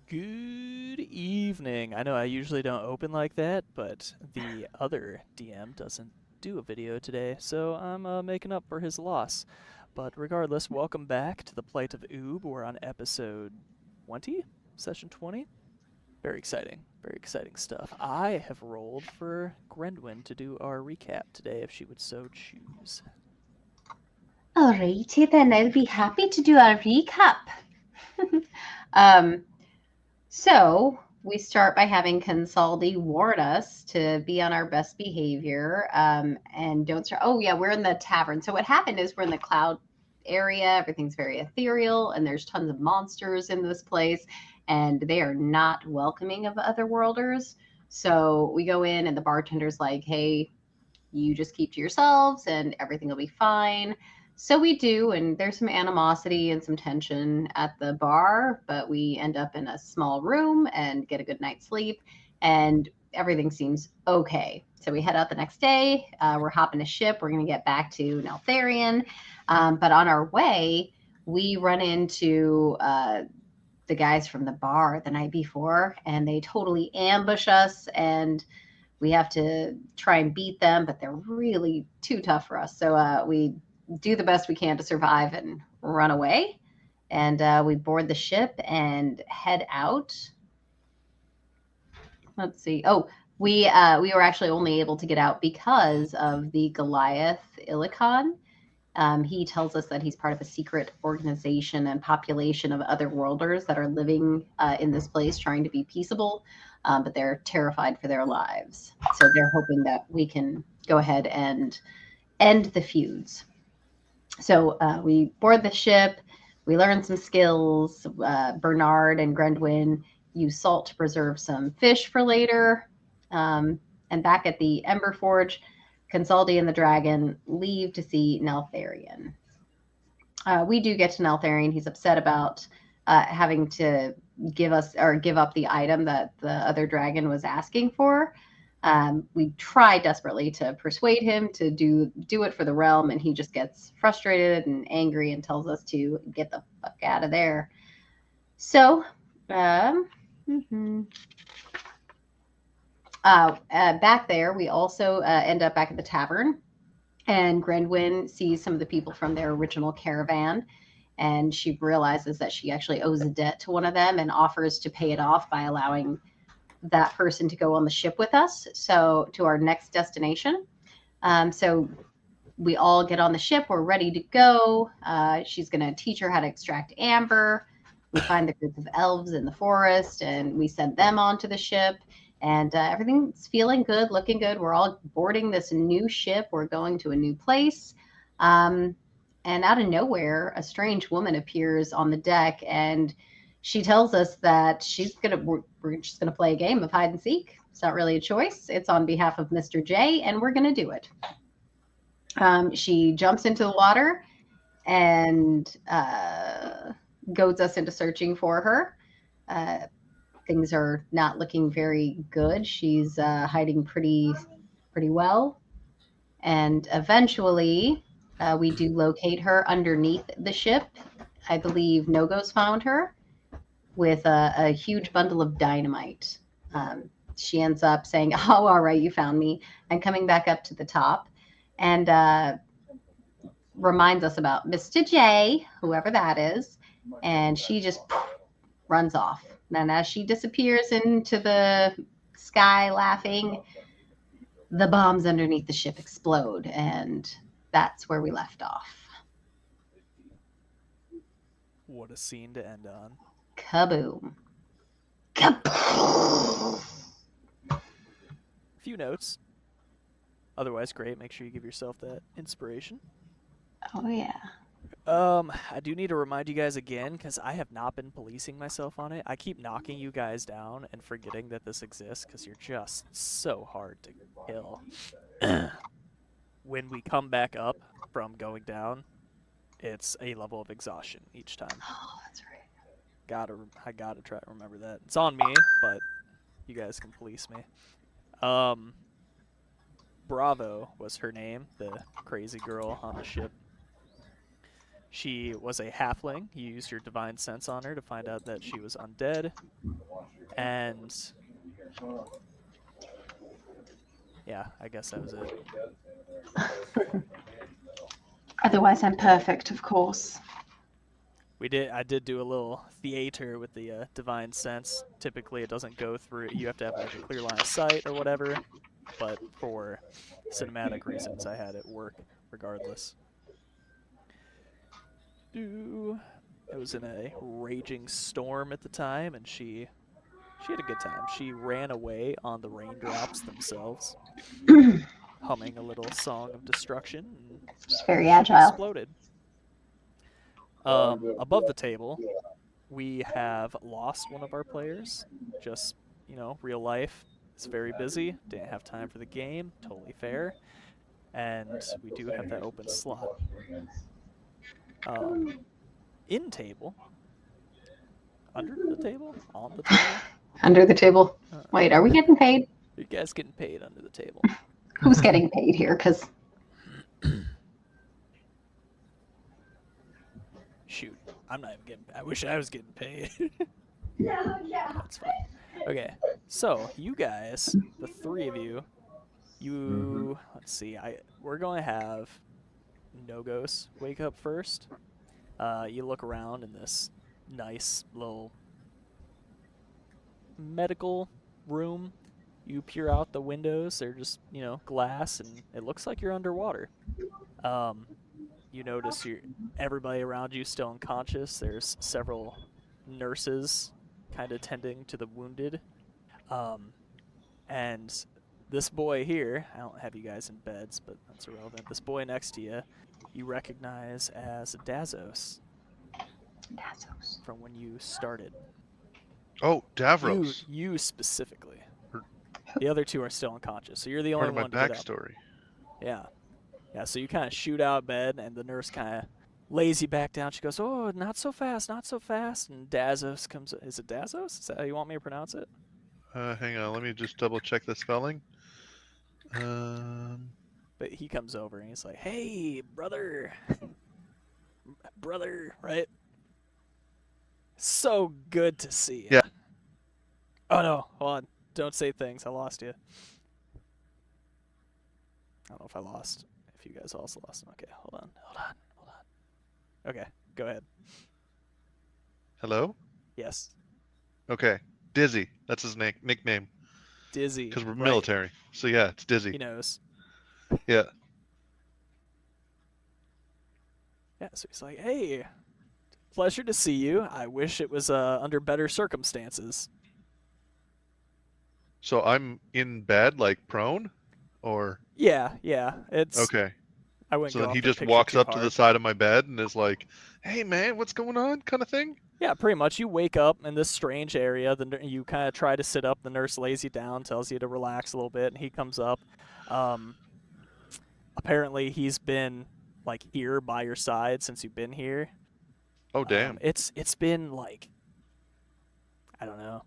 Good evening. I know I usually don't open like that, but the other DM doesn't do a video today, so I'm making up for his loss. But regardless, welcome back to the Plight of Oob. We're on episode 20, session 20. Very exciting stuff. I have rolled for Grendwin to do our recap today if she would so choose. Alrighty then, I'll be happy to do our recap. um, so we start by having Consaldi warn us to be on our best behavior and don't start. Oh yeah, we're in the tavern. So what happened is we're in the cloud area. Everything's very ethereal, and there's tons of monsters in this place, and they are not welcoming of otherworlders. So we go in, and the bartender's like, "Hey, you just keep to yourselves and everything will be fine." So we do, and there's some animosity and some tension at the bar, but we end up in a small room and get a good night's sleep, and everything seems okay. So we head out the next day. We're hopping a ship. We're going to get back to Neltharion. But on our way, we run into the guys from the bar the night before, and they totally ambush us, and we have to try and beat them, but they're really too tough for us. So we do the best we can to survive and run away. And we board the ship and head out. Let's see. Oh, we were actually only able to get out because of the Goliath Illichon. He tells us that he's part of a secret organization and population of other worlders that are living in this place trying to be peaceable, but they're terrified for their lives. So they're hoping that we can go ahead and end the feuds. So we board the ship, we learn some skills. Bernard and Grendwin use salt to preserve some fish for later. And back at the Ember Forge, Consaldi and the dragon leave to see Neltharion. We do get to Neltharion. He's upset about having to give up the item that the other dragon was asking for. We try desperately to persuade him to do it for the realm, and he just gets frustrated and angry and tells us to get the fuck out of there. So, back there, we also end up back at the tavern, and Grendwin sees some of the people from their original caravan, and she realizes that she actually owes a debt to one of them and offers to pay it off by allowing that person to go on the ship with us. So to our next destination. So we all get on the ship. We're ready to go. She's going to teach her how to extract amber. We find the group of elves in the forest, and we send them onto the ship. And everything's feeling good, looking good. We're all boarding this new ship. We're going to a new place. And out of nowhere, a strange woman appears on the deck, and she tells us that we're just gonna play a game of hide and seek. It's not really a choice. It's on behalf of Mr. J, and we're gonna do it. She jumps into the water and goads us into searching for her. Uh, Things are not looking very good. She's hiding pretty well, and eventually we do locate her underneath the ship. I believe Nogos found her with a huge bundle of dynamite. She ends up saying, "Oh, all right, you found me," and coming back up to the top, and reminds us about Mr. J, whoever that is, and she just runs off. And as she disappears into the sky laughing, the bombs underneath the ship explode, and that's where we left off. What a scene to end on. Kaboom. Kaboom. Few notes. Otherwise, great. Make sure you give yourself that inspiration. Oh, yeah. I do need to remind you guys again, because I have not been policing myself on it. I keep knocking you guys down and forgetting that this exists, because you're just so hard to kill. When we come back up from going down, it's a level of exhaustion each time. Oh, that's right. I gotta try to remember that. It's on me, but you guys can police me. Um, Bravo was her name, the crazy girl on the ship. She was a halfling. You used your divine sense on her to find out that she was undead. And yeah, I guess that was it. Otherwise, I'm perfect, of course. I did do a little theater with the divine sense. Typically, it doesn't go through. You have to have like a clear line of sight or whatever. But for cinematic reasons, I had it work regardless. It was in a raging storm at the time, and she had a good time. She ran away on the raindrops themselves, humming a little song of destruction, and She's very she agile. exploded. Above the table, we have lost one of our players. Just, real life. It's very busy. Didn't have time for the game. Totally fair. And we do have that open slot. In table. Under the table? On the table? Under the table. Wait, are we getting paid? You guys getting paid under the table? Who's getting paid here? Because shoot, I'm not even getting. I wish I was getting paid. yeah. That's fine. Okay, so you guys, the three of you, let's see. We're going to have Nogos wake up first. You look around in this nice little medical room. You peer out the windows. They're just, glass, and it looks like you're underwater. You notice everybody around you still unconscious. There's several nurses kind of tending to the wounded. And this boy here, I don't have you guys in beds, but that's irrelevant. This boy next to you, you recognize as Dazos. From when you started. Oh, Davros. You specifically. The other two are still unconscious, so you're the only one to Part get of my backstory. Yeah. Yeah, so you kind of shoot out of bed, and the nurse kind of lays you back down. She goes, "Oh, not so fast, not so fast." And Dazos comes. Is it Dazos? Is that how you want me to pronounce it? Hang on, let me just double check the spelling. But he comes over and he's like, "Hey, brother, brother, right? So good to see you." Yeah. Oh no, hold on. Don't say things. I lost you. I don't know if I lost. If you guys also lost. Okay, hold on. Okay, go ahead. Hello? Yes. Okay. Dizzy. That's his nickname. Dizzy. Because we're right. military. So yeah, it's Dizzy. He knows. Yeah. Yeah, so he's like, "Hey, pleasure to see you. I wish it was under better circumstances." So I'm in bed, like prone? Or? Yeah. It's Okay. I wouldn't So go then off he the just picture walks too up to the hard. side of my bed and is like, "Hey man, what's going on?" kind of thing? Yeah, pretty much. You wake up in this strange area. You kind of try to sit up. The nurse lays you down, tells you to relax a little bit, and he comes up. Apparently, he's been like here by your side since you've been here. Oh damn. It's been like, I don't know.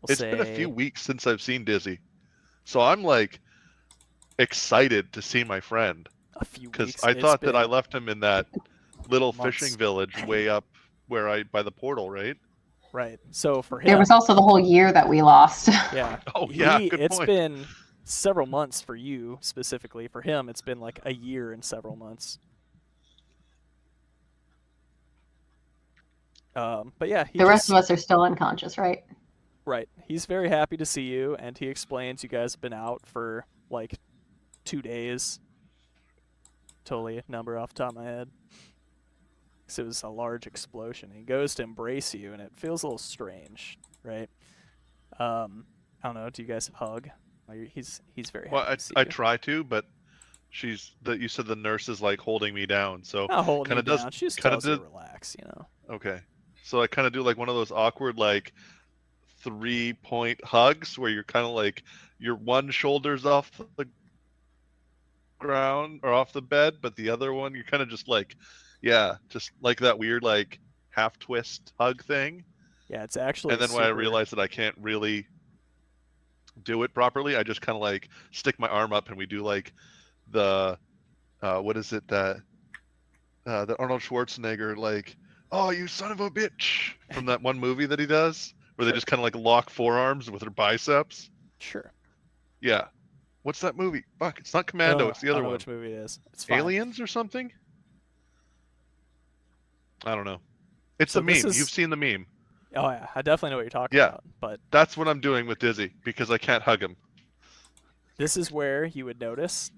It's been a few weeks since I've seen Dizzy. So I'm like excited to see my friend. A few Because weeks. I It's thought that I been left him in that little months. fishing village way up where by the portal, right? Right. So for him, There was also the whole year that we lost. yeah. Oh yeah, good It's point. been several months for you specifically. For him, it's been like a year and several months. But yeah, The rest of us are still unconscious, right? Right. He's very happy to see you, and he explains you guys have been out for like 2 days. Totally a number off the top of my head. Because it was a large explosion. He goes to embrace you, and it feels a little strange, right? I don't know. Do you guys hug? He's very happy to see I you. try to, but you said the nurse is like holding me down, so Not holding you does down. She just tells you to relax, Okay, so I kind of do like one of those awkward like 3-point hugs where you're kind of like your one shoulder's off the ground or off the bed, but the other one you're kind of just like, yeah, just like that weird like half twist hug thing. Yeah, it's actually. And then when I realize that I can't really do it properly, I just kind of like stick my arm up and we do like the what is it that that Arnold Schwarzenegger, like, "Oh, you son of a bitch," from that one movie that he does, where they Sure. just kind of like lock forearms with their biceps. Sure. Yeah. What's that movie? Fuck, it's not Commando. It's the I other don't know one. which movie it is. It's fine. Aliens or something? I don't know. It's So the this meme. You've is. seen the meme. Oh yeah, I definitely know what you're talking Yeah. about. But That's what I'm doing with Dizzy because I can't hug him. this is where you would notice,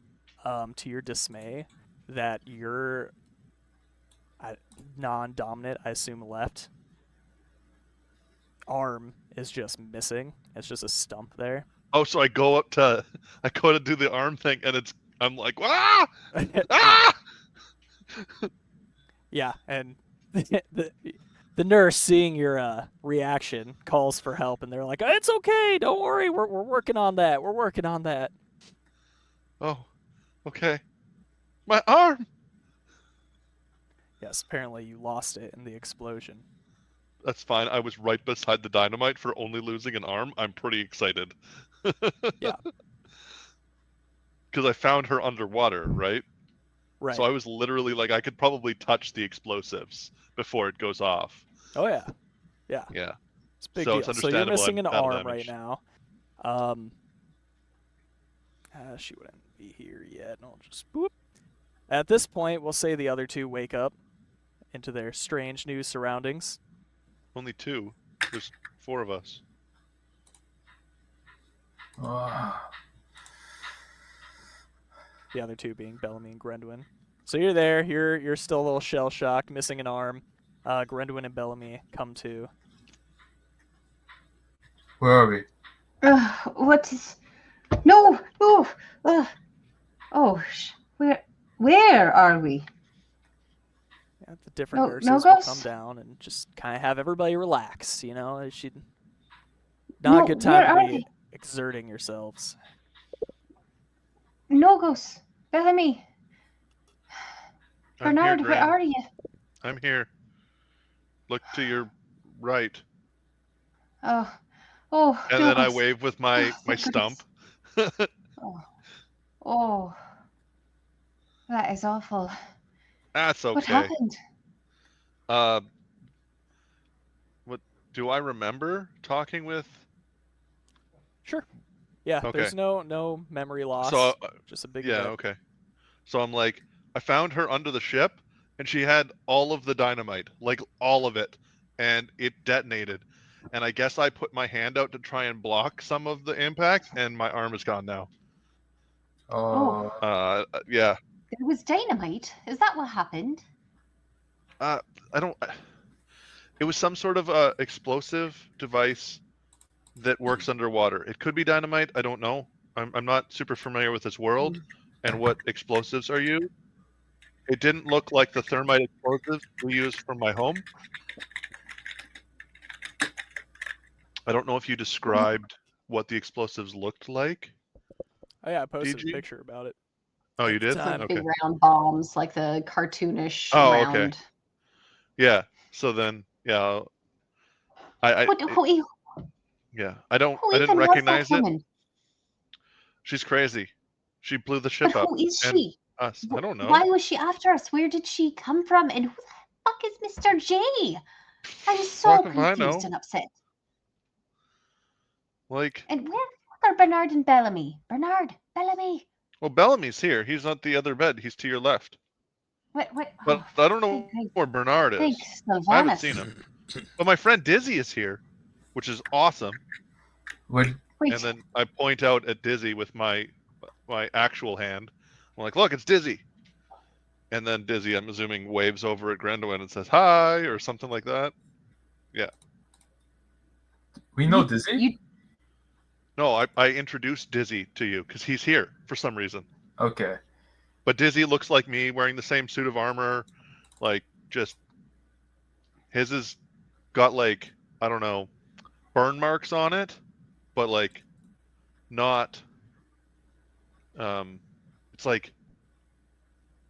to your dismay, that your non-dominant, I assume left arm is just missing. It's just a stump there. Oh, so I go to do the arm thing, and I'm like, ah, ah. Yeah, and the the nurse, seeing your reaction, calls for help, and they're like, "It's okay, don't worry, we're working on that. We're working on that." Oh, okay. My arm. Yes, apparently you lost it in the explosion. That's fine. I was right beside the dynamite for only losing an arm. I'm pretty excited. Yeah. Because I found her underwater, right? Right. So I was literally like, I could probably touch the explosives before it goes off. Oh yeah. Yeah. Yeah. It's a big So deal. it's So you're understandable missing I'm an battle arm right damaged. now. She wouldn't be here yet. I'll just boop. At this point, we'll say the other two wake up into their strange new surroundings. Only 2. There's 4 of us. The other two being Bellamy and Grendwin. So you're there. You're still a little shell shocked, missing an arm. Grendwin and Bellamy come to. Where are we? What is? No, no. Where are we? Yeah, the different No, nurses will Nogos? come down and just kind of have everybody relax. You know, it should not No, a good where time to are be they? exerting yourselves. Nogos, Bellamy, I'm here, Bernard, where Gran. are you? I'm here. Look to your right. Oh, And then I Nogos. wave with my Thank stump. goodness. Oh, that is awful. That's What okay. happened? What do I remember talking with? Sure. Yeah, Okay. there's no memory loss. So just a big yeah, rip. okay. So I'm like, I found her under the ship, and she had all of the dynamite, like all of it, and it detonated. And I guess I put my hand out to try and block some of the impact, and my arm is gone now. Oh, Yeah. There was dynamite. Is that what happened? I don't. It was some sort of explosive device that works underwater. It could be dynamite. I don't know. I'm not super familiar with this world and what explosives are used. It didn't look like the thermite explosives we use from my home. I don't know if you described what the explosives looked like. Oh yeah, I posted DG? a picture about it. Oh, at you the did? time. Okay. Big round bombs, like the cartoonish Oh, okay. round. Yeah. So then, yeah, I Who yeah, I didn't even was that recognize it. woman? She's crazy. She blew the But ship up. who is And she? us. I don't know. Why was she after us? Where did she come from? And who the fuck is Mr. J? I'm so Fuck if I confused know. and upset. Like, And where the fuck are Bernard and Bellamy? Bernard, Bellamy. well, Bellamy's here. He's at the other bed. He's to your left. What? But I don't know where Bernard is. Thanks, I haven't Sylvanas. seen him. But my friend Dizzy is here, which is awesome. what? Wait, And then I point out at Dizzy with my actual hand. I'm like, look, it's Dizzy. And then Dizzy, I'm assuming, waves over at Grendwin and says hi or something like that. Yeah. We know Dizzy? you No, I introduced Dizzy to you because he's here for some reason. Okay. But Dizzy looks like me, wearing the same suit of armor. Like, just his is got like, I don't know, burn marks on it, but like not it's like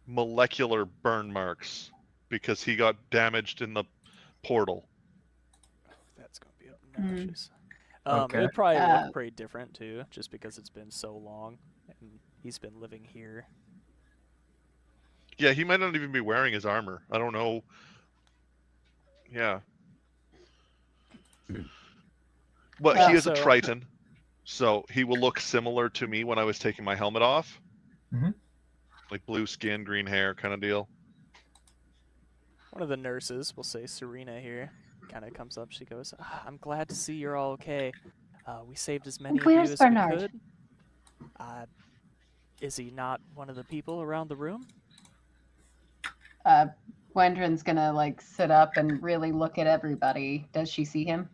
molecular burn marks because he got damaged in the portal. That's gonna be Hmm. obnoxious. Okay. It would probably Uh, look pretty different too, just because it's been so long and he's been living here. Yeah, he might not even be wearing his armor. I don't know. Yeah. But Well- he is a So triton, so he will look similar to me when I was taking my helmet off. Mhm. Like blue skin, green hair kind of deal. one of the nurses, we'll say Serena here, kind of comes up. She goes, "I'm glad to see you're all okay. We saved as many of you Where's as we Bernard? could. Is he not one of the people around the room?" Gwendryn's gonna like sit up and really look at everybody. Does she see him?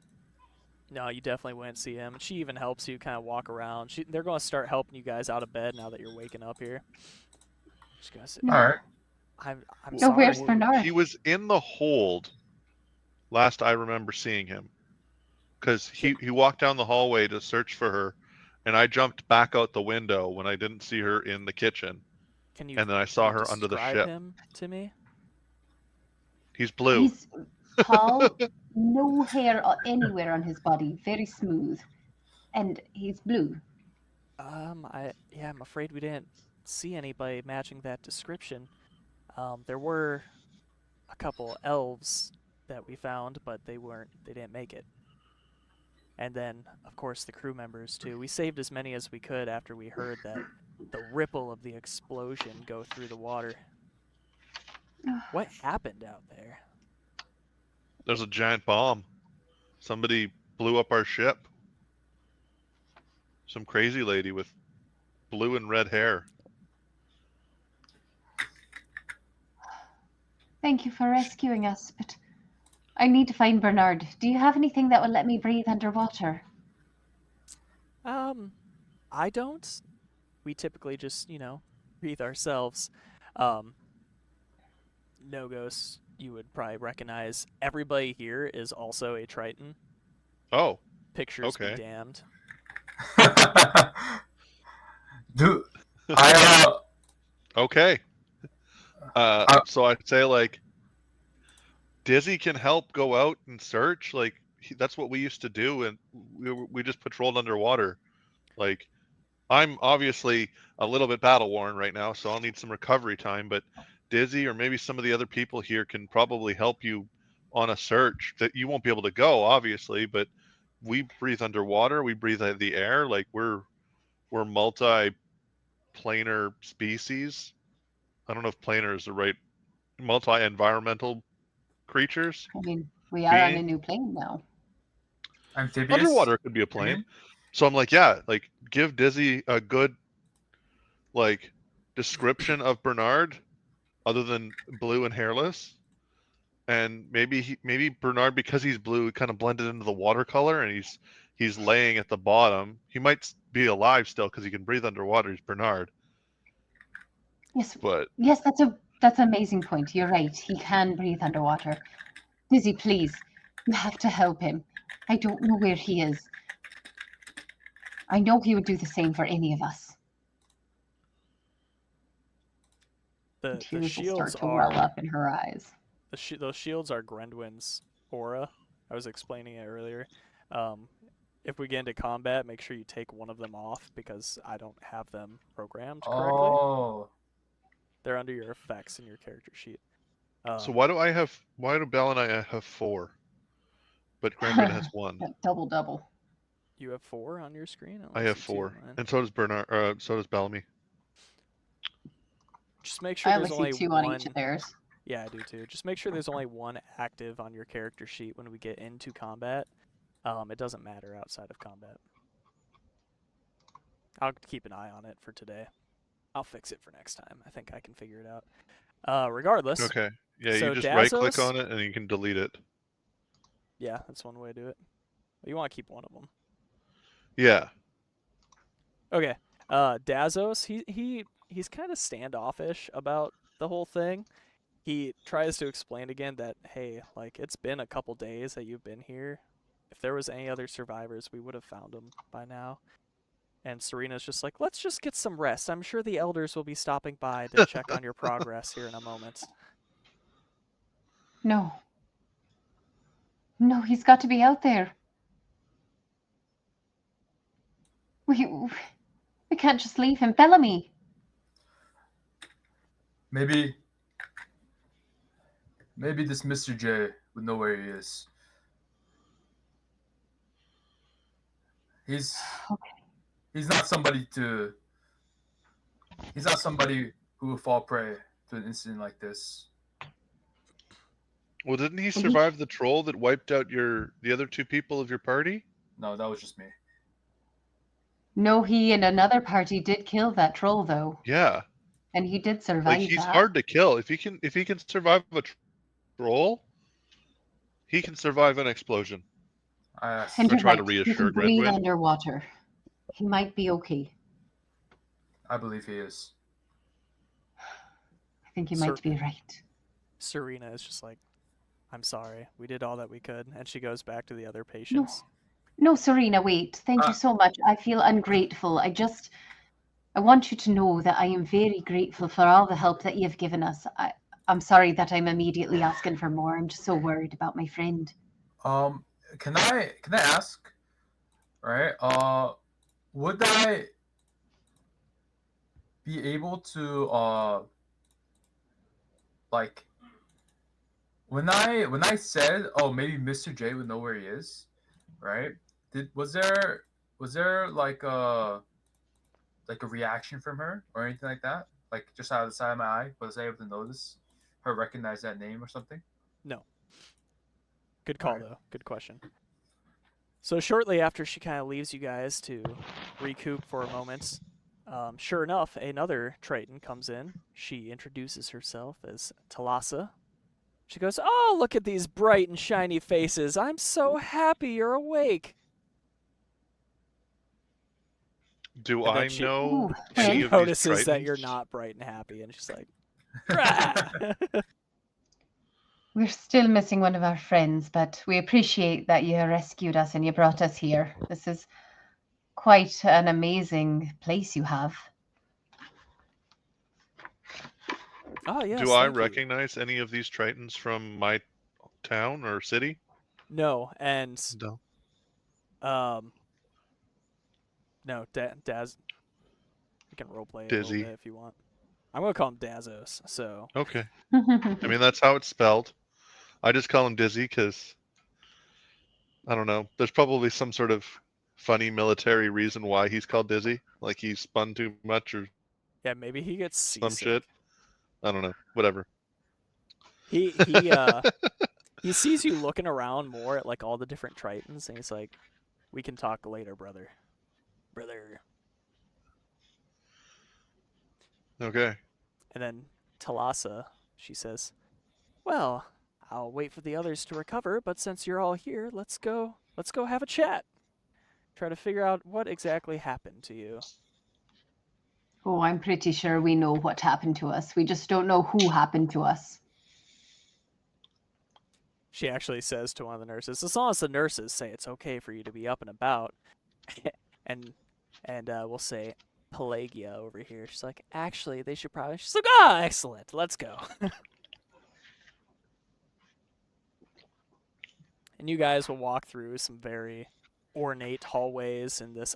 No, you definitely wouldn't see him. And she even helps you kind of walk around. They're going to start helping you guys out of bed now that you're waking up here. She's going to say, No. All right. I'm No, sorry. where's Bernard? He was in the hold last I remember seeing him. Because he walked down the hallway to search for her, and I jumped back out the window when I didn't see her in the kitchen. Can you, And then I can saw you her under the describe ship. him to me? He's blue. He's tall, no hair anywhere on his body, very smooth, and he's blue. I'm afraid we didn't see anybody matching that description. There were a couple elves that we found, but they didn't make it. And then, of course, the crew members too. We saved as many as we could after we heard that the ripple of the explosion go through the water. What happened out there? There's a giant bomb. Somebody blew up our ship. Some crazy lady with blue and red hair. Thank you for rescuing us, but I need to find Bernard. Do you have anything that will let me breathe underwater? I don't. We typically just, breathe ourselves. Um, Nogos, you would probably recognize. Everybody here is also a Triton. Oh, Pictures be okay. damned. Do I Okay. So I'd say like Dizzy can help go out and search. Like that's what we used to do, and we just patrolled underwater. Like I'm obviously a little bit battle worn right now, so I'll need some recovery time. But Dizzy or maybe some of the other people here can probably help you on a search. That you won't be able to go, obviously, but we breathe underwater. We breathe the air. Like we're multi-planar species. I don't know if planar is the right multi-environmental creatures. I mean, we are on a new plane now. amphibious? Underwater could be a plane. So I'm like, yeah, like give Dizzy a good like description of Bernard other than blue and hairless. And maybe Bernard, because he's blue, kind of blended into the watercolor, and he's laying at the bottom. He might be alive still because he can breathe underwater. He's Bernard. Yes, But yes, that's an amazing point. You're right. He can breathe underwater. Dizzy, please, you have to help him. I don't know where he is. I know he would do the same for any of us. The Tears will shields start to well are up in her eyes. those shields are Grendwyn's aura. I was explaining it earlier. If we get into combat, make sure you take one of them off because I don't have them programmed correctly. Oh. They're under your effects in your character sheet. so why do Belle and I have 4, but Grandin has 1? Double. You have 4 on your screen? I have 4, Mine. and so does Bernard. So does Bellamy. Just make sure I there's only only see 2 one. on each of theirs. Yeah, I do too. Just make sure there's only one active on your character sheet when we get into combat. It doesn't matter outside of combat. I'll keep an eye on it for today. I'll fix it for next time. I think I can figure it out. Regardless. Okay. Yeah, So you just right click Dazos- on it and you can delete it. Yeah, that's one way to do it. You want to keep one of them. Yeah. Okay. Dazos, he's kind of standoffish about the whole thing. He tries to explain again that, hey, like, it's been a couple days that you've been here. If there was any other survivors, we would have found them by now. And Serena's just like, let's just get some rest. I'm sure the elders will be stopping by to check on your progress here in a moment. No, he's got to be out there. We can't just leave him. Bellamy! Maybe Maybe this Mr. J would know where he is. He's Okay. he's not somebody to. He's not somebody who will fall prey to an incident like this. Well, didn't he survive the troll that wiped out the other two people of your party? No, that was just me. No, he and another party did kill that troll, though. Yeah. And he did Like, survive he's that. hard to kill. If he can survive a troll, he can survive an explosion. I And Or you're try right. to He reassure can breathe Grenwyn. underwater. He might be okay. believe he is. I think you Sir- might be right. Serena is just like, I'm sorry. We did all that we could. And she goes back to the other patients. No, Serena, wait. Thank you so much. I feel ungrateful. I want you to know that I am very grateful for all the help that you've given us. I'm sorry that I'm immediately asking for more. I'm just so worried about my friend. Can I ask? Right. Would I be able to like when I said, oh, maybe Mr. J would know where he is, right? Was there like a reaction from her or anything like that? Like just out of the side of my eye, was I able to notice her recognize that name or something? No. Good call, Alright. though. Good question. So shortly after she kind of leaves you guys to recoup for a moment, sure enough, another Triton comes in. She introduces herself as Talassa. She goes, "Oh, look at these bright and shiny faces. I'm so happy you're awake." Do And then I she- know Ooh, any She of these notices that Tritons? you're not bright and happy, and she's like, "Rah!" We're still missing one of our friends, but we appreciate that you rescued us and you brought us here. This is quite an amazing place you have. Oh, yes, Do I thank you. recognize any of these Tritons from my town or city? No, and No. no, Daz. You can roleplay it a little Dizzy. bit if you want. I'm gonna call him Dazos. So Okay. I mean, that's how it's spelled. I just call him Dizzy because, I don't know, there's probably some sort of funny military reason why he's called Dizzy. Like he spun too much or yeah, maybe he gets some seasick. shit. I don't know. Whatever. He he sees you looking around more at like all the different Tritons, and he's like, "We can talk later, brother." Brother. Okay. And then Talassa, she says, "Well, I'll wait for the others to recover, but since you're all here, let's go have a chat. Try to figure out what exactly happened to you." Oh, I'm pretty sure we know what happened to us. We just don't know who happened to us. She actually says to one of the nurses, "As long as the nurses say it's okay for you to be up and about," and we'll say Pelagia over here. She's like, "Actually, they should probably." She's like, "Ah, excellent. Let's go." And you guys will walk through some very ornate hallways in this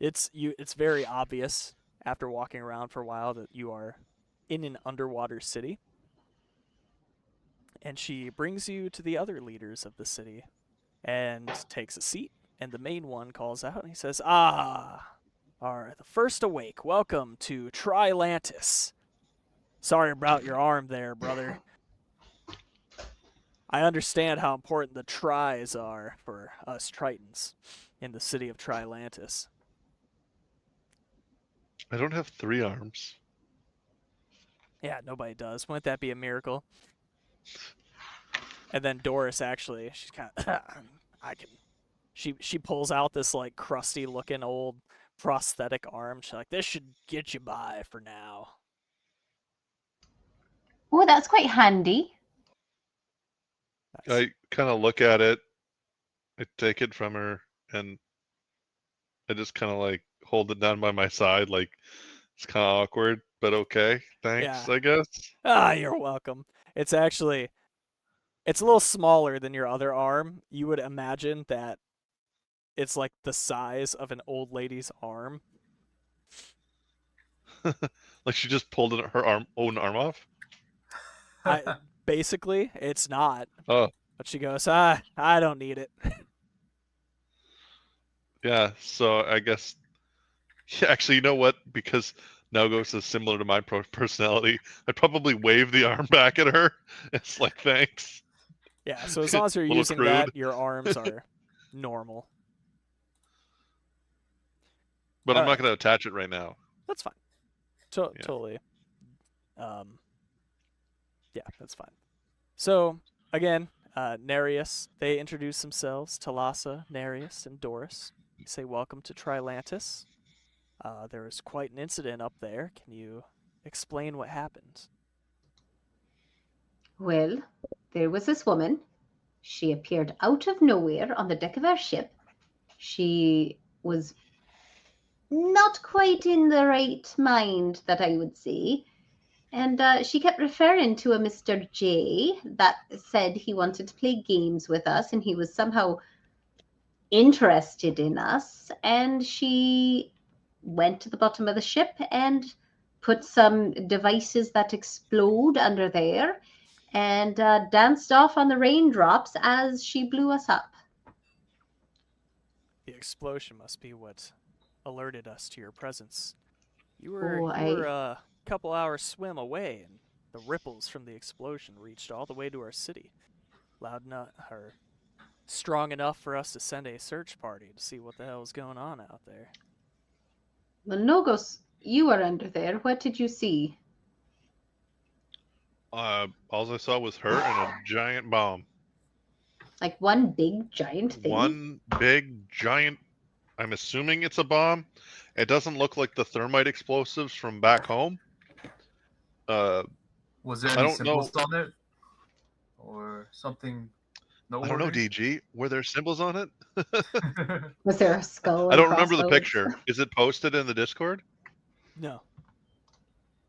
It's very obvious after walking around for a while that you are in an underwater city. And she brings you to the other leaders of the city and takes a seat. And the main one calls out and he says, "Ah, are the first awake. Welcome to Trilantis. Sorry about your arm there, brother. I understand how important the tries are for us Tritons in the city of Trilantis." I don't have 3 arms. Yeah, nobody does. Wouldn't that be a miracle? And then Doris actually, she's kind of, I can. She pulls out this like crusty looking old prosthetic arm. She's like, "This should get you by for now." Oh, that's quite handy. Nice. I kind of look at it, I take it from her, and I just kind of like hold it down by my side. Like it's kind of awkward, but okay. Thanks, Yeah. I guess. Ah, you're welcome. It's actually, it's a little smaller than your other arm. You would imagine that it's like the size of an old lady's arm. Like she just pulled her own arm off. Basically, it's not. Oh, But she goes, I don't need it. yeah. So I guess. Yeah, actually, you know what? Because Nogos is similar to my personality, I'd probably wave the arm back at her. It's like, thanks. Yeah, so as long as you're Little using that, crude. your arms are normal. But All I'm not right, going to attach it right now. that's fine. Yeah. Totally. Yeah, that's fine. So, again, Nereus, they introduce themselves, Talassa, Nereus, and Doris. They say, welcome to Trilantis. There was quite an incident up there. Can you explain what happened? Well, there was this woman. She appeared out of nowhere on the deck of our ship. She was not quite in the right mind, that I would say. And she kept referring to a Mr. J that said he wanted to play games with us and he was somehow interested in us. And she went to the bottom of the ship and put some devices that explode under there and danced off on the raindrops as she blew us up. The explosion must be what alerted us to your presence. You Oh, were a couple hours swim away, and the ripples from the explosion reached all the way to our city. Loud enough, or strong enough for us to send a search party to see what the hell was going on out there. Well, Nogos, you were under there. What did you see? All I saw was her and a giant bomb. Like one big giant thing? One big giant. I'm assuming it's a bomb. It doesn't look like the thermite explosives from back home. Was there I any don't know. symbols on it? Or something I don't know, noteworthy? DG. Were there symbols on it? Was there a skull I and don't remember the crossbones? picture. Is it posted in the Discord? No.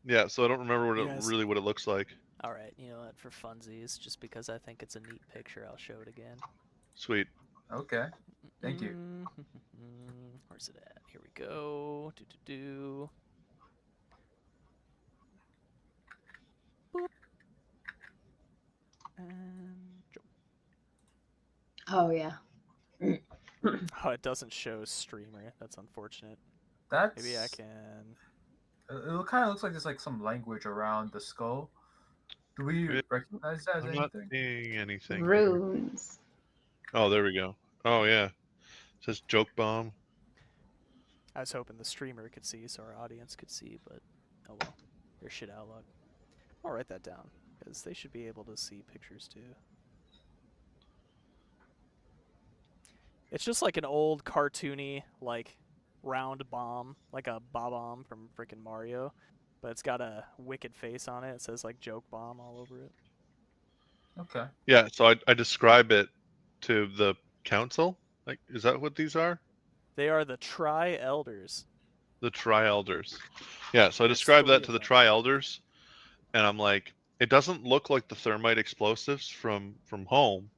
Yeah, so I don't remember what Yes. really what it looks like. All right, you know what? For funsies, just because I think it's a neat picture, I'll show it again. Sweet. Okay. Thank you. Where's it at? Here we go. Boop. And jump. Oh, yeah. Oh, it doesn't show streamer. That's unfortunate. That's Maybe I can. It kind of looks like there's like some language around the skull. Do we recognize that as I'm not anything? seeing anything. Runes. Oh, there we go. Oh yeah. It says joke bomb. I was hoping the streamer could see so our audience could see, but oh well. Your shit out luck. I'll write that down, because they should be able to see pictures too. It's just like an old cartoony, like, round bomb, like a bomb from frickin' Mario, but it's got a wicked face on it. It says like joke bomb all over it. Okay. Yeah, so I describe it to the council. Like, is that what these are? They are the Tri-Elders. The Tri-Elders. Yeah, so I There's describe 3 that of to the them. Tri-Elders, and I'm like, it doesn't look like the thermite explosives from home.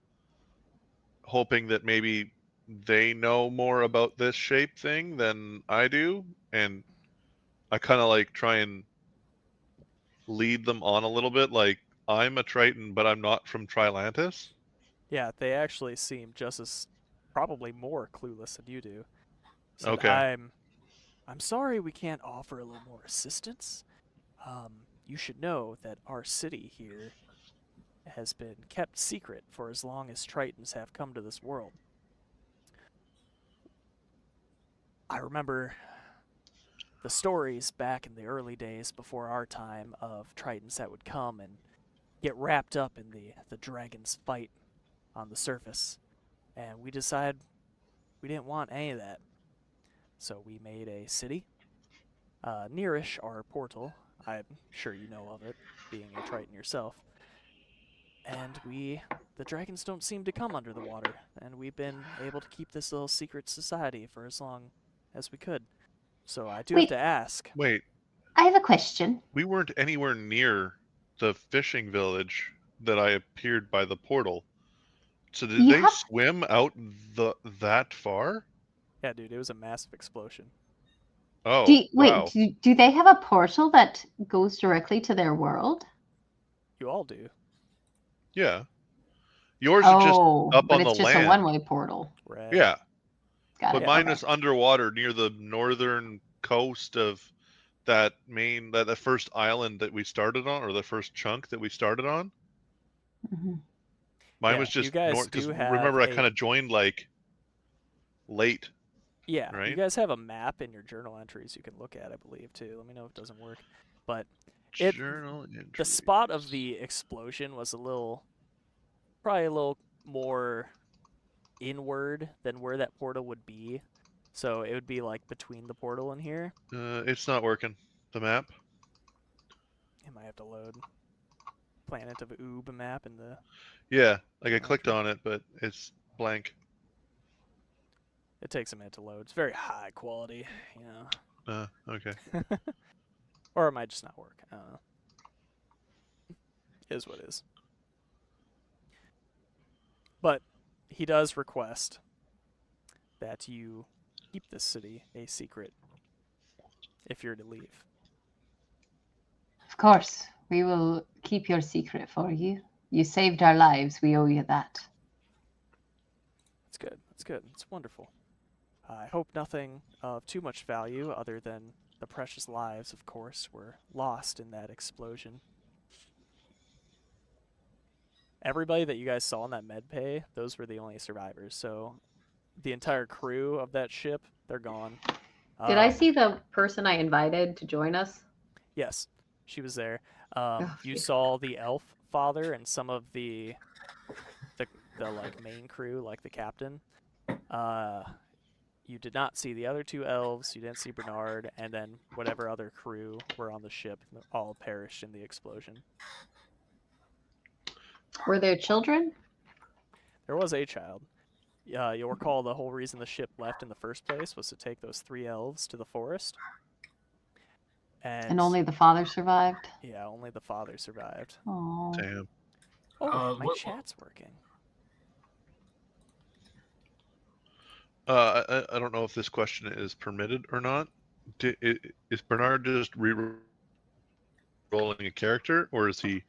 Hoping that maybe they know more about this shape thing than I do, and I kind of like try and lead them on a little bit. Like, I'm a Triton, but I'm not from Trilantis. Yeah, they actually seem just as probably more clueless than you do. Said, Okay. I'm sorry we can't offer a little more assistance. You should know that our city here has been kept secret for as long as Tritons have come to this world. I remember the stories back in the early days before our time of Tritons that would come and get wrapped up in the dragon's fight on the surface. And we decided we didn't want any of that. So we made a city nearish our portal. I'm sure you know of it, being a Triton yourself. And the dragons don't seem to come under the water, and we've been able to keep this little secret society for as long as we could. So I do have Wait. to ask. Wait, I have a question. we weren't anywhere near the fishing village that I appeared by the portal. So did You they have- swim out that far? Yeah, dude, it was a massive explosion. Oh, Wait, wow. do they have a portal that goes directly to their world? You all do. Yeah. Yours are just up but on the it's just a land. one-way portal. Right. Yeah. Got But it. mine Okay. is underwater near the northern coast of that that first island that we started on, or the first chunk that we started on. Mhm. Mine Yeah, was you just guys north, because do have remember I a kind of joined like late, yeah, you right? guys have a map in your journal entries you can look at, I believe, too. Let me know if it doesn't work. But it Journal the entry. spot of the explosion was probably a little more inward than where that portal would be. So it would be like between the portal and here. It's not working. The map. It might have to load Planet of Oob map in the Yeah, like I journal clicked entry. on it, but it's blank. It takes a minute to load. It's very high quality, Okay. or it might just not work. I don't know. Is what is. But he does request that you keep this city a secret if you're to leave. Of course, we will keep your secret for you. You saved our lives. We owe you that. That's good. That's good. It's wonderful. I hope nothing of too much value, other than the precious lives, of course, were lost in that explosion. Everybody that you guys saw in that med bay, those were the only survivors. So the entire crew of that ship, they're gone. Did I see the person I invited to join us? Yes, she was there. Oh, You phew. saw the elf father and some of the like main crew, like the captain. You did not see the other two elves. You didn't see Bernard, and then whatever other crew were on the ship all perished in the explosion. Were there children? There was a child. You'll recall the whole reason the ship left in the first place was to take those 3 elves to the forest. And only the father survived? Yeah, only the father survived. Oh. Damn. Oh, my chat's working. I don't know if this question is permitted or not. Is Bernard just re-rolling a character, or is he,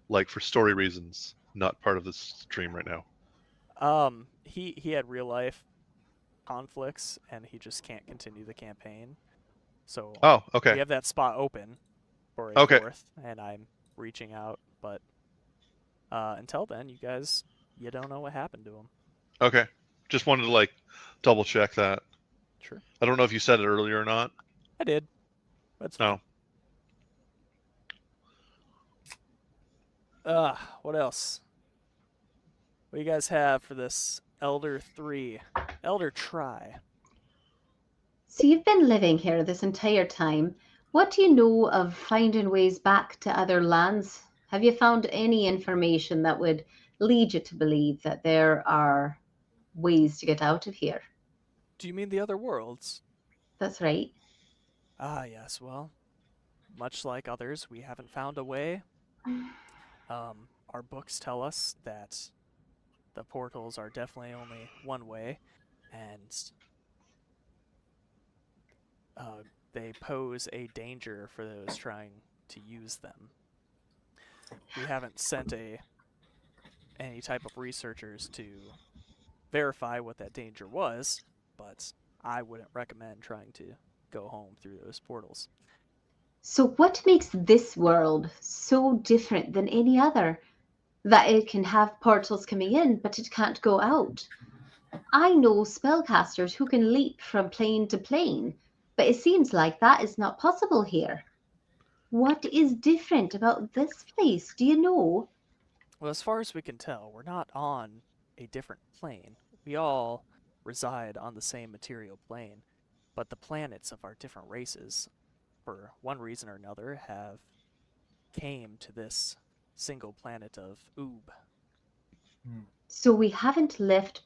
like, for story reasons, not part of this stream right now? He had real life conflicts, and he just can't continue the campaign. So Oh, we okay. have that spot open for a Okay. 4th, and I'm reaching out. But until then, you don't know what happened to him. Okay. Just wanted to, like, double check that. Sure. I don't know if you said it earlier or not. I did. That's fine. What else? What do you guys have for this Elder 3? Elder Try. So you've been living here this entire time. What do you know of finding ways back to other lands? Have you found any information that would lead you to believe that there are ways to get out of here? Do you mean the other worlds? That's right. Ah, yes. Well, much like others, we haven't found a way. Our books tell us that the portals are definitely only one way, and they pose a danger for those trying to use them. We haven't sent any type of researchers to verify what that danger was, but I wouldn't recommend trying to go home through those portals. So what makes this world so different than any other? That it can have portals coming in, but it can't go out. I know spellcasters who can leap from plane to plane, but it seems like that is not possible here. What is different about this place? Do you know? Well, as far as we can tell, we're not on a different plane. We all reside on the same material plane, but the planets of our different races, for one reason or another, have came to this single planet of Oob. So we haven't left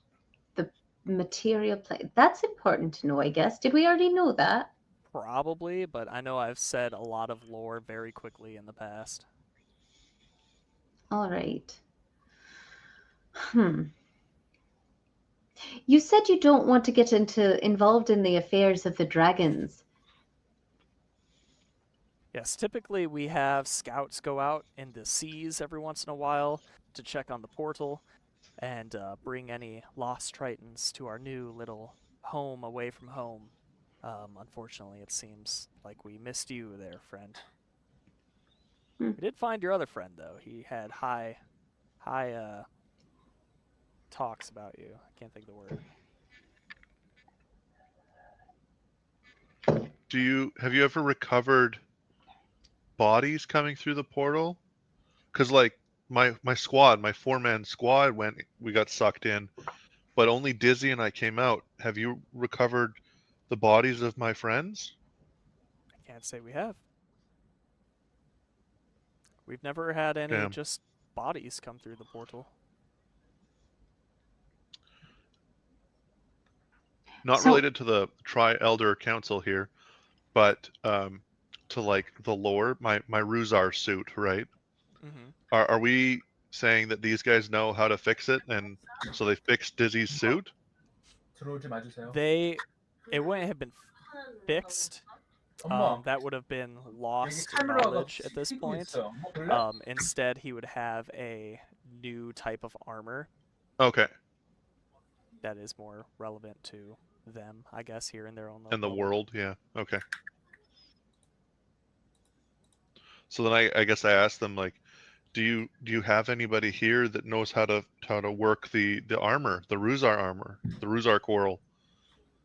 the material plane. That's important to know, I guess. Did we already know that? Probably, but I know I've said a lot of lore very quickly in the past. All right. You said you don't want to get involved in the affairs of the dragons. Yes, typically we have scouts go out in the seas every once in a while to check on the portal and bring any lost tritons to our new little home away from home. Unfortunately, it seems like we missed you there, friend. Hmm. We did find your other friend, though. He had high talks about you. I can't think of the word. Have you ever recovered bodies coming through the portal? Because like my squad, my 4-man squad we got sucked in, but only Dizzy and I came out. Have you recovered the bodies of my friends? I can't say we have. We've never had any Damn. just bodies come through the portal. Not So- related to the Tri-Elder Council here, but to like the lore, my Ruzar suit, right? Mm-hmm. Are we saying that these guys know how to fix it, and so they fixed Dizzy's suit? 들어오지 마주세요. It wouldn't have been fixed. 엄마, That would have been 여기 lost 카메라가 knowledge at this 찍히고 point. 있어. 엄마 볼래? Instead, he would have a new type of armor Okay, that is more relevant to them, I guess, here in their own and the bubble. world, yeah. Okay. So then I guess I asked them, like, do you have anybody here that knows how to work the armor, the Ruzar armor, the Ruzar coral?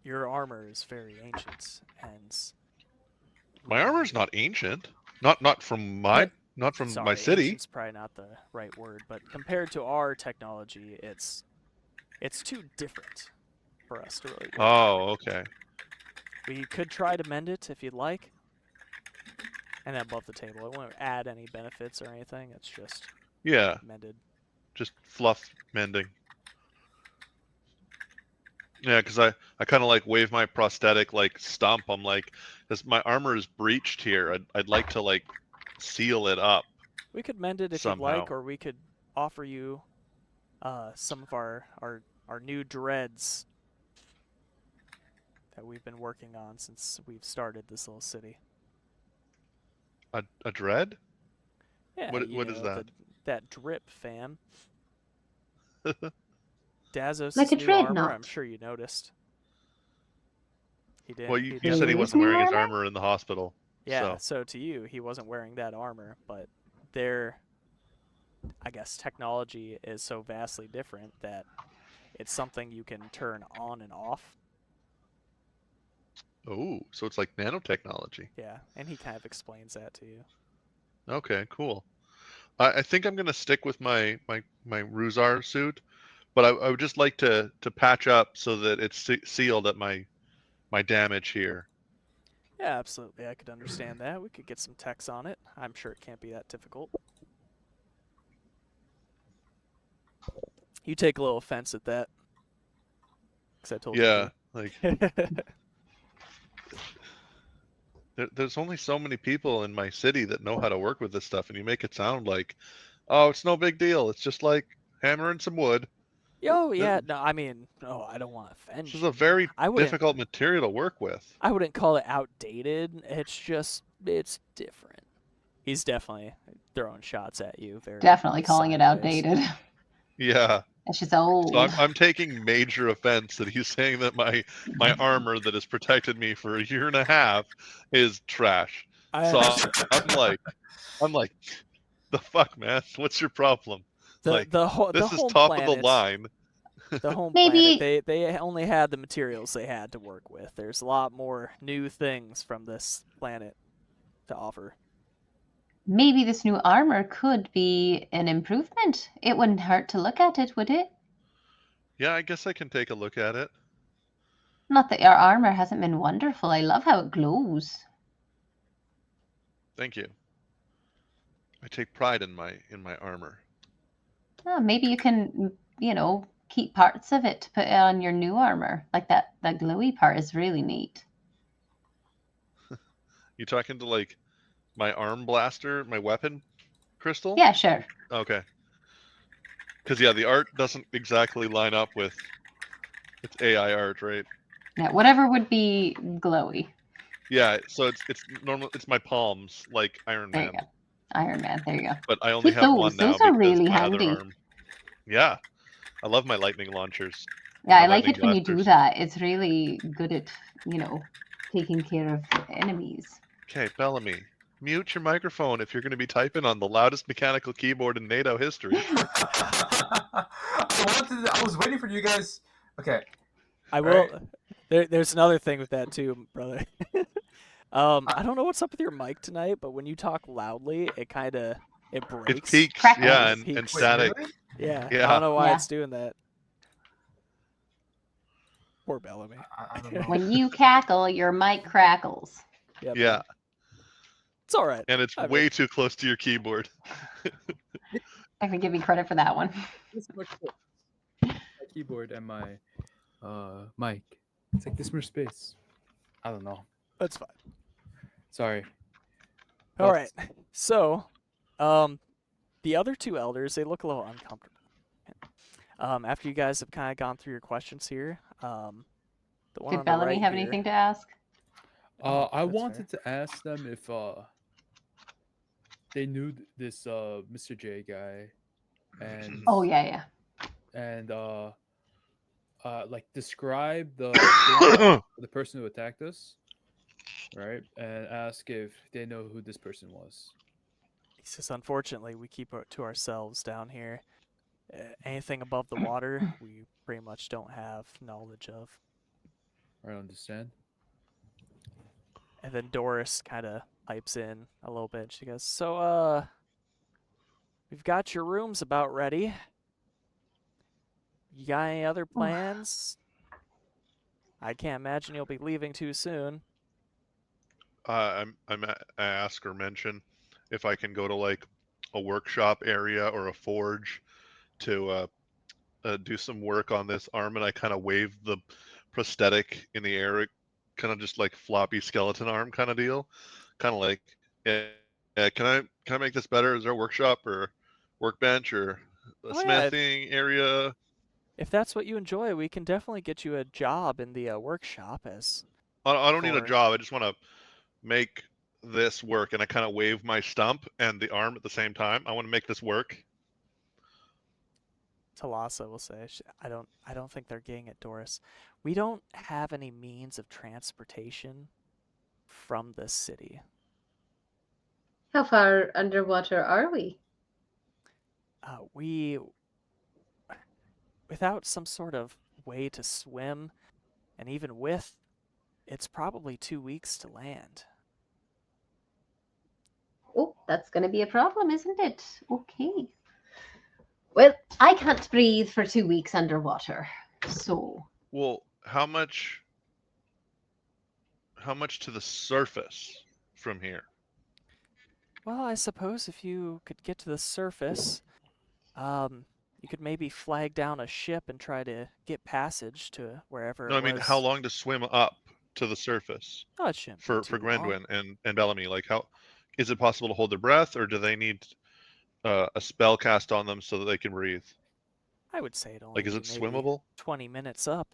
Your armor is very ancient, and My armor's not ancient. Not from my sorry, my city. ancient's probably not the right word, but compared to our technology, it's too different for us to really. Oh, okay. We could try to mend it if you'd like. And then above the table, it won't add any benefits or anything. It's just Yeah, mended. just fluff mending. Yeah, because I kind of like wave my prosthetic like stump. I'm like, this my armor is breached here. I'd like to like seal it up. We could mend it if Somehow. you'd like, or we could offer you some of our new dreads that we've been working on since we've started this little city. A dread? Yeah, What you is know, that? That drip, fam. Dazos' Like a new armor, dreadnought. I'm sure you noticed. He did. Well, he you did. said he His wasn't new wearing his armor? armor in the hospital. Yeah, So so to you, he wasn't wearing that armor, but their, I guess, technology is so vastly different that it's something you can turn on and off. oh, so it's like nanotechnology. Yeah, and he kind of explains that to you. Okay, cool. I think I'm gonna stick with my Ruzar suit, but I would just like to patch up so that it's sealed at my damage here. Yeah, absolutely. I could understand that. We could get some text on it. I'm sure it can't be that difficult. You take a little offense at that. Because I told Yeah, like you to. there's only so many people in my city that know how to work with this stuff, and you make it sound like, oh, it's no big deal. It's just like hammering some wood. Yo, yeah, no, I mean, no, I don't want to offend This you. is a very I wouldn't, difficult material to work with. I wouldn't call it outdated. It's just, it's different. He's definitely throwing shots at you. Very Definitely calling it sideways. outdated. Yeah. It's just old. So I'm taking major offense that he's saying that my armor that has protected me for a year and a half is trash. I So understand. I'm like, the fuck, man? What's your problem? Like, the whole this is home top planet, of the line. The home Maybe- planet, they only had the materials they had to work with. There's a lot more new things from this planet to offer. Maybe this new armor could be an improvement. It wouldn't hurt to look at it, would it? Yeah, I guess I can take a look at it. Not that your armor hasn't been wonderful. I love how it glows. Thank you. I take pride in my armor. Oh, maybe you can, keep parts of it to put on your new armor. Like that glowy part is really neat. You talking to like my arm blaster, my weapon crystal? Yeah, sure. Okay. Because yeah, the art doesn't exactly line up with it's AI art, right? Yeah, whatever would be glowy. Yeah, so it's normal. It's my palms, like Iron There you Man. go. Iron Man, there you go. But I only Keep have those. one now Those are because really my handy. other arm Yeah, I love my lightning launchers. Yeah, My I like lightning it when you do blasters. that. It's really good at, taking care of enemies. Okay, Bellamy, mute your microphone if you're going to be typing on the loudest mechanical keyboard in NATO history. I was waiting for you guys. Okay. I All will. right. There's another thing with that too, brother. I don't know what's up with your mic tonight, but when you talk loudly, it It breaks. peaks, Crackles. yeah, It and peaks. Wait, static. really? Yeah, I Yeah. don't know why Yeah. it's doing that. Poor Bellamy. I don't know. When you cackle, your mic crackles. Yeah. Yeah, bud. It's all right. and it's I way mean, too close to your keyboard. I can give you credit for that one. This much space. My keyboard and my mic. It's like this much space. I don't know. that's fine. Sorry. All But- right. So, the other two elders, they look a little uncomfortable. After you guys have kind of gone through your questions here, the one Did on the Bellamy right have here- anything to ask? Oh, I that's wanted to ask them if they knew this Mr. J guy, and Oh, yeah. and like describe the the person who attacked us, right? And ask if they know who this person was. He says, unfortunately, we keep it to ourselves down here. Anything above the water, we pretty much don't have knowledge of. I don't understand. And then Doris kind of pipes in a little bit. She goes, so, we've got your rooms about ready. You got any other plans? I can't imagine you'll be leaving too soon. I ask or mention if I can go to like a workshop area or a forge to do some work on this arm, and I kind of wave the prosthetic in the air, kind of just like floppy skeleton arm kind of deal, kind of like, yeah, can I make this better? Is there a workshop or workbench or a Oh, yeah. smithing area? If that's what you enjoy, we can definitely get you a job in the workshop as... I don't need a For- job. I just want to make this work, and I kind of wave my stump and the arm at the same time. I want to make this work. Talassa will say, I don't think they're getting it, Doris. We don't have any means of transportation from the city. How far underwater are we? We, without some sort of way to swim, and even with, it's probably 2 weeks to land. Oh, that's going to be a problem, isn't it? Okay. Well, I can't breathe for 2 weeks underwater. So, Well, how much to the surface from here? Well, I suppose if you could get to the surface, you could maybe flag down a ship and try to get passage to wherever No, it I mean, was. how long to swim up to the surface Oh, it shouldn't be for too long. Grandwin and Bellamy? Like, how is it possible to hold their breath, or do they need a spell cast on them so that they can breathe? I would say it only Like, is be it maybe swimmable? 20 minutes up.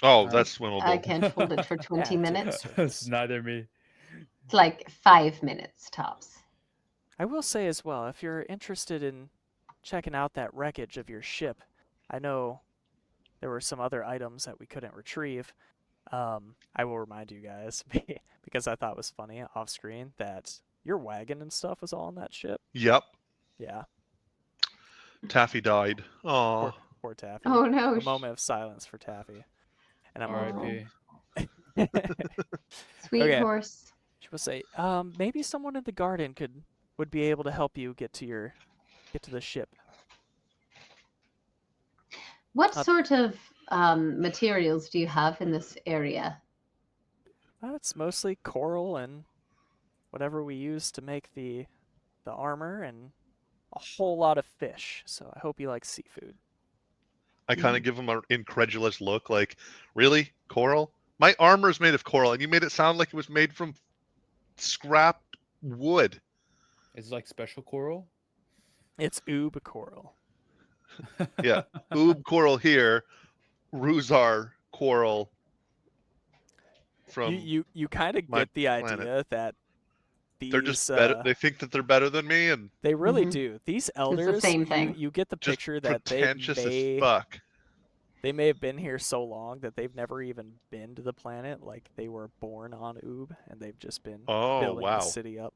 Oh, that's swimmable. I can't hold it for Yeah, 20 to the minutes. surface. It's neither me. It's like 5 minutes tops. I will say as well, if you're interested in checking out that wreckage of your ship, I know there were some other items that we couldn't retrieve. I will remind you guys, because I thought it was funny off screen, that your wagon and stuff was all on that ship. Yep. Yeah, Taffy died. Oh, poor Taffy. Oh, no. A moment of silence for Taffy. And I'm R.I.P. Sweet Okay. horse. She will say, maybe someone in the garden would be able to help you get to the ship. What Not- sort of materials do you have in this area? It's mostly coral and whatever we use to make the armor, and a whole lot of fish. So I hope you like seafood. I kind of give him an incredulous look, like, really, coral? My armor's made of coral, and you made it sound like it was made from scrapped wood. It's like special coral. It's oob coral. Yeah, oob coral here, Ruzar coral from. You kind of my get the planet. idea that They're just better. They think that they're better than me, and They really Mhm. do. These elders, same thing. you get the just picture that pretentious as fuck. they may have been here so long that they've never even been to the planet. Like they were born on Oob, and they've just been Oh, building the wow. city up.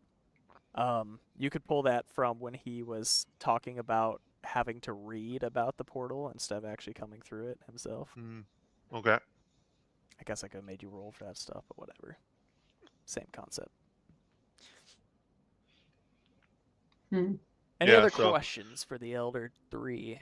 You could pull that from when he was talking about having to read about the portal instead of actually coming through it himself. Okay. I guess I could have made you roll for that stuff, but whatever. Same concept. Hmm. Any Yeah, other so- questions for the Elder 3?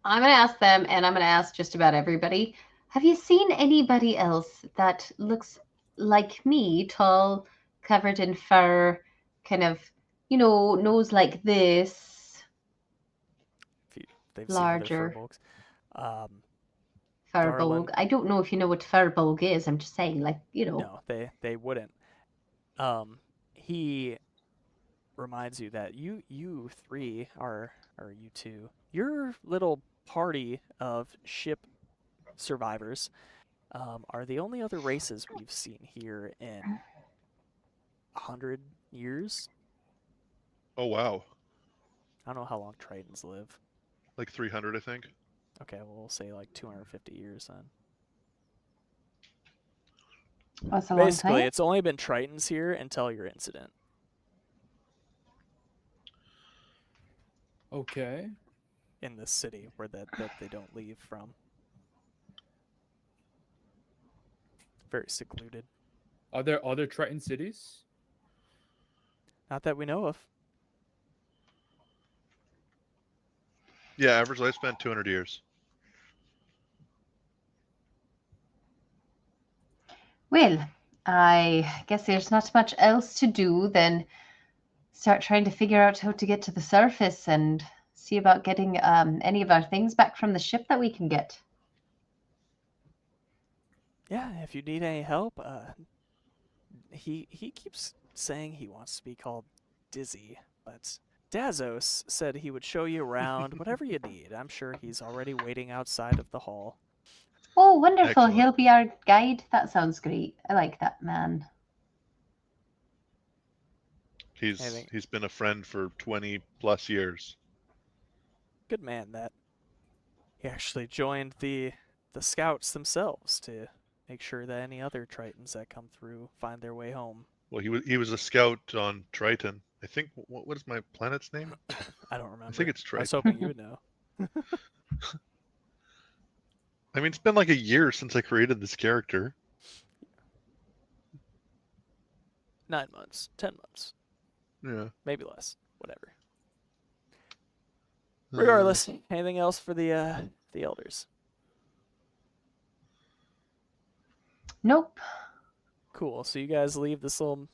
I'm going to ask them, and I'm going to ask just about everybody. Have you seen anybody else that looks like me, tall, covered in fur, kind of, nose like this, If they've larger? seen other furbolgs. Furbulg. Garland. I don't know if you know what furbulg is. I'm just saying, No, they wouldn't. He reminds you that you three are, or you two, your little party of ship survivors are the only other races we've seen here in 100 years. Oh, wow. I don't know how long Tritons live. Like 300, I think. Okay, well, we'll say like 250 years then. That's a long Basically, time. it's only been Tritons here until your incident. Okay. In this city where that they don't leave from. Very secluded. Are there other Triton cities? Not that we know of. Yeah, average lifespan 200 years. Well, I guess there's not much else to do than start trying to figure out how to get to the surface and see about getting any of our things back from the ship that we can get. Yeah, if you need any help, he keeps saying he wants to be called Dizzy, but Dazos said he would show you around, whatever you need. I'm sure he's already waiting outside of the hall. Oh, wonderful. Excellent. He'll be our guide. That sounds great. I like that man. He's been a friend for 20 plus years. Good man, that. He actually joined the scouts themselves to make sure that any other Tritons that come through find their way home. Well, he was a scout on Triton. I think, what is my planet's name? I don't remember. I think it's I was Triton. hoping you would know. I mean, it's been like a year since I created this character. 9 months, 10 months, Yeah. maybe less, whatever. Regardless, anything else for the elders? Nope. Cool. So you guys leave this little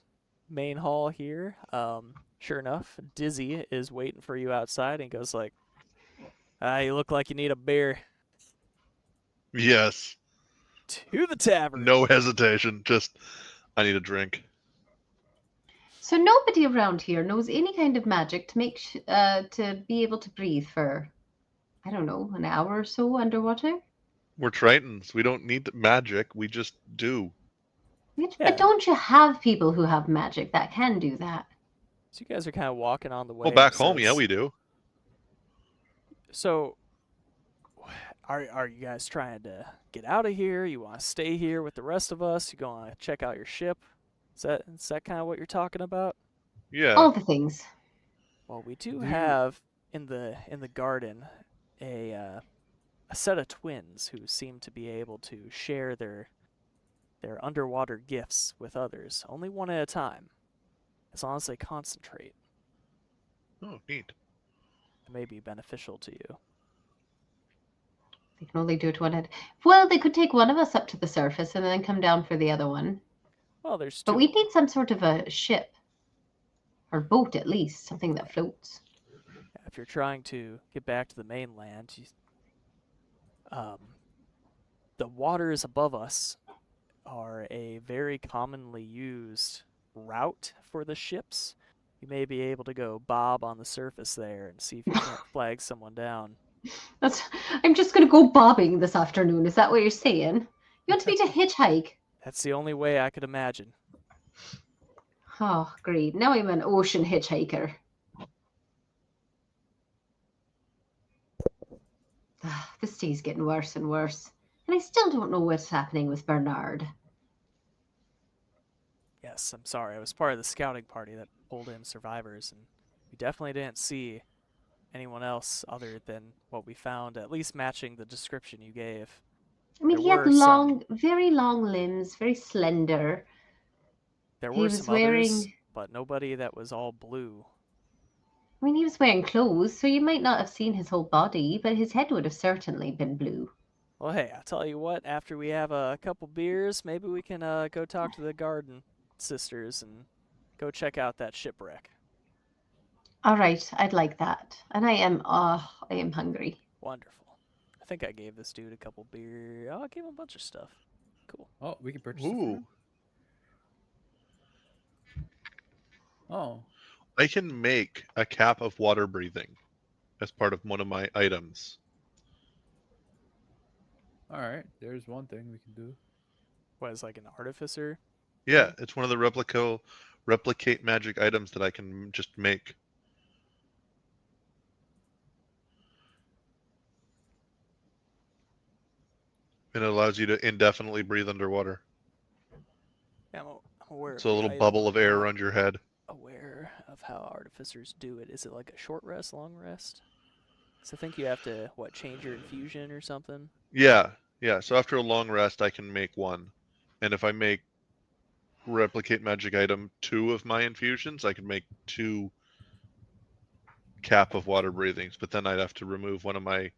main hall here. Sure enough, Dizzy is waiting for you outside, and he goes like, "You look like you need a beer." Yes. To the tavern. No hesitation. Just, I need a drink. So nobody around here knows any kind of magic to make to be able to breathe for, I don't know, an hour or so underwater. We're Tritons. We don't need magic. We just do. Yeah. But don't you have people who have magic that can do that? So you guys are kind of walking on the way. Well, back so home, yeah, it's- we do. So, are you guys trying to get out of here? You want to stay here with the rest of us? You going to check out your ship? Is that kind of what you're talking about? Yeah. All the things. Well, we do have in the garden a set of twins who seem to be able to share their underwater gifts with others, only one at a time, as long as they concentrate. Oh, neat. It may be beneficial to you. They can only do it one at. Well, they could take one of us up to the surface and then come down for the other one. Well, there's two. But we need some sort of a ship. Or boat, at least. Something that floats. If you're trying to get back to the mainland, the waters above us are a very commonly used route for the ships. You may be able to go bob on the surface there and see if you can't flag someone down. I'm just going to go bobbing this afternoon. Is that what you're saying? You want me to hitchhike? That's the only way I could imagine. Oh, great. Now I'm an ocean hitchhiker. This day's getting worse and worse. And I still don't know what's happening with Bernard. Yes, I'm sorry. I was part of the scouting party that pulled in survivors, and we definitely didn't see anyone else other than what we found, at least matching the description you gave. I mean, There he had were some, very long limbs, very slender. there He were was some others, wearing, but nobody that was all blue. I mean, he was wearing clothes, so you might not have seen his whole body, but his head would have certainly been blue. Well, hey, I'll tell you what, after we have a couple beers, maybe we can go talk to the Garden Sisters and go check out that shipwreck. All right, I'd like that. And I am hungry. Wonderful. I think I gave this dude a couple beer. Oh, I gave him a bunch of stuff. Cool. Oh, we can purchase it for Ooh. him. Oh, I can make a cap of water breathing as part of one of my items. all right. There's one thing we can do. What, is like an artificer? Yeah, it's one of the replicate magic items that I can just make. And it allows you to indefinitely breathe underwater. Yeah, I'm aware of So a the little item, bubble but of air not around your head. aware of how artificers do it. Is it like a short rest, long rest? So I think you have to, what, change your infusion or something? Yeah, yeah. So after a long rest, I can make one. And if I make replicate magic item 2 of my infusions, I can make 2 cap of water breathings, but then I'd have to remove one of my.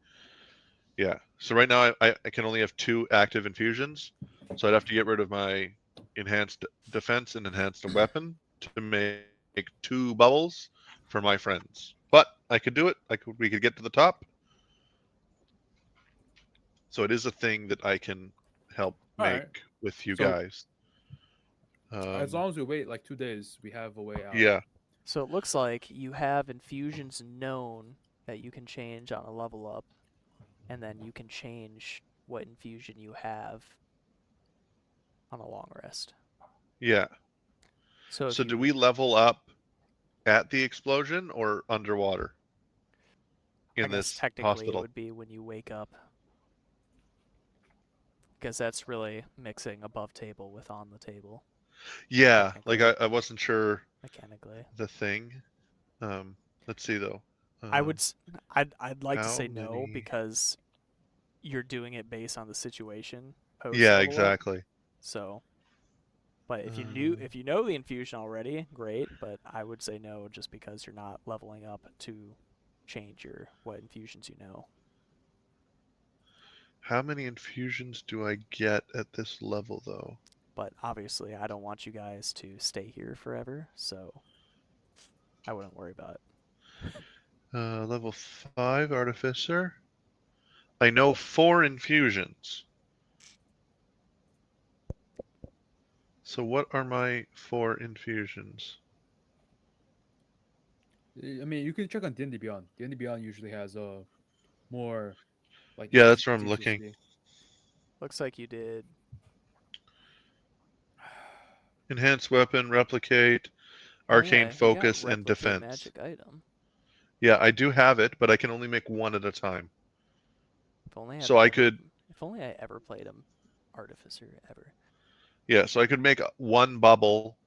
Yeah. So right now I can only have 2 active infusions. So I'd have to get rid of my enhanced defense and enhanced weapon to make 2 bubbles for my friends. But I could do it. We could get to the top. So it is a thing that I can help All make right. with you So guys. as long as we wait like 2 days, we have a way out. Yeah. So it looks like you have infusions known that you can change on a level up, and then you can change what infusion you have on a long rest. Yeah. So if So do you, we level up at the explosion or underwater I in guess this technically it hospital? would be when you wake up, because that's really mixing above table with on the table, Yeah, like technically, I wasn't sure mechanically. the thing. Let's see though. I would, I'd like to How say no many? because you're doing it based on the situation post Yeah, level up. exactly. So, but if Um, you know the infusion already, great. But I would say no just because you're not leveling up to change your what infusions you know. how many infusions do I get at this level though? But obviously, I don't want you guys to stay here forever, so I wouldn't worry about it. Level 5 artificer. I know 4 infusions. So what are my 4 infusions? I mean, you can check on D&D Beyond. D&D Beyond usually has more like Yeah, easy, that's where I'm easier to looking. see. Looks like you did. Enhanced weapon, replicate, Oh yeah, arcane you got focus, and replicate defense. magic item. Yeah, I do have it, but I can only make one at a time. If only I've So I ever, could, if only I ever played an artificer ever. yeah, so I could make one bubble,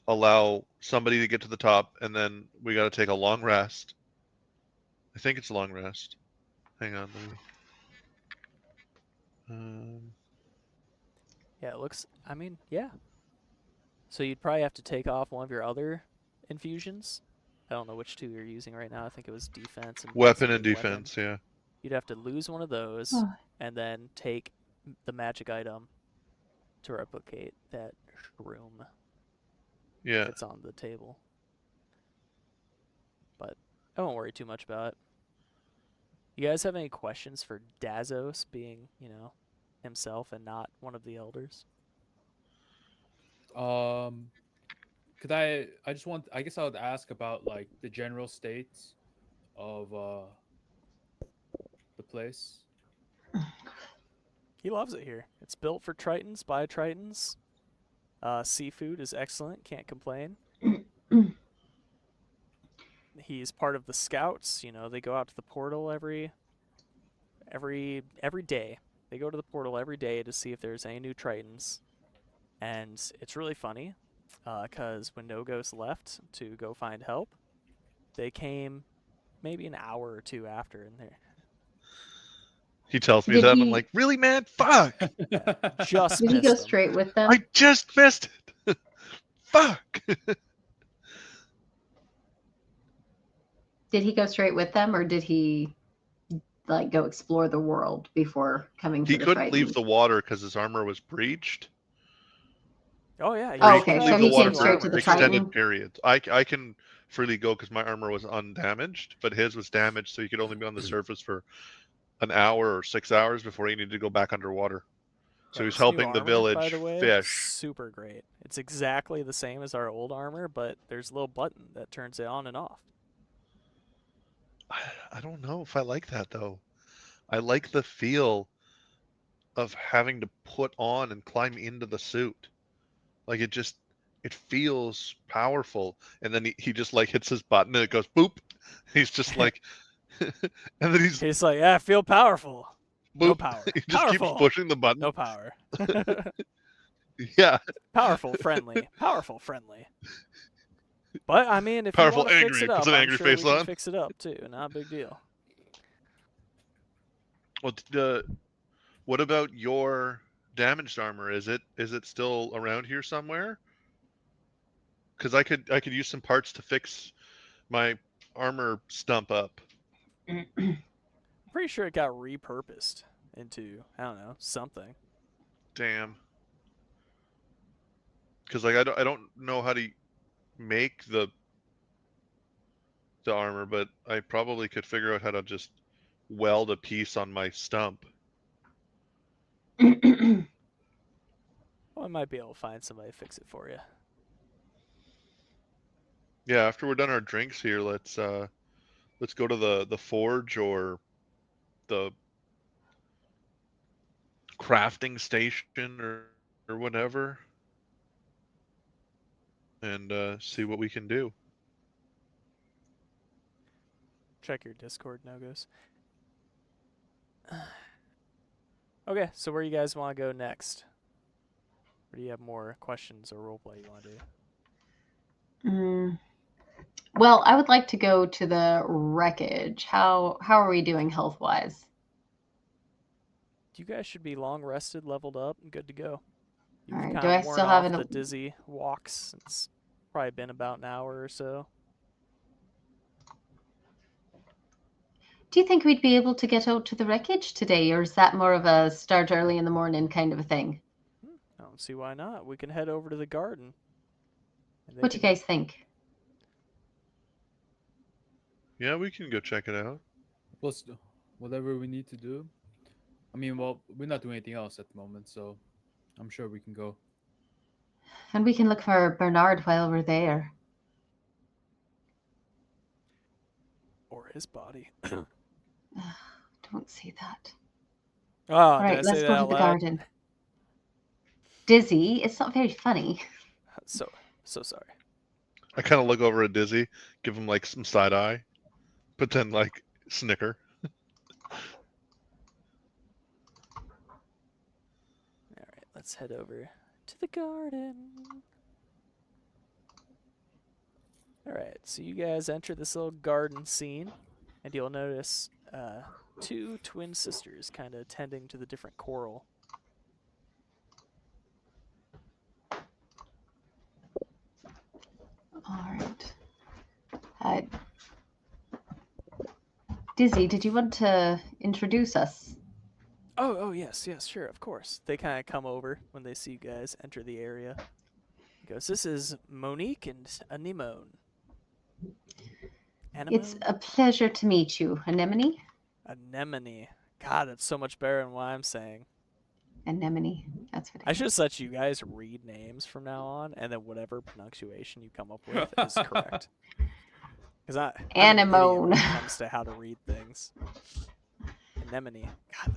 allow somebody to get to the top, and then we got to take a long rest. I think it's a long rest. Hang on, let me. Yeah, it looks. I mean, yeah. So you'd probably have to take off one of your other infusions. I don't know which two you're using right now. I think it was defense and Weapon and possibly weapon. defense, yeah. You'd have to lose one of those Oh, and then take the magic item to replicate that shroom Yeah. if it's on the table. But I won't worry too much about it. You guys have any questions for Dazos being, himself and not one of the elders? Could I just want I guess I would ask about like the general state of the place. He loves it here. It's built for Tritons by Tritons. Seafood is excellent. Can't complain. He's part of the scouts. You know, they go out to the portal every day. They go to the portal every day to see if there's any new tritons, and it's really funny, because when Nogos left to go find help, they came maybe an hour or two after, and they're He tells me Did that, and I'm he- like, really, man? Fuck! just Did he go missed them. straight with them? I just missed it. Fuck! Did he go straight with them, or did he like go explore the world before coming to He the couldn't leave Triton? the water because his armor was breached. Oh yeah. Oh, Or he okay, couldn't so leave the he water came for straight to the extended Triton. periods. I can freely go because my armor was undamaged, but his was damaged, so he could only be on the surface for an hour or 6 hours before he needed to go back underwater. So Yeah, he's this new helping the armor, by village the way, fish. super great. It's exactly the same as our old armor, but there's a little button that turns it on and off. I don't know if I like that though. I like the feel of having to put on and climb into the suit. Like it feels powerful. And then he just like hits his button and it goes boop. He's just like, and then he's He's like, yeah, I feel powerful. No boop. power. He just keeps Powerful. pushing the button. No power. Yeah. Powerful, friendly. Powerful, friendly. But I mean, if Powerful, you want to fix angry. it up, Puts an I'm angry sure face we can on. fix it up too. Not a big deal. Well, what about your damaged armor? Is it still around here somewhere? Because I could use some parts to fix my armor stump up. I'm pretty sure it got repurposed into, I don't know, something. Damn. Because like I don't know how to make the armor, but I probably could figure out how to just weld a piece on my stump. Well, I might be able to find somebody to fix it for you. Yeah, after we're done our drinks here, let's go to the forge or the crafting station or whatever, and see what we can do. Check your Discord, Nogos. Okay, so where you guys want to go next? Or do you have more questions or roleplay you want to do? Well, I would like to go to the wreckage. How are we doing health wise? You guys should be long rested, leveled up, and good to go. You've All right, kind do of I worn still off have the dizzy walks. It's probably been about an hour or so. Do you think we'd be able to get out to the wreckage today, or is that more of a start early in the morning kind of a thing? I don't see why not. We can head over to the garden. What do you guys think? Yeah, we can go check it out. Whatever we need to do. I mean, well, we're not doing anything else at the moment, so I'm sure we can go. And we can look for Bernard while we're there. Or his body. Don't say that. Oh, All did right, I let's say go that to out the loud? garden. Dizzy, it's not very funny. So sorry. I kind of look over at Dizzy, give him like some side eye, but then like snicker. All right, let's head over to the garden. All right, so you guys enter this little garden scene, and you'll notice two twin sisters kind of tending to the different coral. All right. Dizzy, did you want to introduce us? Oh, yes, sure, of course. They kind of come over when they see you guys enter the area. He goes, this is Monique and Anemone. It's a pleasure to meet you, Anemone. Anemone. God, that's so much better than what I'm saying. Anemone. That's what I should just let you guys read names from now on, and then whatever pronunciation you come up with is correct. Because I'm an idiot when it comes to how to read things. Anemone. God,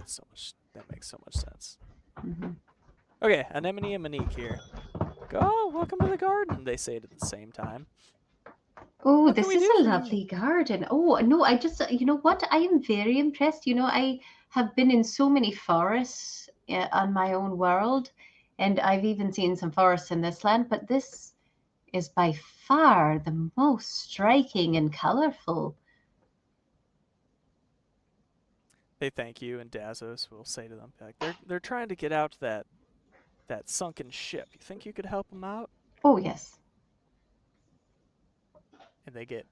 that makes so much sense. Mm-hmm. Okay, Anemone and Monique here. Go, oh, welcome to the garden, they say it at the same time. Oh, What can this we is do a for you? lovely garden. Oh, no, I just, you know what? I am very impressed. I have been in so many forests on my own world, and I've even seen some forests in this land, but this is by far the most striking and colorful. They thank you, and Dazos will say to them, like, they're trying to get out to that sunken ship. You think you could help them out? Oh, yes. And they get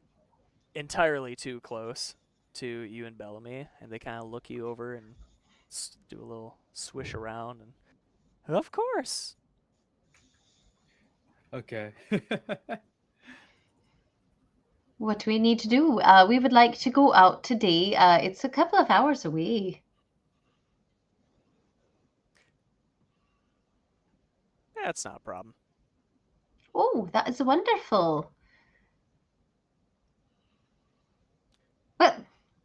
entirely too close to you and Bellamy, and they kind of look you over and do a little swish around, and of course. Okay. What do we need to do? We would like to go out today. It's a couple of hours away. That's not a problem. Oh, that is wonderful. Well,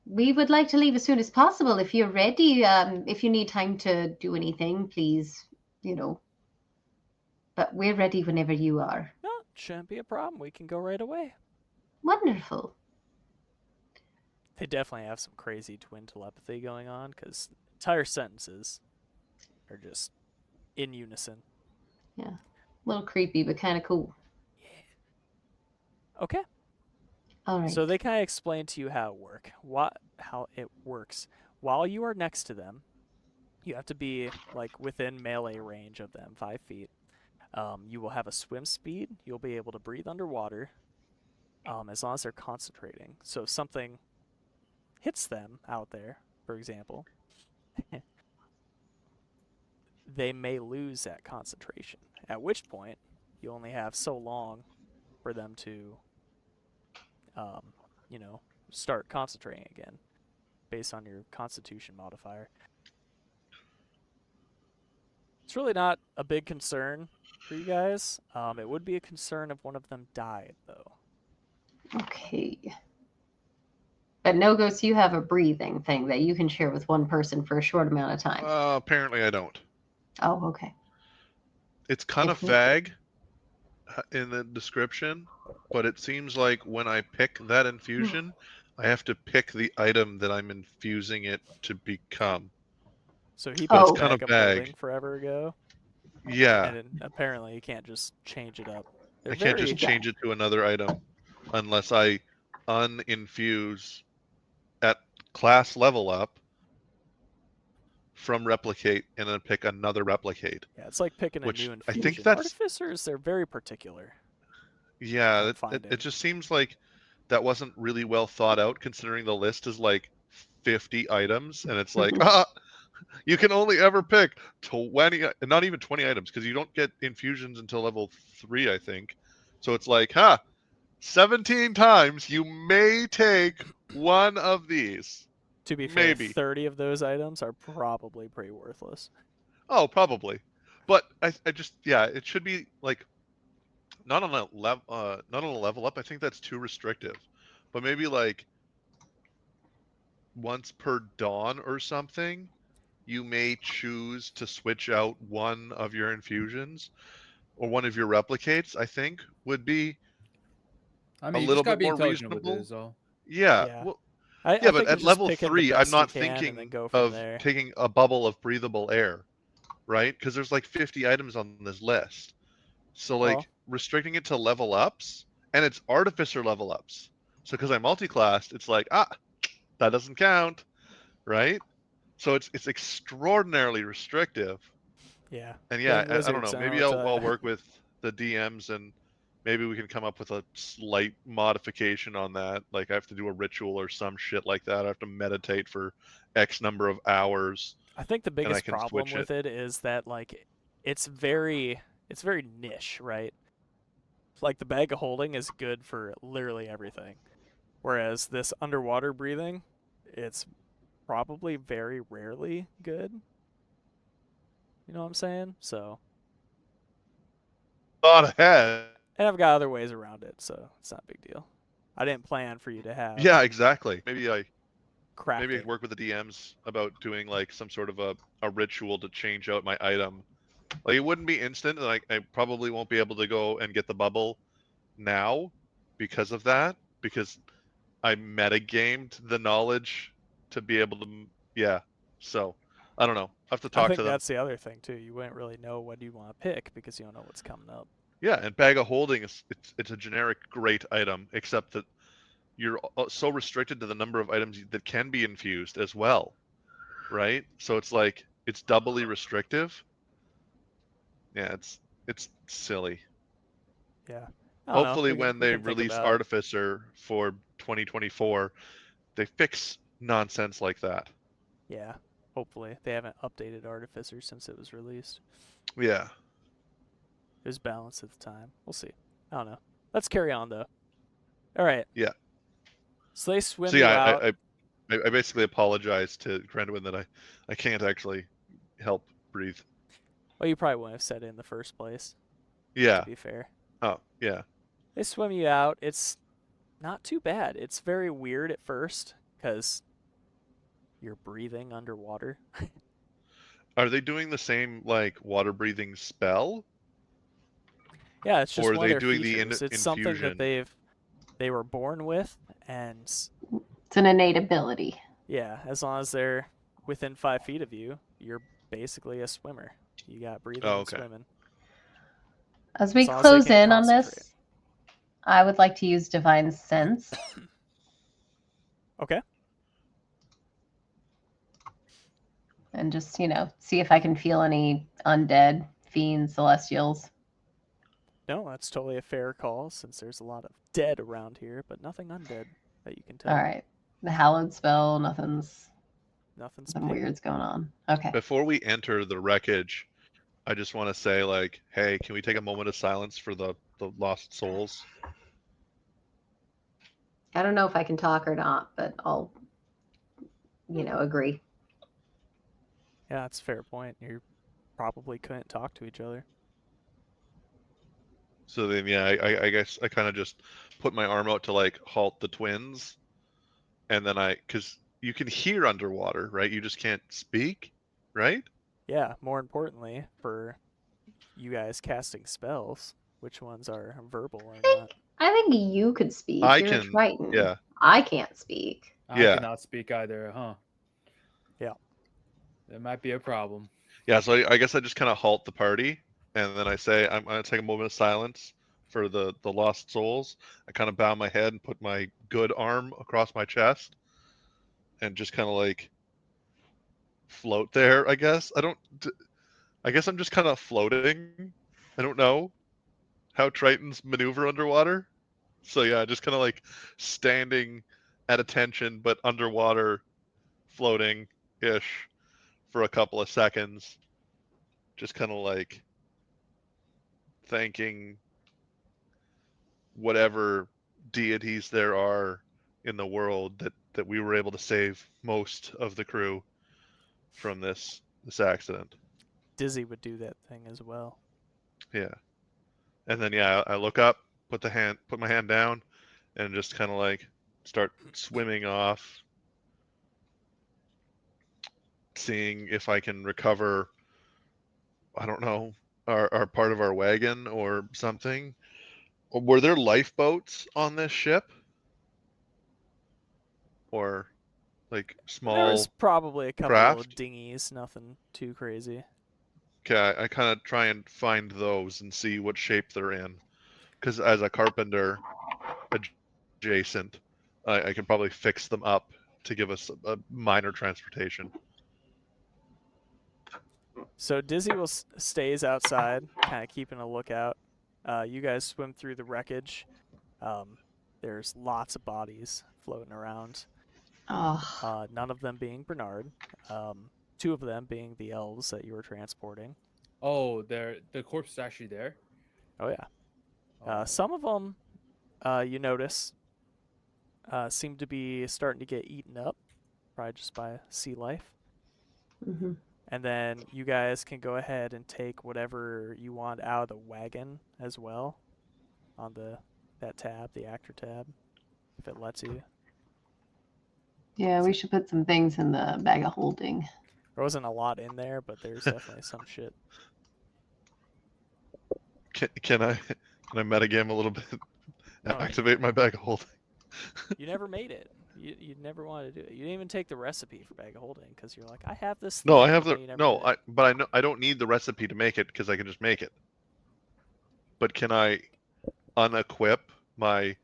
we would like to leave as soon as possible if you're ready. If you need time to do anything, please, But we're ready whenever you are. No, shouldn't be a problem. We can go right away. Wonderful. They definitely have some crazy twin telepathy going on, because entire sentences are just in unison. Yeah. A little creepy, but kind of cool. Yeah. Okay. All right. So they kind of explain to you how it works. While you are next to them, you have to be like within melee range of them, 5 feet. You will have a swim speed. You'll be able to breathe underwater, as long as they're concentrating. So if something hits them out there, for example, they may lose that concentration. At which point, you only have so long for them to, start concentrating again, based on your Constitution modifier. It's really not a big concern for you guys. It would be a concern if one of them died, though. Okay. But Nogos, you have a breathing thing that you can share with one person for a short amount of time. Apparently I don't. Oh, okay. It's kind of If you- vague in the description, but it seems like when I pick that infusion, I have to pick the item that I'm infusing it to become. So he But put it's the kind bag of of holding vague. forever ago, Yeah, and then apparently you can't just change it up. They're I can't very just change it to another item unless I uninfuse at class level up from replicate and then pick another replicate. yeah. It's like picking a Which new I think infusion. that's Artificers, they're very particular. yeah. I'm It finding. just seems like that wasn't really well thought out, considering the list is like 50 items, and it's like you can only ever pick 20, not even 20 items, because you don't get infusions until level 3, I think. So it's like, 17 times you may take one of these. To be fair, Maybe. 30 of those items are probably pretty worthless. Oh, probably. But I just it should be like not on a level up. I think that's too restrictive. But maybe like once per dawn or something, you may choose to switch out one of your infusions or one of your replicates. I think would be I a mean, you little just gotta bit be more intelligent with it, reasonable. is all. Yeah. Yeah. Well, I yeah, but think at it's just level picking the 3, I'm best you not can and then thinking go from of there. taking a bubble of breathable air, right? Because there's like 50 items on this list. So Well, like restricting it to level ups, and it's artificer level ups. So because I'm multi-classed, it's like that doesn't count, right? So it's extraordinarily restrictive. yeah. And Then I don't wizards, know. I don't know Maybe what I'll to. work with the DMs and maybe we can come up with a slight modification on that. Like I have to do a ritual or some shit like that. I have to meditate for X number of hours I think the and I biggest can problem switch it. with it is that like it's very niche, right? Like the bag of holding is good for literally everything. Whereas this underwater breathing, it's probably very rarely good. You know what I'm saying? So, Thought ahead. and I've got other ways around it, so it's not a big deal. I didn't plan for you to have Yeah, exactly. Maybe I crafting. work with the DMs about doing like some sort of a ritual to change out my item Like it wouldn't be instant, and like I probably won't be able to go and get the bubble now because of that. Because I metagamed the knowledge to be able to. Yeah. So I don't know. I have to I talk think to them. that's the other thing too. You wouldn't really know what you want to pick because you don't know what's coming up. Yeah, and bag of holding is it's a generic great item, except that you're so restricted to the number of items that can be infused as well, right? So it's like it's doubly restrictive. Yeah, it's silly. Yeah. I don't know. Hopefully, We can when we they can think release about it. Artificer for 2024, they fix nonsense like that. Yeah. Hopefully they haven't updated Artificer since it was released. Yeah. It was balanced at the time. We'll see. I don't know. Let's carry on though. All right. Yeah. So they swim So you yeah, out. I basically apologize to Grandwin that I can't actually help breathe. Well, you probably wouldn't have said it in the first place, to Yeah. be fair. Oh, yeah. They swim you out. It's not too bad. It's very weird at first because you're breathing underwater. Are they doing the same like water breathing spell, Yeah, it's just or are one of they their doing the features. It's something that infusion? they were born with, and It's an innate ability. yeah, as long as they're within 5 feet of you, you're basically a swimmer. You got breathing Oh, and okay. swimming. As we As long as they close can in on concentrate. this, I would like to use Divine Sense. Okay. And just, see if I can feel any undead, fiends, celestials. No, that's totally a fair call since there's a lot of dead around here, but nothing undead that you can tell. All right. The hallowed spell, Nothing's nothing pinging. weird's going on. Okay. Before we enter the wreckage, I just want to say like, hey, can we take a moment of silence for the lost souls? I don't know if I can talk or not, but I'll, agree. Yeah, that's a fair point. You probably couldn't talk to each other. So then, yeah, I guess I kind of just put my arm out to like halt the twins, and then because you can hear underwater, right? You just can't speak, right? Yeah, more importantly, for you guys casting spells, which ones are verbal or not? I think you could speak. I You're a can, triton. yeah, I can't speak. I Yeah. cannot speak either, huh? Yeah. There might be a problem. yeah. So I guess I just kind of halt the party, and then I say I'm gonna take a moment of silence for the lost souls. I kind of bow my head and put my good arm across my chest, and just kind of like float there. I guess I guess I'm just kind of floating. I don't know how tritons maneuver underwater. So yeah, just kind of like standing at attention, but underwater, floating ish for a couple of seconds. Just kind of like thanking whatever deities there are in the world that we were able to save most of the crew from this accident. Dizzy would do that thing as well. Yeah. And then yeah, I look up, put my hand down, and just kind of like start swimming off, seeing if I can recover, I don't know, our part of our wagon or something. Were there lifeboats on this ship? Or like There was small probably a couple of craft? dinghies, nothing too crazy. Okay, I kind of try and find those and see what shape they're in. Because as a carpenter adjacent, I can probably fix them up to give us a minor transportation. So Dizzy stays outside, kind of keeping a lookout. You guys swim through the wreckage. There's lots of bodies floating around. Oh, None of them being Bernard. Two of them being the elves that you were transporting. Oh, the corpse is actually there. Oh yeah. Oh. Some of them, you notice, seem to be starting to get eaten up, probably just by sea life. hmm And then you guys can go ahead and take whatever you want out of the wagon as well, on that tab, the actor tab, if it lets you. Yeah, we should put some things in the bag of holding. There wasn't a lot in there, but there's definitely some shit. Can I metagame a little bit? No, Activate my bag of holding. You never made it. You never wanted to do it. You didn't even take the recipe for bag of holding because you're like, I have this. No, I thing," have and the then you never no. did it. But I know I don't need the recipe to make it because I can just make it. But can I unequip my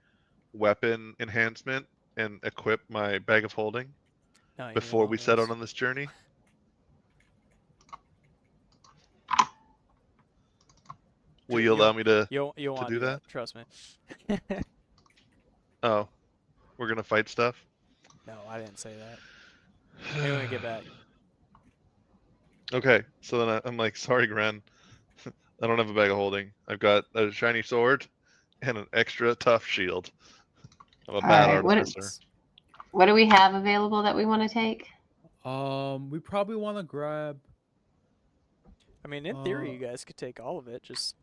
weapon enhancement and equip my bag of holding No, you need before one we of set those. out on this journey? Will you allow me to You'll want to do do that? that. Trust me. Oh, we're gonna fight stuff. No, I didn't say that. Maybe when we get back. Okay, so then I'm like, sorry, Gren, I don't have a bag of holding. I've got a shiny sword and an extra tough shield. I'm a All bad right, artificer. what do we have available that we want to take? We probably want to grab. I mean, in theory, you guys could take all of it. Just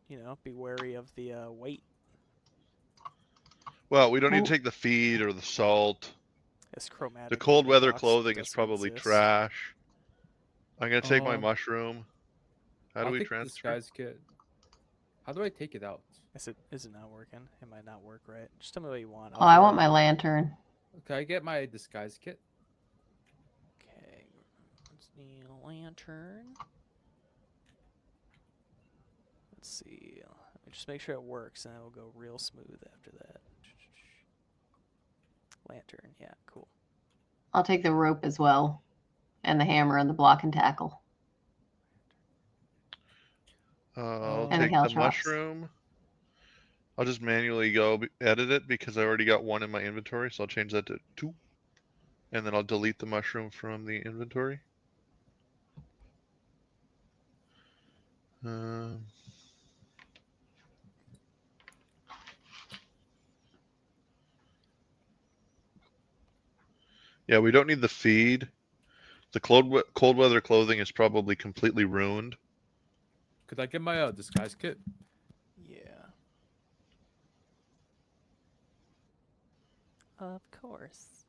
be wary of the weight. Well, we don't need Well- to take the feed or the salt. This chromatic. The cold moving weather box clothing is doesn't probably exist. trash. I'm gonna take my Um, mushroom. How do I'll we take the transfer? disguise kit. How do I take it out? Is it not working? It might not work right. Just tell me what you want. Oh, I want my lantern. Can I get my disguise kit? Okay. Let's need a lantern. Let's see. Let me just make sure it works, and it will go real smooth after that. Lantern. Yeah, cool. I'll take the rope as well, and the hammer and the block and tackle. I'll And the take the caltrops. mushroom. I'll just manually go edit it because I already got one in my inventory, so I'll change that to 2. And then I'll delete the mushroom from the inventory. Yeah, we don't need the feed. The cold weather clothing is probably completely ruined. Could I get my disguise kit? Yeah. Of course.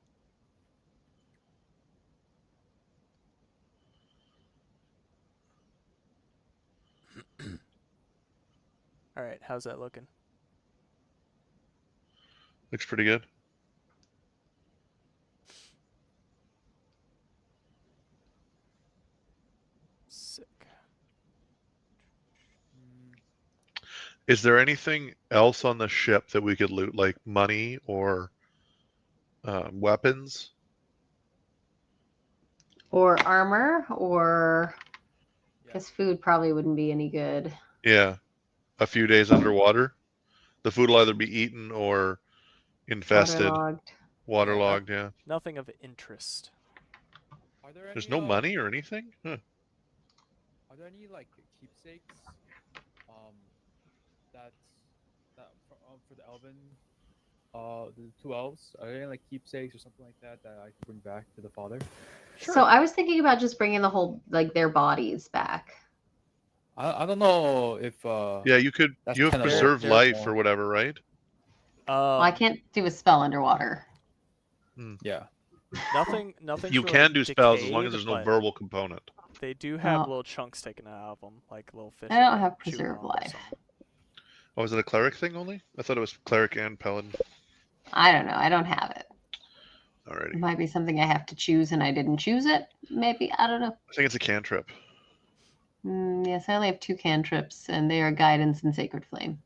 All right, how's that looking? Looks pretty good. Sick. Is there anything else on the ship that we could loot, like money or weapons? Or armor, or Yeah. because food probably wouldn't be any good. Yeah, a few days underwater. The food will either be eaten or infested, Waterlogged. waterlogged. Yeah. Nothing of interest. Are there any? There's no money or anything. Huh. Are there any like keepsakes? That for the elven. The 2 elves. Are there any like keepsakes or something like that that I can bring back to the father? So I was thinking about just bringing the whole, like, their bodies back. I don't know if Yeah, you could. That's You have tenable. preserve They're- life or whatever, right? Well, I can't do a spell underwater. Yeah. Nothing. You really can do spells as long as decayed, there's no but verbal component. They do have Oh. little chunks taken out of them, like little fish. I don't that have chew preserve on or life. something. Oh, is it a cleric thing only? I thought it was cleric and paladin. I don't know. I don't have it. It Alrighty. might be something I have to choose and I didn't choose it. Maybe. I don't know. I think it's a cantrip. Yes, I only have 2 cantrips, and they are Guidance and Sacred Flame.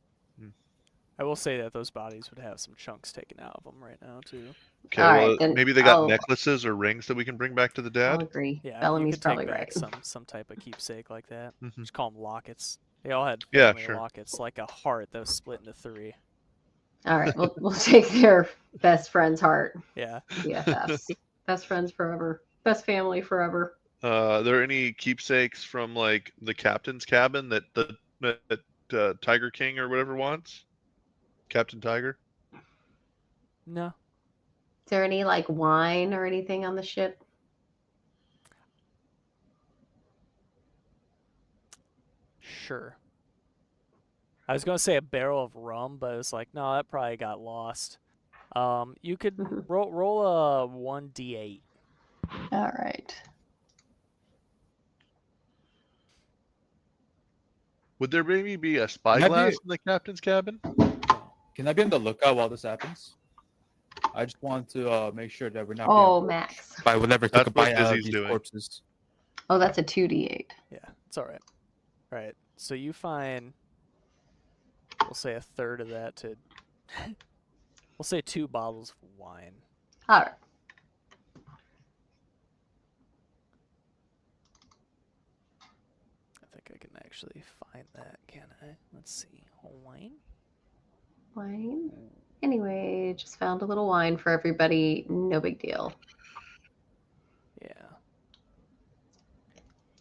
I will say that those bodies would have some chunks taken out of them right now too. Okay, All well, right, then maybe they got I'll- necklaces or rings that we can bring back to the I'll dad. agree. Yeah, you Bellamy's could probably take back right. some type of keepsake like that. Mhm. Just call them lockets. They all had Yeah, family sure. lockets, like a heart that was split into 3. All right, we'll take their best friend's heart. Yeah. BFFs. Best friends forever. Best family forever. Are there any keepsakes from like the captain's cabin that Tiger King or whatever wants? Captain Tiger. No. Is there any, like, wine or anything on the ship? Sure. I was gonna say a barrel of rum, but it's like, no, that probably got lost. You could roll a 1d8. All right. Would there maybe be a Can I be- spyglass in the captain's cabin? Can I be on the lookout while this happens? I just want to make sure that we're not Oh, being Max. by whatever took That's a what bite out of Izzy's these doing. corpses. Oh, that's a 2d8. Yeah, it's all right. All right, so you find, we'll say a third of that to, we'll say 2 bottles of wine. All right. I think I can actually find that, can I? Let's see. Wine? Wine. Anyway, just found a little wine for everybody. No big deal. Yeah.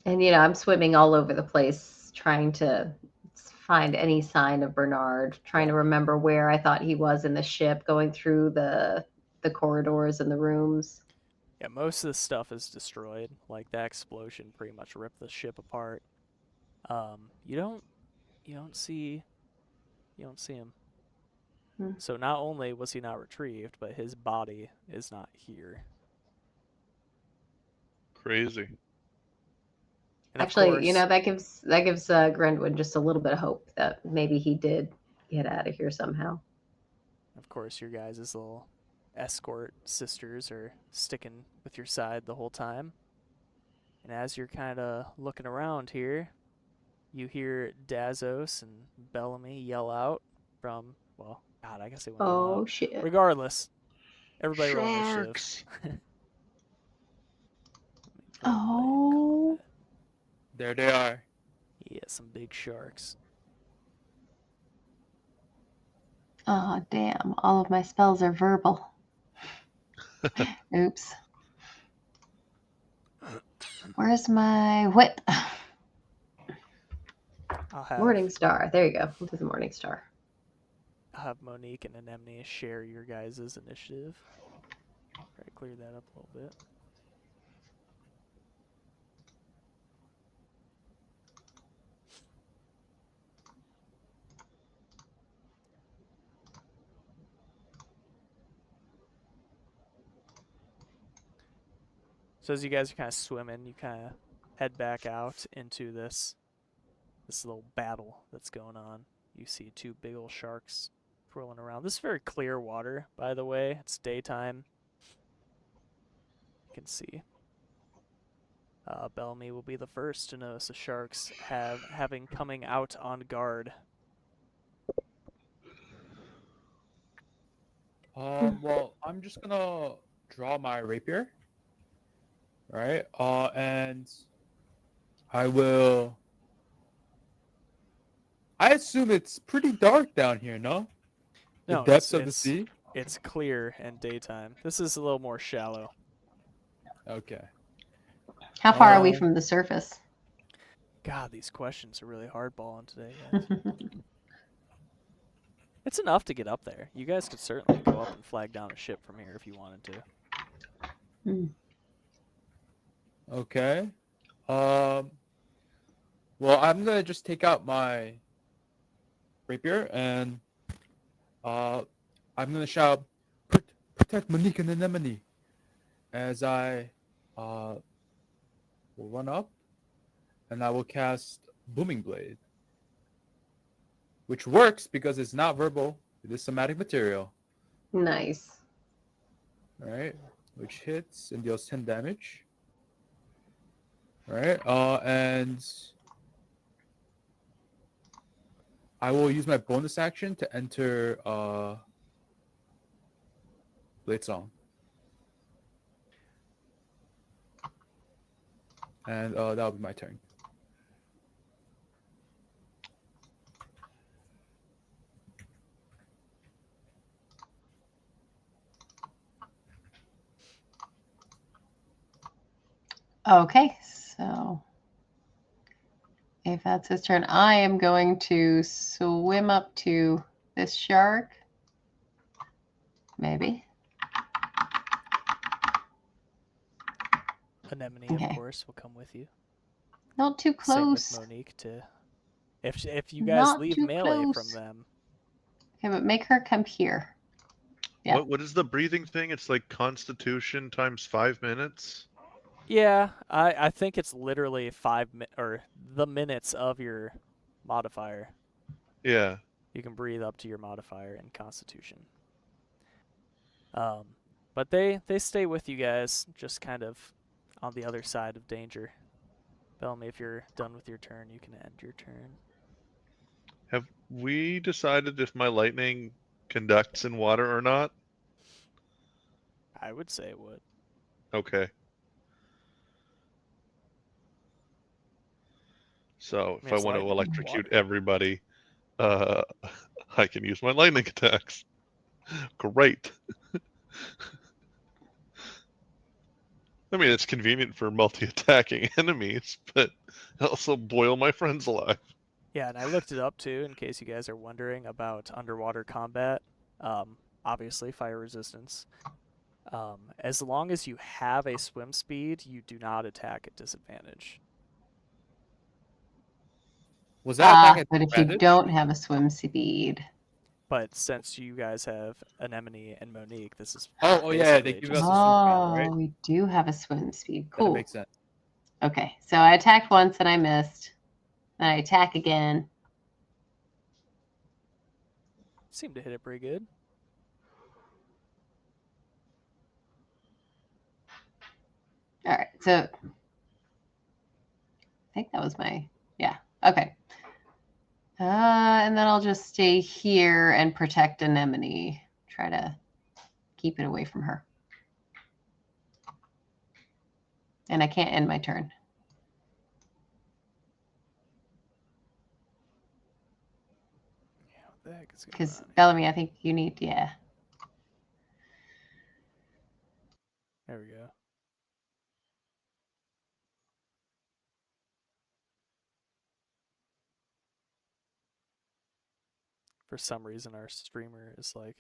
And, you know, I'm swimming all over the place trying to find any sign of Bernard, trying to remember where I thought he was in the ship, going through the corridors and the rooms. Yeah, most of the stuff is destroyed. Like, that explosion pretty much ripped the ship apart. You don't see him. Hmm. So not only was he not retrieved, but his body is not here. Crazy. And of Actually, you course- know, that gives Grendwin just a little bit of hope that maybe he did get out of here somehow. Of course, your guys' little escort sisters are sticking with your side the whole time. And as you're kind of looking around here, you hear Dazos and Bellamy yell out from, well, God, I guess they went yell Oh out. shit! Regardless, everybody roll initiative. Sharks. Oh. There they are. Yeah, some big sharks. Oh damn! All of my spells are verbal. Oops. Where's my whip? I'll have Morning Star. There you go. We'll do the Morning Star. Monique and Anemone share your guys' initiative. Try to clear that up a little bit. So as you guys are kind of swimming, you kind of head back out into this little battle that's going on. You see 2 big old sharks twirling around. This is very clear water, by the way. It's daytime. You can see. Bellamy will be the first to notice the sharks having coming out on guard. Well, I'm just gonna draw my rapier, right? And I will. I assume it's pretty dark down here, no? The No, depths of the sea. It's clear and daytime. This is a little more shallow. Okay. How far are we Um, from the surface? God, these questions are really hardballing today, guys. It's enough to get up there. You guys could certainly go up and flag down a ship from here if you wanted to. Okay. Well, I'm gonna just take out my rapier and I'm gonna shout, "Protect Monique and Anemone," as I will run up, and I will cast Booming Blade, which works because it's not verbal; it is somatic material. Nice. All right, which hits and deals 10 damage. All right, and I will use my bonus action to enter Blade Song. And that'll be my turn. Okay, so if that's his turn, I am going to swim up to this shark. Maybe. Anemone, Okay. of course, will come with you. Not too Same with close. Monique. If you guys Not leave too melee from close. them, Okay, but make her come here. Yeah. What is the breathing thing? It's like Constitution times 5 minutes. yeah, I think it's literally 5 or the minutes of your modifier. Yeah. You can breathe up to your modifier in Constitution. But they stay with you guys, just kind of on the other side of danger. Bellamy, if you're done with your turn, you can end your turn. Have we decided if my lightning conducts in water or not? I would say it would. Okay. So if I it's want to lightning in electrocute water. everybody, I can use my lightning attacks. Great. I mean, it's convenient for multi-attacking enemies, but also boil my friends alive. Yeah, and I looked it up too, in case you guys are wondering about underwater combat. Obviously, fire resistance. As long as you have a swim speed, you do not attack at disadvantage. Was that attack at But if you advantage? don't have a swim speed. But since you guys have Anemone and Monique, this is Oh yeah, they basically give just us a swim command, right? We do have a swim speed. That Cool. makes sense. Okay, so I attacked once and I missed. Then I attack again. seem to hit it pretty good. All right, so I think that was yeah, okay. And then I'll just stay here and protect Anemone. Try to keep it away from her. And I can't end my turn. Yeah, what the heck is going Because on here? Bellamy, I think you need, yeah. There we go. For some reason, our streamer is like,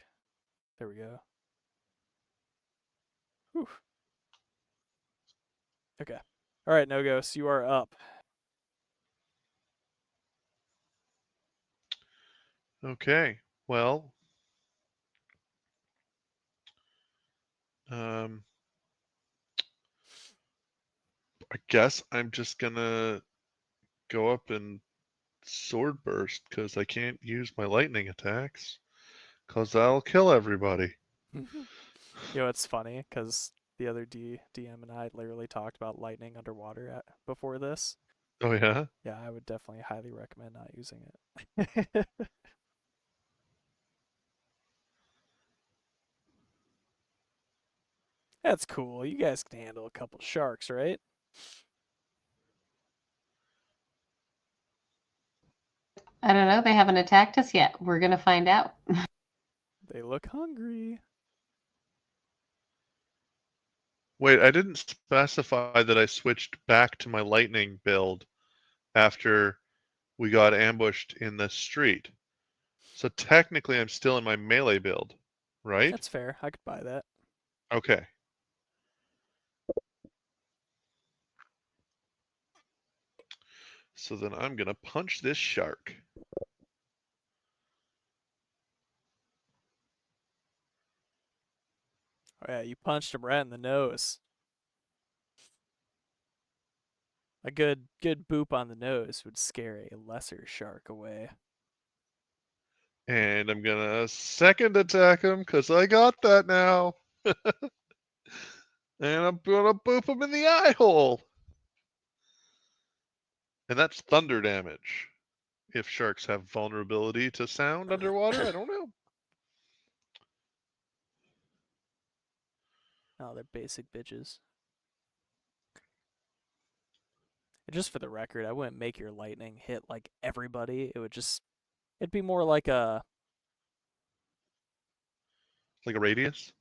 there we go. Whew. Okay. All right, Nogos, you are up. Okay. Well, I guess I'm just gonna go up and sword burst because I can't use my lightning attacks because that'll kill everybody. You know, it's funny because the other DM and I literally talked about lightning underwater before this. Oh yeah. Yeah, I would definitely highly recommend not using it. That's cool. You guys can handle a couple sharks, right? I don't know. They haven't attacked us yet. We're going to find out. They look hungry. Wait, I didn't specify that I switched back to my lightning build after we got ambushed in the street. So technically I'm still in my melee build, right? That's fair. I could buy that. Okay. So then I'm gonna punch this shark. Oh yeah, you punched him right in the nose. A good boop on the nose would scare a lesser shark away. And I'm gonna second attack him because I got that now. And I'm gonna boop him in the eye hole. And that's thunder damage. If sharks have vulnerability to sound underwater, I don't know. Oh, they're basic bitches. And just for the record, I wouldn't make your lightning hit like everybody. It'd be more like Like a radius?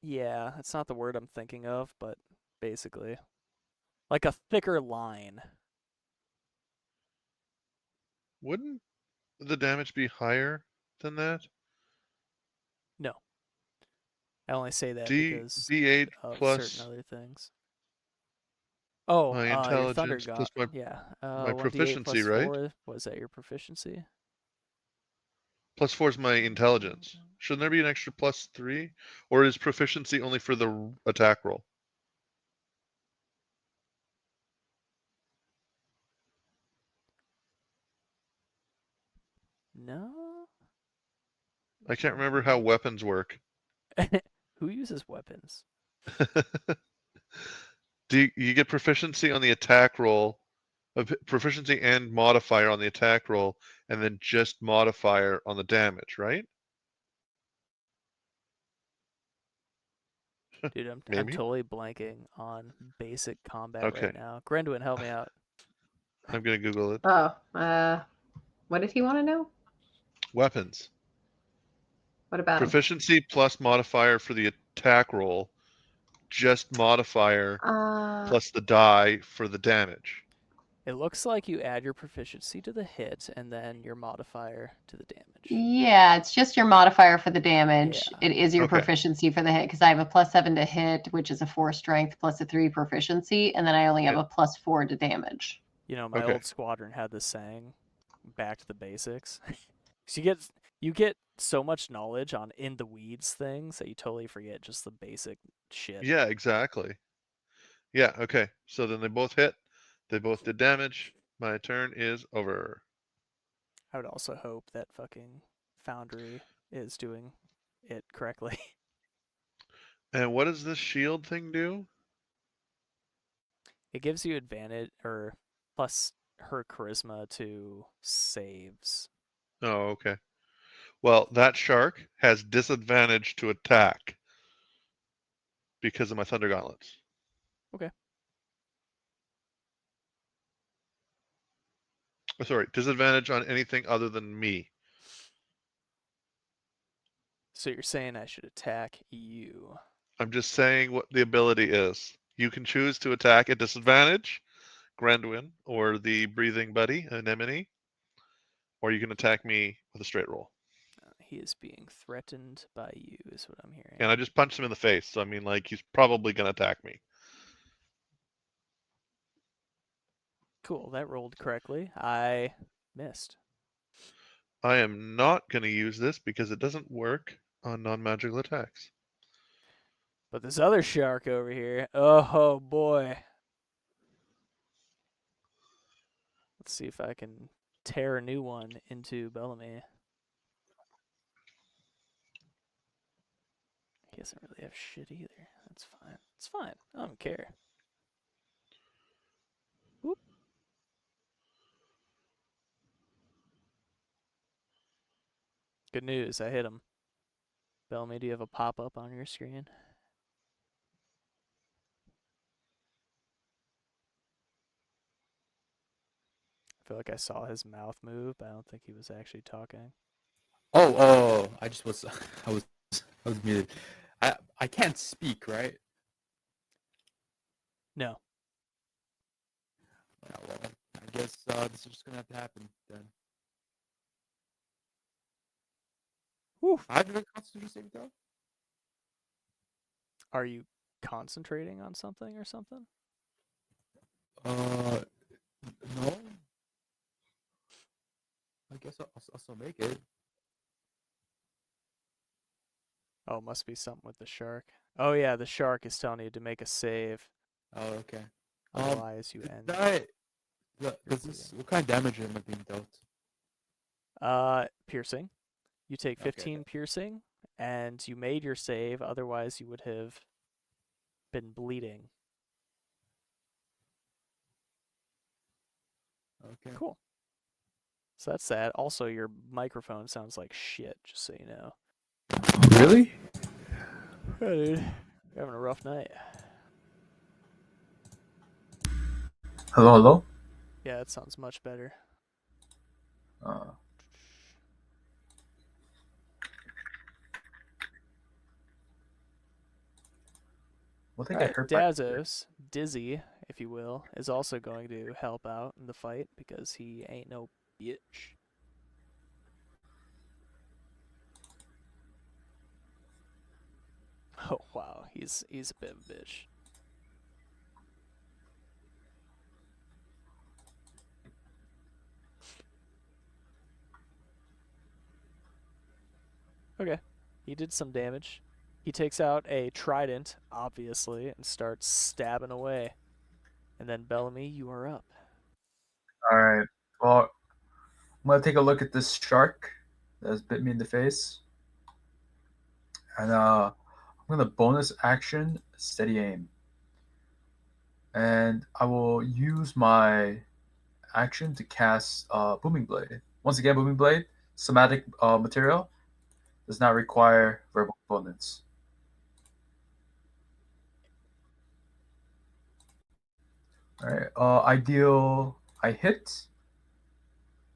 yeah, it's not the word I'm thinking of, but basically. Like a thicker line. Wouldn't the damage be higher than that? No. I only say that D because D8 of certain plus other things. Oh, my your thunder intelligence god. plus my Yeah. my 1d8 proficiency, plus right? 4. Was that your proficiency? Plus 4 is my intelligence. Shouldn't there be an extra plus 3? Or is proficiency only for the attack roll? No. I can't remember how weapons work. Who uses weapons? You get proficiency on the attack roll, proficiency and modifier on the attack roll, and then just modifier on the damage, right? Dude, I'm Maybe. totally blanking on basic combat Okay. right now. Grendwin, help me out. I'm gonna Google it. Oh, what did he want to know? Weapons. What about him? Proficiency plus modifier for the attack roll, just modifier plus the die for the damage. It looks like you add your proficiency to the hit and then your modifier to the damage. Yeah, it's just your modifier for the damage. Yeah. It is your Okay. proficiency for the hit because I have a +7 to hit, which is a 4 strength plus a 3 proficiency, and then I only have a +4 to damage. You know, my Okay. old squadron had this saying, back to the basics. So you get so much knowledge on in the weeds things that you totally forget just the basic shit. Yeah, exactly. Yeah, okay. So then they both hit. They both did damage. My turn is over. I would also hope that fucking Foundry is doing it correctly. And what does this shield thing do? It gives you advantage or plus her charisma to saves. Oh, okay. Well, that shark has disadvantage to attack because of my Thunder Gauntlets. Okay. Oh, sorry, disadvantage on anything other than me. So you're saying I should attack you. I'm just saying what the ability is. You can choose to attack at disadvantage, Grandwin, or the breathing buddy, Anemone, or you can attack me with a straight roll. He is being threatened by you, is what I'm hearing. And I just punched him in the face, so I mean, like, he's probably going to attack me. Cool, that rolled correctly. I missed. I am not going to use this because it doesn't work on non-magical attacks. But this other shark over here, oh boy. Let's see if I can tear a new one into Bellamy. He doesn't really have shit either. That's fine. It's fine. I don't care. Whoop. Good news, I hit him. Bellamy, do you have a pop-up on your screen? I feel like I saw his mouth move, but I don't think he was actually talking. Oh, I just was, I was muted. I can't speak, right? No. Yeah, well, I guess this is just gonna have to happen then. Woof. I have to make a Constitution saving throw. Are you concentrating on something or something? No. I guess I'll still make it. Oh, it must be something with the shark. Oh yeah, the shark is telling you to make a save. Oh, okay. Otherwise, you Did end. what kind of damage am I being dealt? Piercing. You take Okay, 15 piercing, and you made your save. Otherwise, you would have been bleeding. Okay. Cool. So that's that. Also, your microphone sounds like shit, just so you know. Really? Yeah, dude. You're having a rough night. Hello, hello. Yeah, that sounds much better. What think All I right, heard? Dazos, Dizzy, if you will, is also going to help out in the fight because he ain't no bitch. Oh wow, he's a bit of a bitch. Okay, he did some damage. He takes out a trident, obviously, and starts stabbing away. And then Bellamy, you are up. All right. Well, I'm gonna take a look at this shark that has bit me in the face, and I'm gonna bonus action steady aim, and I will use my action to cast Booming Blade. Once again, Booming Blade, somatic material, does not require verbal components. All right, I hit.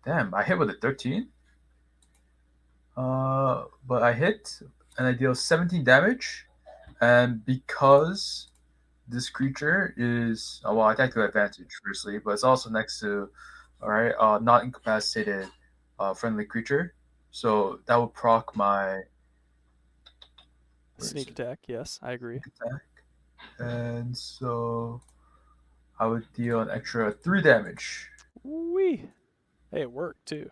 Damn, I hit with a 13. But I hit, and I deal 17 damage. And because this creature is, well, I attack to advantage, firstly, but it's also next to, all right, not incapacitated friendly creature. So that would proc my where is Sneak it? attack, yes, I agree. Attack. And so I would deal an extra 3 damage. Wee. Hey, it worked too.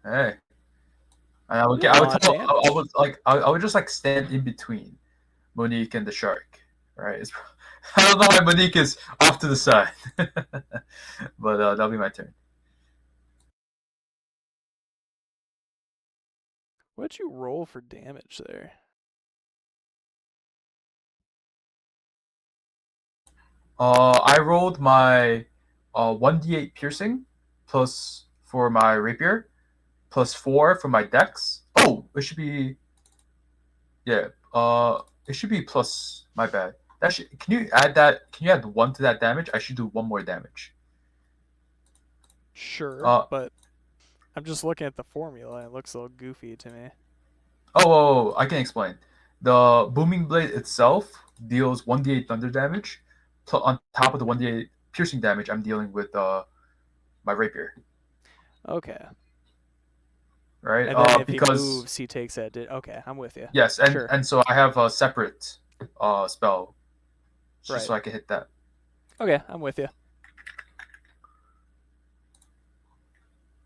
Hey. And I would Did a get, I would lot of tell, I damage. would like, I would just like stand in between Monique and the shark. Right? It's, I don't know why Monique is off to the side, but that'll be my turn. What'd you roll for damage there? I rolled my 1d8 piercing plus for my rapier plus 4 for my dex. Oh, it should be yeah. It should be plus. My bad. That should. Can you add that? Can you add 1 to that damage? I should do 1 more damage. Sure, Uh but I'm just looking at the formula. It looks a little goofy to me. oh, I can explain. The booming blade itself deals 1d8 thunder damage. On top of the 1d8 piercing damage, I'm dealing with my rapier. Okay. Right? And then if he Because moves, he takes that. Okay, I'm with you. yes, and Sure. and so I have a separate spell, just Right. so I can hit that. Okay, I'm with you.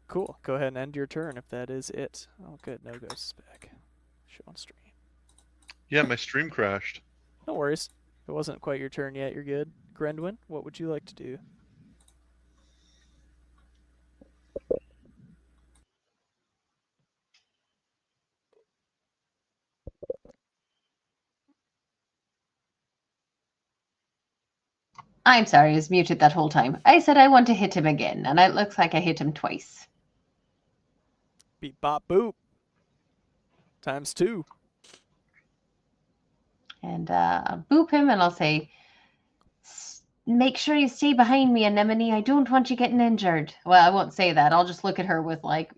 Cool. Go ahead and end your turn if that is it. Oh, good. Nogos is back. Show on stream. Yeah, my stream crashed. No worries. If it wasn't quite your turn yet, you're good. Grendwin, what would you like to do? I'm sorry, I was muted that whole time. I said I want to hit him again, and it looks like I hit him twice. Beep bop boop. Times 2. And boop him, and I'll say, make sure you stay behind me, Anemone. I don't want you getting injured. Well, I won't say that. I'll just look at her with like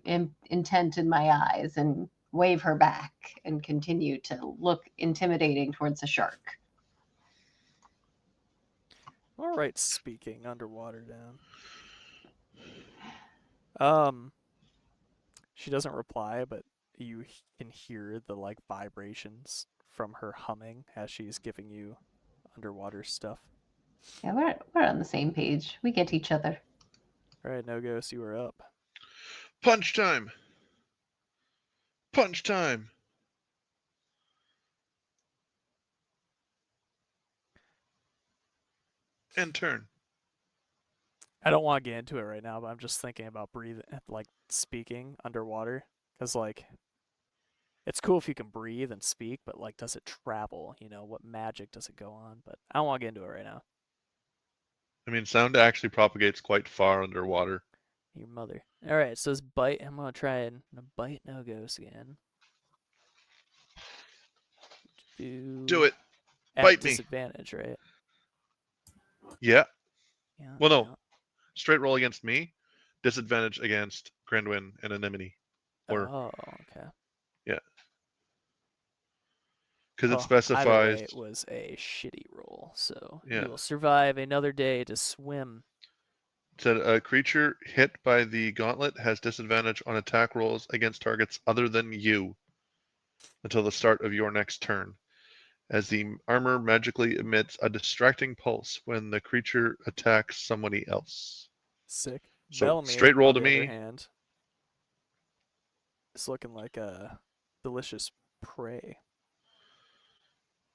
intent in my eyes and wave her back and continue to look intimidating towards the shark. All right, speaking underwater down. She doesn't reply, but you can hear the like vibrations from her humming as she's giving you underwater stuff. Yeah, we're on the same page. We get each other. All right, Nogos, you are up. Punch time! Punch time! And turn. I don't want to get into it right now, but I'm just thinking about breathing, like speaking underwater, because like it's cool if you can breathe and speak, but like, does it travel? You know, what magic does it go on? But I don't want to get into it right now. I mean, sound actually propagates quite far underwater. Your mother. All right, so this bite. I'm gonna try and bite Nogos again. Do it. At Bite me. disadvantage, right? Yeah. Yeah. Well, no. Yeah. Straight roll against me. Disadvantage against Grandwin and Anemone. Or Oh, okay. yeah. Because it Well, specifies. either way, it was a shitty roll, so Yeah. you will survive another day to swim. Said a creature hit by the gauntlet has disadvantage on attack rolls against targets other than you until the start of your next turn, as the armor magically emits a distracting pulse when the creature attacks somebody else. Sick. So Velemir, straight roll on to the other me. hand, is looking like a delicious prey.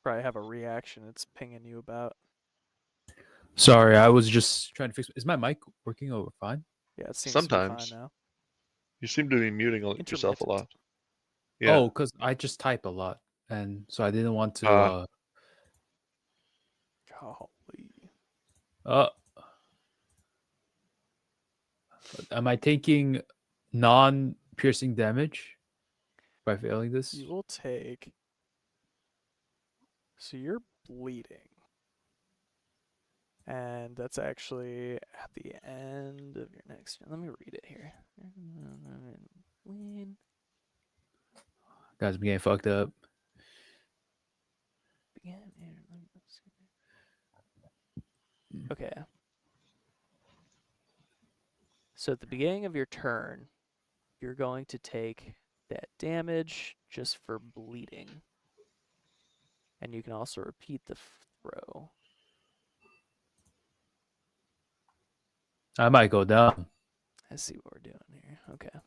Probably have a reaction it's pinging you about. Sorry, I was just trying to fix. Is my mic working over fine? Yeah, it seems to be fine Sometimes. now. You seem to be muting yourself a Intermittent. lot. Yeah. Oh, because I just type a lot, and so I didn't want to. Golly. Uh, am I taking non-piercing damage by failing this? You will take. So you're bleeding. And that's actually at the end of your next. Let me read it here. Bleed. Guys, I'm getting fucked up. Okay. So at the beginning of your turn, you're going to take that damage just for bleeding. And you can also repeat the throw. I might go down. Let's see what we're doing here. Okay.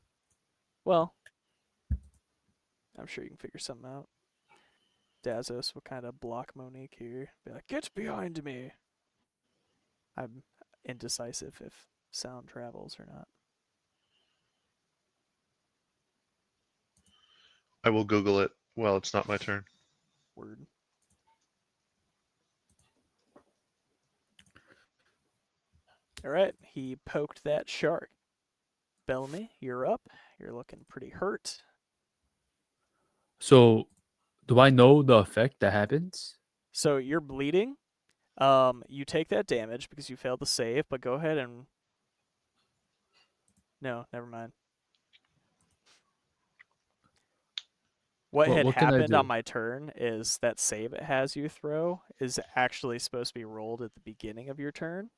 Well, I'm sure you can figure something out. Dazos will kind of block Monique here. Be like, get behind me. I'm indecisive if sound travels or not. I will Google it. Well, it's not my turn. Word. All right, he poked that shark. Bellamy, you're up. You're looking pretty hurt. So, do I know the effect that happens? So you're bleeding. You take that damage because you failed to save, but go ahead and... No, never mind. What had What can I happened do? on my turn is that save it has you throw is actually supposed to be rolled at the beginning of your turn,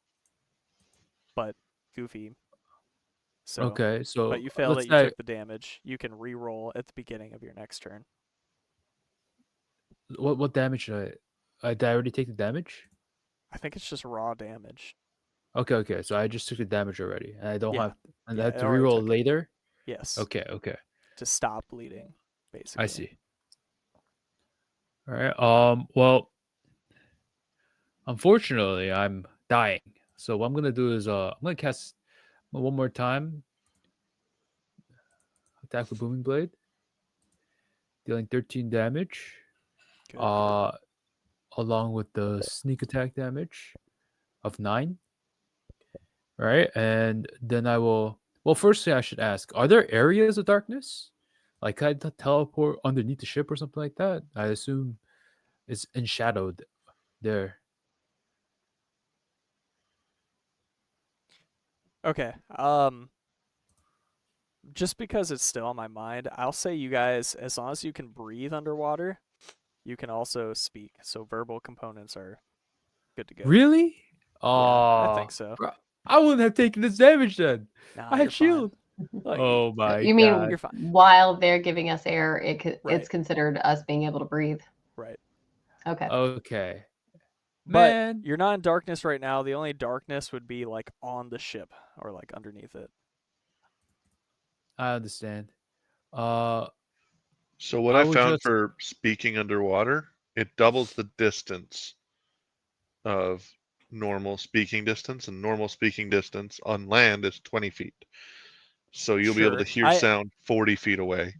but Goofy. So, Okay, so but you failed let's it, you say took the damage. You can re-roll at the beginning of your next turn. what damage did I already take the damage? I think it's just raw damage. Okay. So I just took the damage already, and I don't Yeah. have, and Yeah, I have it to already reroll took it. later. Yes. Okay. To stop bleeding, basically. I see. All right. Well, unfortunately, I'm dying. So what I'm gonna do is I'm gonna cast one more time. Attack with booming blade, dealing 13 damage. Good. Along with the sneak attack damage of 9. Right, and then I will. Well, firstly, I should ask: are there areas of darkness? Like, can I teleport underneath the ship or something like that? I assume it's enshadowed there. Okay. Just because it's still on my mind, I'll say you guys, as long as you can breathe underwater, you can also speak. So verbal components are good to go. Really? Yeah, I Oh, think so. I wouldn't have taken this damage then. Nah, I you're had shield. Look, Oh my You mean you're god. fine. while they're giving us air, it's Right. considered us being able to breathe? Right. Okay. Okay. But Man, you're not in darkness right now. The only darkness would be like on the ship or like underneath it. I understand. Uh, So what I I would found just. for speaking underwater, it doubles the distance of normal speaking distance, and normal speaking distance on land is 20 feet. So you'll be able to Sure. hear sound 40 feet away.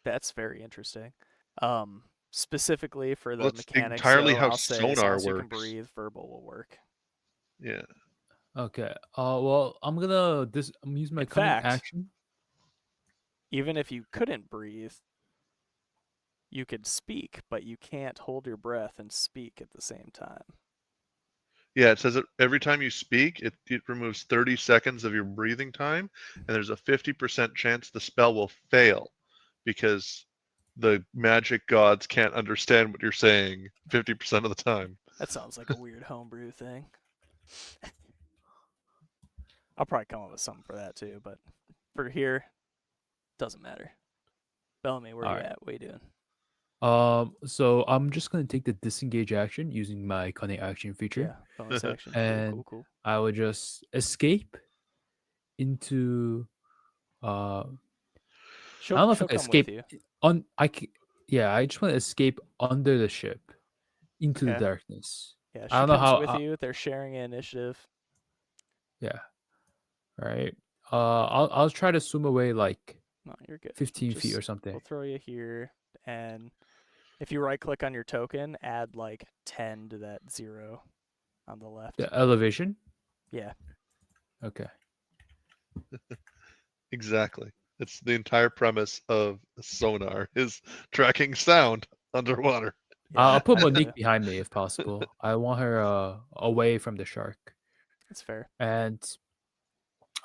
That's very interesting. Specifically for Well, the it's mechanics, entirely though, how I'll say as long sonar as you can works. breathe, verbal will work. Yeah. Okay. Well, I'm gonna I'm using my In cunning fact, action. even if you couldn't breathe, you could speak, but you can't hold your breath and speak at the same time. Yeah, it says that every time you speak, it removes 30 seconds of your breathing time, and there's a 50% chance the spell will fail because the magic gods can't understand what you're saying 50% of the time. That sounds like a weird homebrew thing. I'll probably come up with something for that too, but for here, doesn't matter. Bellamy, where All you right. at? What are you doing? So I'm just gonna take the disengage action using my cunning action feature, Yeah, bonus action. and Cool. I will just escape into. I She'll don't know if I can come with escape you. on. Yeah, I just want to escape under the ship into the Okay. darkness. Yeah, I she don't know comes how. with you. They're sharing an initiative. Yeah. Right. I'll try to swim away like No, you're good. 15 feet Just- or something. We'll throw you here, and if you right click on your token, add like 10 to that 0 on the left. The elevation? Yeah. Okay. Exactly. It's the entire premise of sonar is tracking sound underwater. I'll Yeah, put yeah, Monique behind me if possible. I want her away from the shark. That's fair. And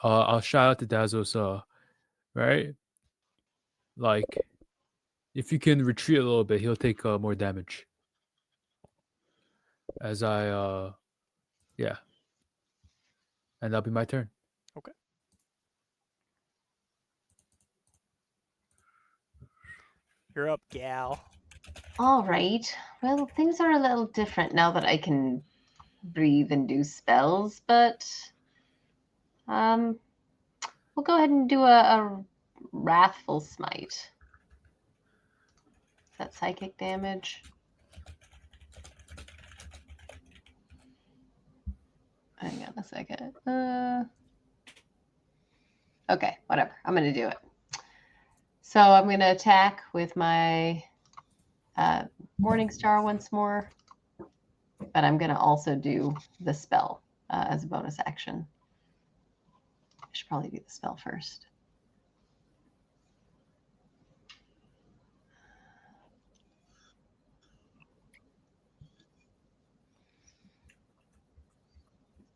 I'll shout out to Dazzles, right? Like, if you can retreat a little bit, he'll take more damage. As I, yeah. And that'll be my turn. You're up, gal. All right. Well, things are a little different now that I can breathe and do spells, but we'll go ahead and do a wrathful smite. Is that psychic damage? Hang on a second. Okay, whatever. I'm going to do it. So I'm going to attack with my Morning Star once more, but I'm going to also do the spell as a bonus action. I should probably do the spell first.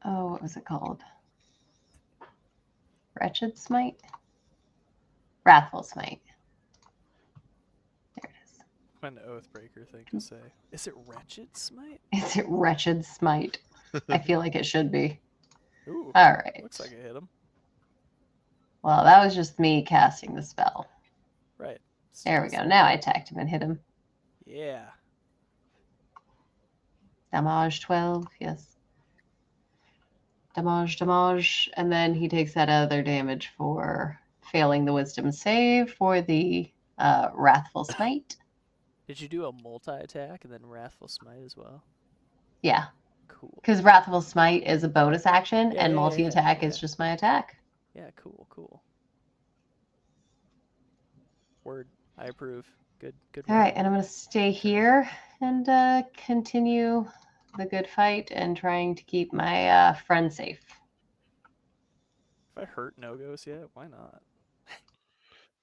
Oh, what was it called? Wretched Smite? Wrathful Smite. There it is. An Oathbreaker thing to say. Is it Wretched Smite? Is it Wretched Smite? I feel like it should be. Ooh, All right. looks like it hit him. Well, that was just me casting the spell. Right. There we go. Now I attacked him and hit him. Yeah. Damage 12, yes. Damage. And then he takes that other damage for failing the wisdom save for the Wrathful Smite. Did you do a multi-attack and then Wrathful Smite as well? Yeah, Cool. because Wrathful Smite is a bonus action Yeah, and yeah, multi-attack yeah. is just my attack. Yeah, cool. Word. I approve. Good All right, and I'm going to stay here and continue the good fight and trying to keep my friend safe. If I hurt Nogos yet, why not?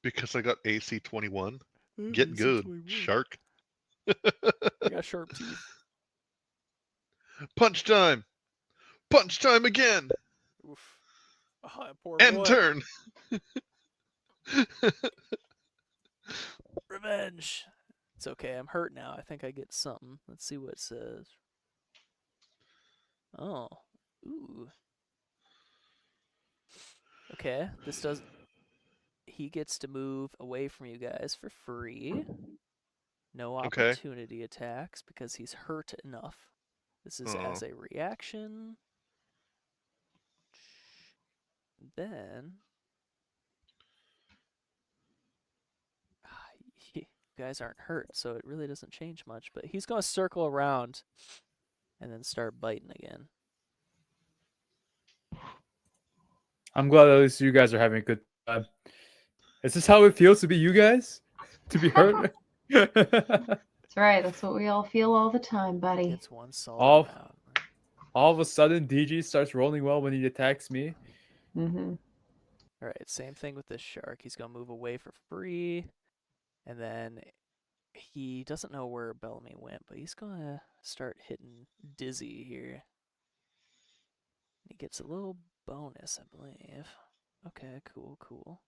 Because I got AC 21. Ooh, Get AC good, 21. shark. I got sharp teeth. Punch time. Punch time again. Oof. Oh, that poor End boy. turn. Revenge. It's okay. I'm hurt now. I think I get something. Let's see what it says. Oh. Ooh. Okay. This does. He gets to move away from you guys for free. No Okay. opportunity attacks because he's hurt enough. This is as a reaction. Then. You guys aren't hurt, so it really doesn't change much. But he's going to circle around and then start biting again. I'm glad at least you guys are having a good time. Is this how it feels to be you guys? To be hurt? That's right. That's what we all feel all the time, buddy. Gets one solid All- round. All of a sudden, DG starts rolling well when he attacks me. Mm-hmm. All right, same thing with this shark. He's going to move away for free. And then he doesn't know where Bellamy went, but he's going to start hitting Dizzy here. He gets a little bonus, I believe. Okay, cool.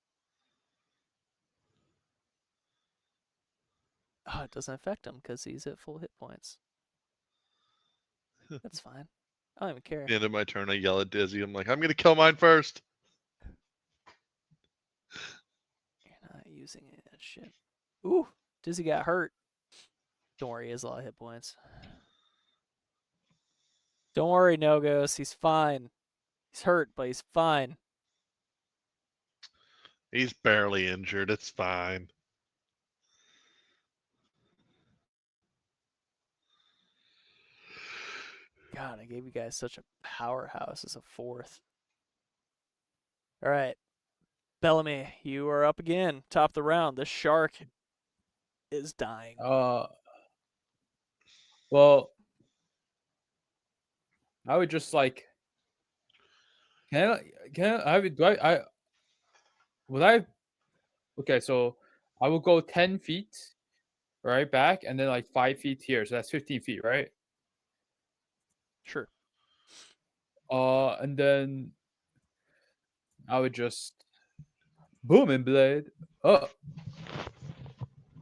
Oh, it doesn't affect him because he's at full hit points. That's fine. I don't even care. At the end of my turn, I yell at Dizzy. I'm like, I'm going to kill mine first. You're not using any of that shit. Ooh, Dizzy got hurt. Don't worry, he has a lot of hit points. Don't worry, Nogos. He's fine. He's hurt, but he's fine. He's barely injured. It's fine. God, I gave you guys such a powerhouse as a fourth. All right. Bellamy, you are up again. Top of the round. This shark is dying. Well, I would just like. Can I? Do I? Would I? Okay, so I will go 10 feet, right back, and then like 5 feet here. So that's 15 feet, right? Sure. And then I would just booming blade. Oh,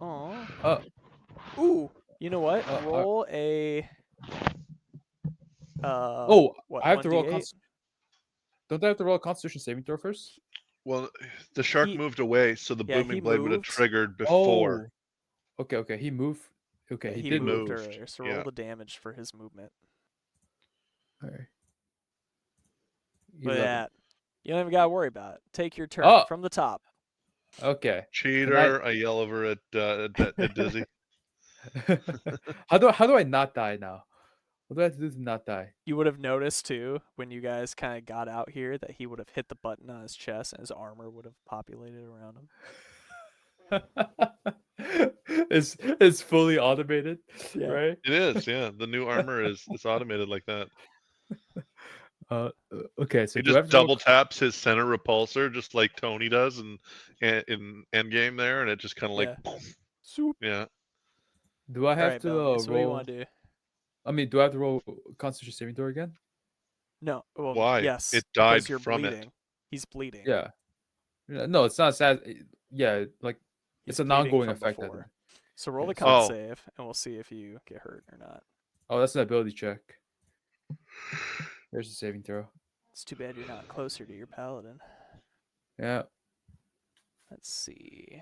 Oh. Ooh. You know what? Roll a. oh, What? I have to roll. 1d8. Don't I have to roll a Constitution saving throw first? Well, the shark He- moved away, so the yeah, he booming blade would have moved. triggered before. Oh, okay. He moved. Okay, Yeah, he he did moved move. earlier. So yeah. roll the damage for his movement. All right. But 11. that, you don't even gotta worry about it. Take your turn Oh. from the top. Okay. Cheater! I yell over at Dizzy. How do I not die now? What do I have to do to not die? You would have noticed too when you guys kind of got out here that he would have hit the button on his chest and his armor would have populated around him. It's fully automated, Yeah. right? It is, yeah. The new armor is automated like that. Okay, so He do I have just to roll- double taps his center repulsor, just like Tony does in Endgame there, and it just kind of like, Yeah. Swoop. yeah. Do I All have right, to Bellamy, so what do you roll? want to do? I mean, do I have to roll Constitution saving throw again? No. Well, Why? yes. It died because you're from bleeding. it. He's bleeding. Yeah. No, it's not sad. Yeah, like He's it's an bleeding ongoing from effect. I before. think. So roll Yeah, a so- con Oh. save, and we'll see if you get hurt or not. Oh, that's an ability check. There's the saving throw. It's too bad you're not closer to your paladin. Yeah. Let's see.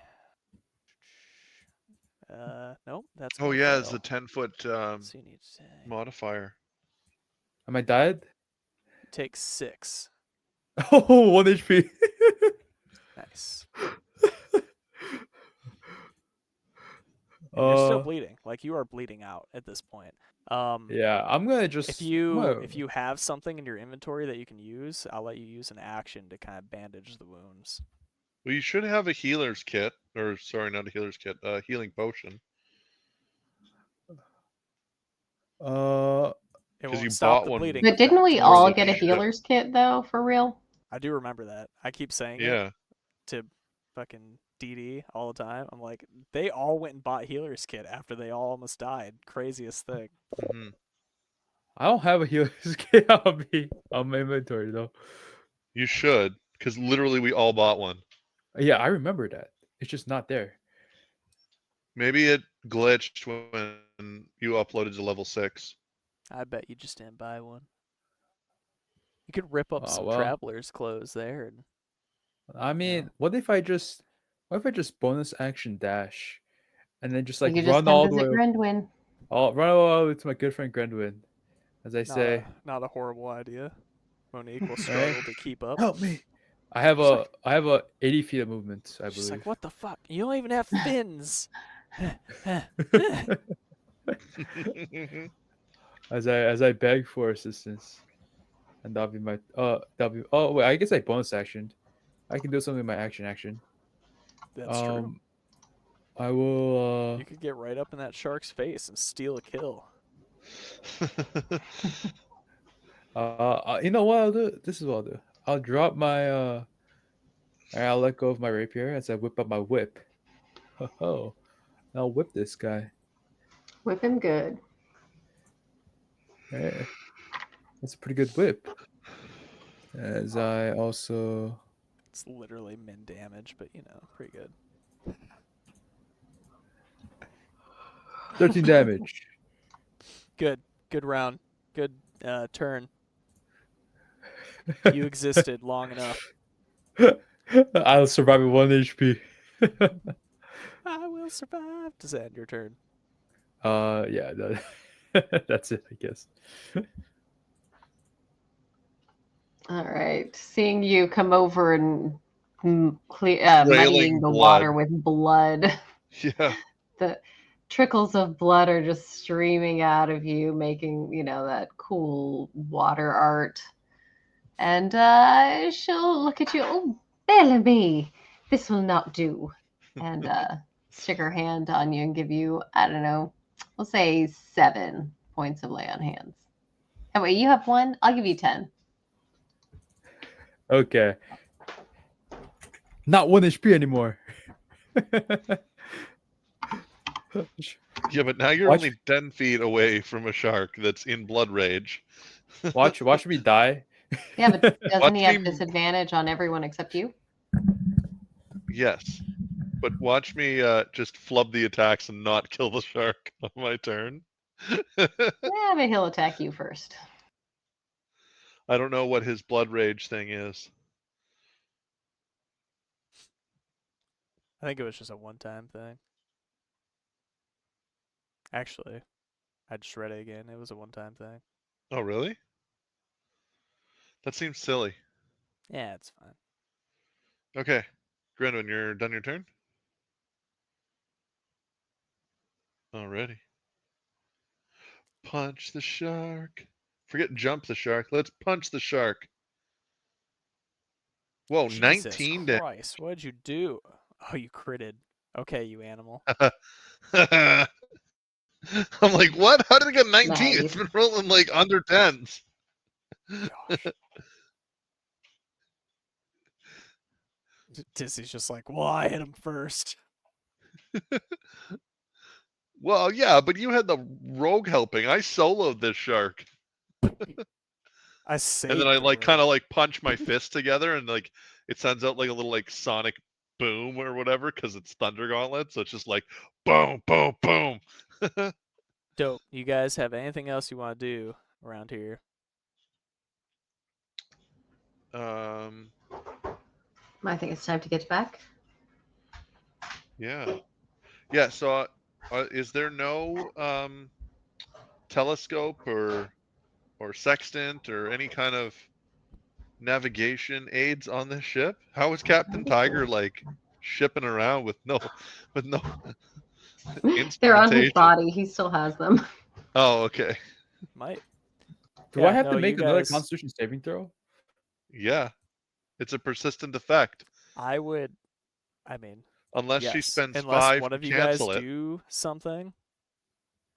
Nope, that's Oh gonna yeah, it's fail. a 10-foot So you need to modifier. Am I dead? take 6. Oh, 1 HP. Nice. And you're still Uh, bleeding. Like you are bleeding out at this point. Yeah, I'm gonna just. If you have something in your inventory that you can use, I'll let you use an action to kind of bandage the wounds. Well, you should have a healer's kit, or sorry, not a healer's kit, a healing potion. Uh, It 'Cause won't you stop bought the one bleeding. But didn't effect. we It's all just get a bandage. healer's kit though, for real? I do remember that. I keep saying it Yeah. to fucking DD all the time. I'm like, they all went and bought healer's kit after they all almost died. Craziest thing. hmm I don't have a healer's kit on me on my inventory though. You should, because literally we all bought one. Yeah, I remember that. It's just not there. Maybe it glitched when you uploaded to level 6. I bet you just didn't buy one. You could rip up Oh, some well. traveler's clothes there. And, I mean, what if I just bonus action dash, and then just You like could just run come all the visit way, Grindwin. run all the way to my good friend Grendwin, as I not, say, not a horrible idea. Monique will struggle to keep up. help me. I have She's a 80 feet of movement, I She's believe. like, what the fuck? You don't even have fins. as I beg for assistance, and that'll be my oh wait, I guess I bonus action. I can do something with my action. That's true. I will. You could get right up in that shark's face and steal a kill. You know what I'll do? This is what I'll do. I'll drop my I'll let go of my rapier as I whip up my whip. Oh, I'll whip this guy. Whip him good. Hey, that's a pretty good whip. As I also It's literally min damage, but pretty good. 13 damage. Good round. Good turn. You existed long enough. I'll survive with 1 HP. I will survive. Does that end your turn? Yeah, that's it, I guess. All right. Seeing you come over and muddying Trailing the blood. water with blood. Yeah. The trickles of blood are just streaming out of you, making, that cool water art. And she'll look at you. Oh, Bellamy, this will not do. And stick her hand on you and give you, I don't know, we'll say 7 points of lay on hands. Oh, wait, you have 1? I'll give you 10. Okay. Not 1 HP anymore. Yeah, but now you're Watch- only 10 feet away from a shark that's in blood rage. watch me die. Yeah, but doesn't Watch he have me- disadvantage on everyone except you? Yes. But watch me just flub the attacks and not kill the shark on my turn. Yeah, but he'll attack you first. I don't know what his blood rage thing is. I think it was just a one-time thing. Actually, I just read it again. It was a one-time thing. Oh, really? That seems silly. Yeah, it's fine. Okay. Grenwyn, you're done your turn? Alrighty. Punch the shark. Forget jump the shark. Let's punch the shark. Whoa, Jesus 19 damage. Christ, what'd you do? Oh, you critted. Okay, you animal. I'm like, what? How did it get 19? It's Nice. been rolling like under 10s. Gosh. Disney's just like, well, I hit him first. Well, yeah, but you had the rogue helping. I soloed this shark. I saved And then I the like kind rogue. of like punch my fists together and like it sends out like a little like sonic boom or whatever because it's Thunder Gauntlet. So it's just like boom, boom, boom. Dope. You guys have anything else you want to do around here? I think it's time to get back. Yeah. Yeah, so is there no telescope or sextant or any kind of navigation aids on this ship? How is Captain Tiger like shipping around with no They're on his instrumentation? body. He still has them. Oh, okay. Might. Do Yeah, I have no, to you make another guys- Constitution saving throw? Yeah. It's a persistent effect. I would. I mean, Unless she yes. spends Unless 5 one to of you guys cancel it. do something.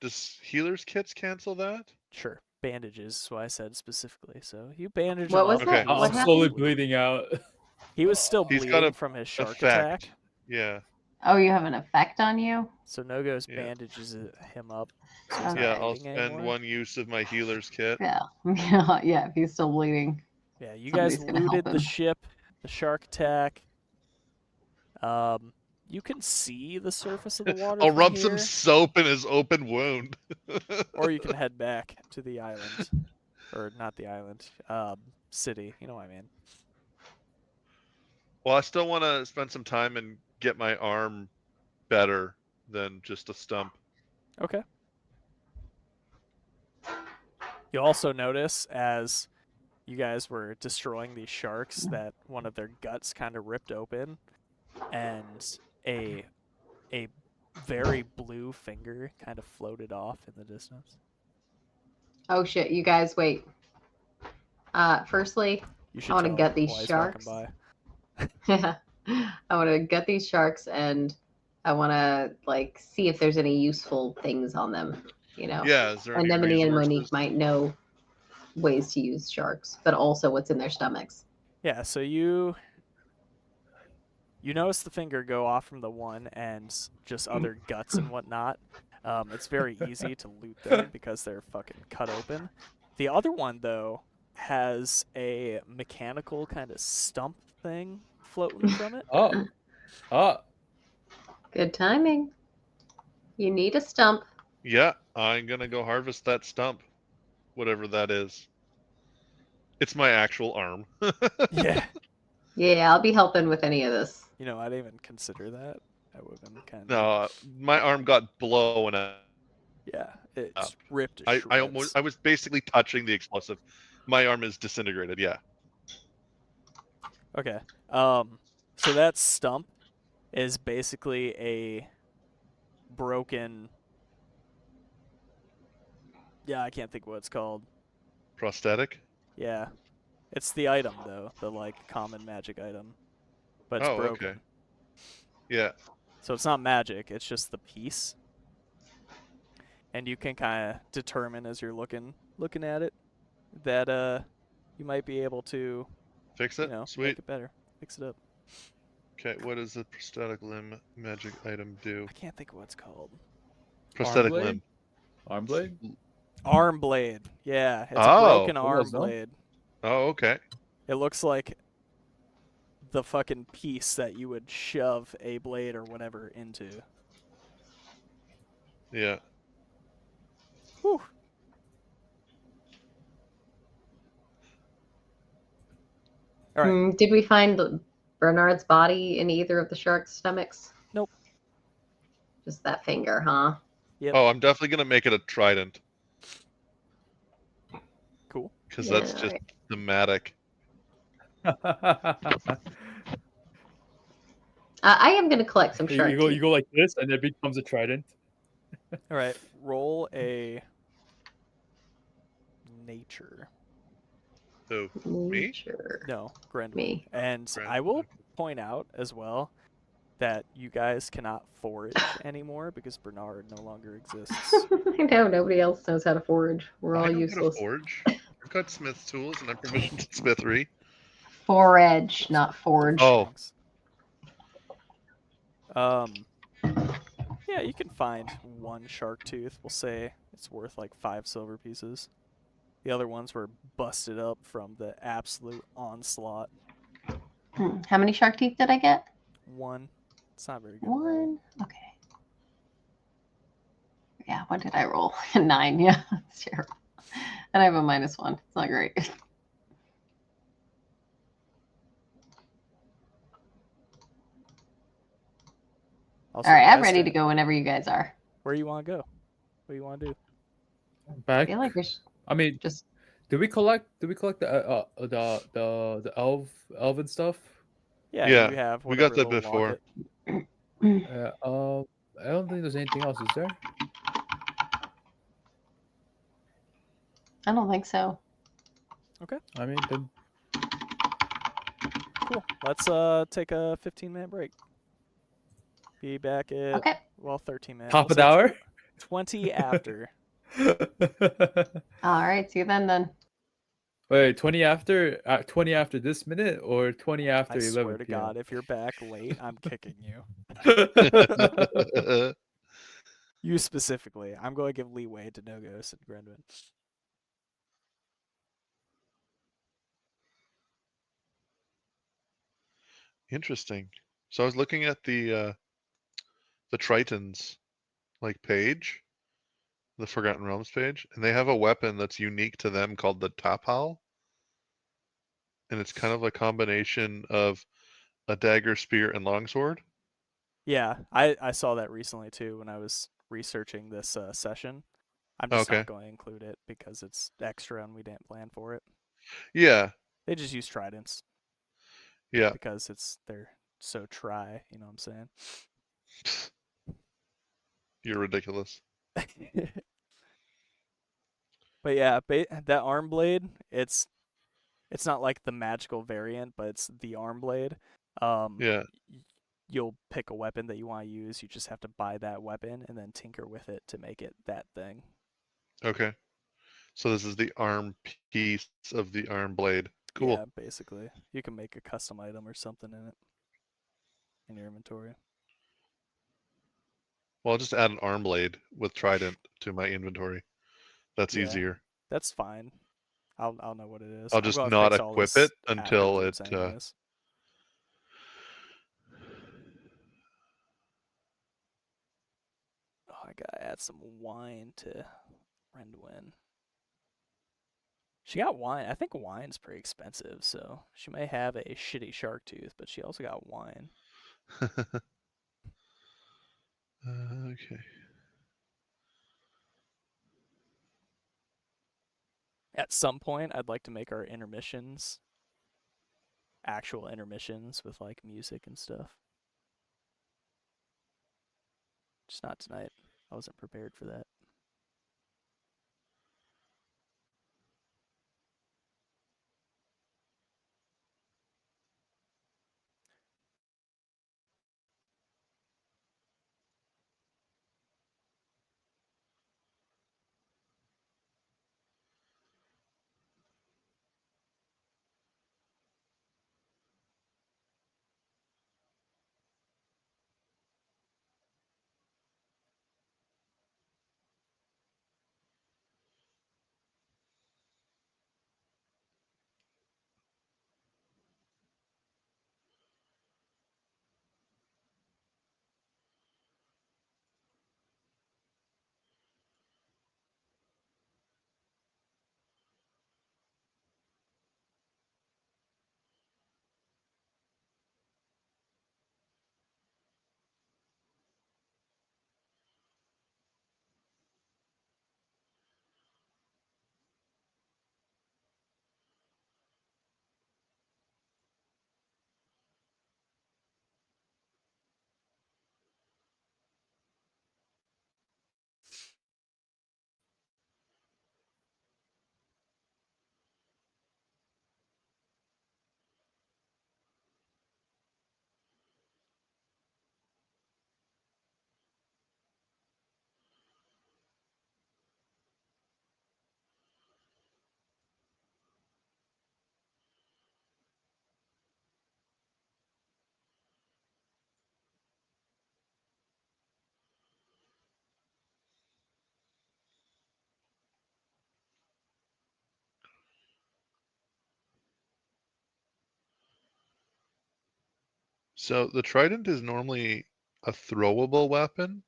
Does healer's kits cancel that? Sure. Bandages, is what I said specifically. So you bandage What him was up. Okay. that? What I'm happened? slowly bleeding out. He was still He's got bleeding a from his shark effect. attack. Yeah. Oh, you have an effect on you? So Nogos Yeah. bandages him up. So he's Okay. Yeah, not I'll bleeding spend anymore. 1 use of my healer's kit. Yeah. Yeah, if he's still bleeding. Yeah, you Somebody's guys gonna help looted the him. ship, the shark attack. You can see the surface of the water I'll from rub here, some soap in his open wound. or you can head back to the island, or not the island, city. You know what I mean? Well, I still want to spend some time and get my arm better than just a stump. Okay. You also notice as you guys were destroying these sharks that one of their guts kind of ripped open, and a very blue finger kind of floated off in the distance. Oh shit, you guys wait. Firstly, You should I wanna tell gut him these while he's sharks. walking I want to gut these sharks and I want to like see if there's any useful things on them, you know. Yeah, is there any Anemone and resources? Monique might know ways to use sharks, but also what's in their stomachs. Yeah, so you notice the finger go off from the one and just other guts and whatnot. It's very easy to loot them because they're fucking cut open. The other one, though, has a mechanical kind of stump thing floating from it. Oh. Good timing. You need a stump. Yeah, I'm gonna go harvest that stump, whatever that is. It's my actual arm. Yeah. Yeah, I'll be helping with any of this. You know, I didn't even consider that. That would have been kind of... No, my arm got blown out. Yeah, it's ripped to I shreds. was basically touching the explosive. My arm is disintegrated. Yeah. Okay. So that stump is basically a broken... Yeah, I can't think what it's called. Prosthetic. Yeah. It's the item, though. The, like, common magic item. but it's Oh, broken. okay. Yeah. So it's not magic, it's just the piece. And you can kind of determine as you're looking at it that you might be able to, Fix you it. know, Sweet. make it better. Fix it up. Okay. What does the prosthetic limb magic item do? I can't think of what it's called. Prosthetic blade? limb. Arm blade? Arm blade. Yeah, it's a Oh. broken It arm was, no? blade. Oh, okay. It looks like the fucking piece that you would shove a blade or whatever into. Yeah. Whew. All right. Did we find Bernard's body in either of the shark's stomachs? Nope. Just that finger, huh? Yep. Oh, I'm definitely gonna make it a trident Cool. because Yeah, that's just right. thematic. I am going to collect some shark you go teeth. like this, and it becomes a trident. All right. Roll a nature. Who? Me? Nature. No, Grendwin. Me. And Gren- I will okay. point out as well that you guys cannot forage anymore because Bernard no longer exists. I know, nobody else knows how to forage. We're I all know how to useless. forge. I've got smith's tools and I'm proficient in smithery. Forage, not forge. Oh. Things. Yeah, you can find one shark tooth. We'll say it's worth like 5 silver pieces. The other ones were busted up from the absolute onslaught. How many shark teeth did I get? 1. It's not very good. One. Okay. Yeah, what did I roll? 9. Yeah, that's terrible. And I have a -1. It's not great. Also, All right, I'm guys, ready to go whenever you guys are. Where you want to go? What do you want to do? I Back. feel like we should I mean, just. did we collect the elven stuff? Yeah, Yeah, you have we got whatever that little before. locket. I don't think there's anything else, is there? I don't think so. I mean, then Cool. Let's take a 15-minute break. Be back at Okay. 13 minutes. top We'll of the say hour. 20 after. All right. See you then. Wait, 20 after 20 after this minute or 20 after I 11 swear to p.m.? God, if you're back late, I'm kicking you. You specifically. I'm going to give leeway to Nogos and Grendwin. Interesting. So I was looking at the Tritons like page, the Forgotten Realms page, and they have a weapon that's unique to them called the Tapal. And it's kind of a combination of a dagger, spear, and longsword. Yeah, I saw that recently too when I was researching this session. I'm just Okay. not going to include it because it's extra and we didn't plan for it. Yeah. They just use tridents Yeah. because they're so try, you know what I'm saying? You're ridiculous. But yeah, that arm blade, it's not like the magical variant, but it's the arm blade. Yeah. You'll pick a weapon that you want to use. You just have to buy that weapon and then tinker with it to make it that thing. Okay. So this is the arm piece of the arm blade. Cool. Yeah, basically. You can make a custom item or something in it in your inventory. Well, I'll just add an arm blade with trident to my inventory. That's Yeah. easier. That's fine. I'll know what it is. I'll I'm just gonna not fix all equip this it until afterwards it. anyways. Oh, I gotta add some wine to Rendwin. She got wine. I think wine's pretty expensive, so she may have a shitty shark tooth, but she also got wine. Okay. At some point, I'd like to make our intermissions actual intermissions with like music and stuff. Just not tonight. I wasn't prepared for that. So the trident is normally a throwable weapon.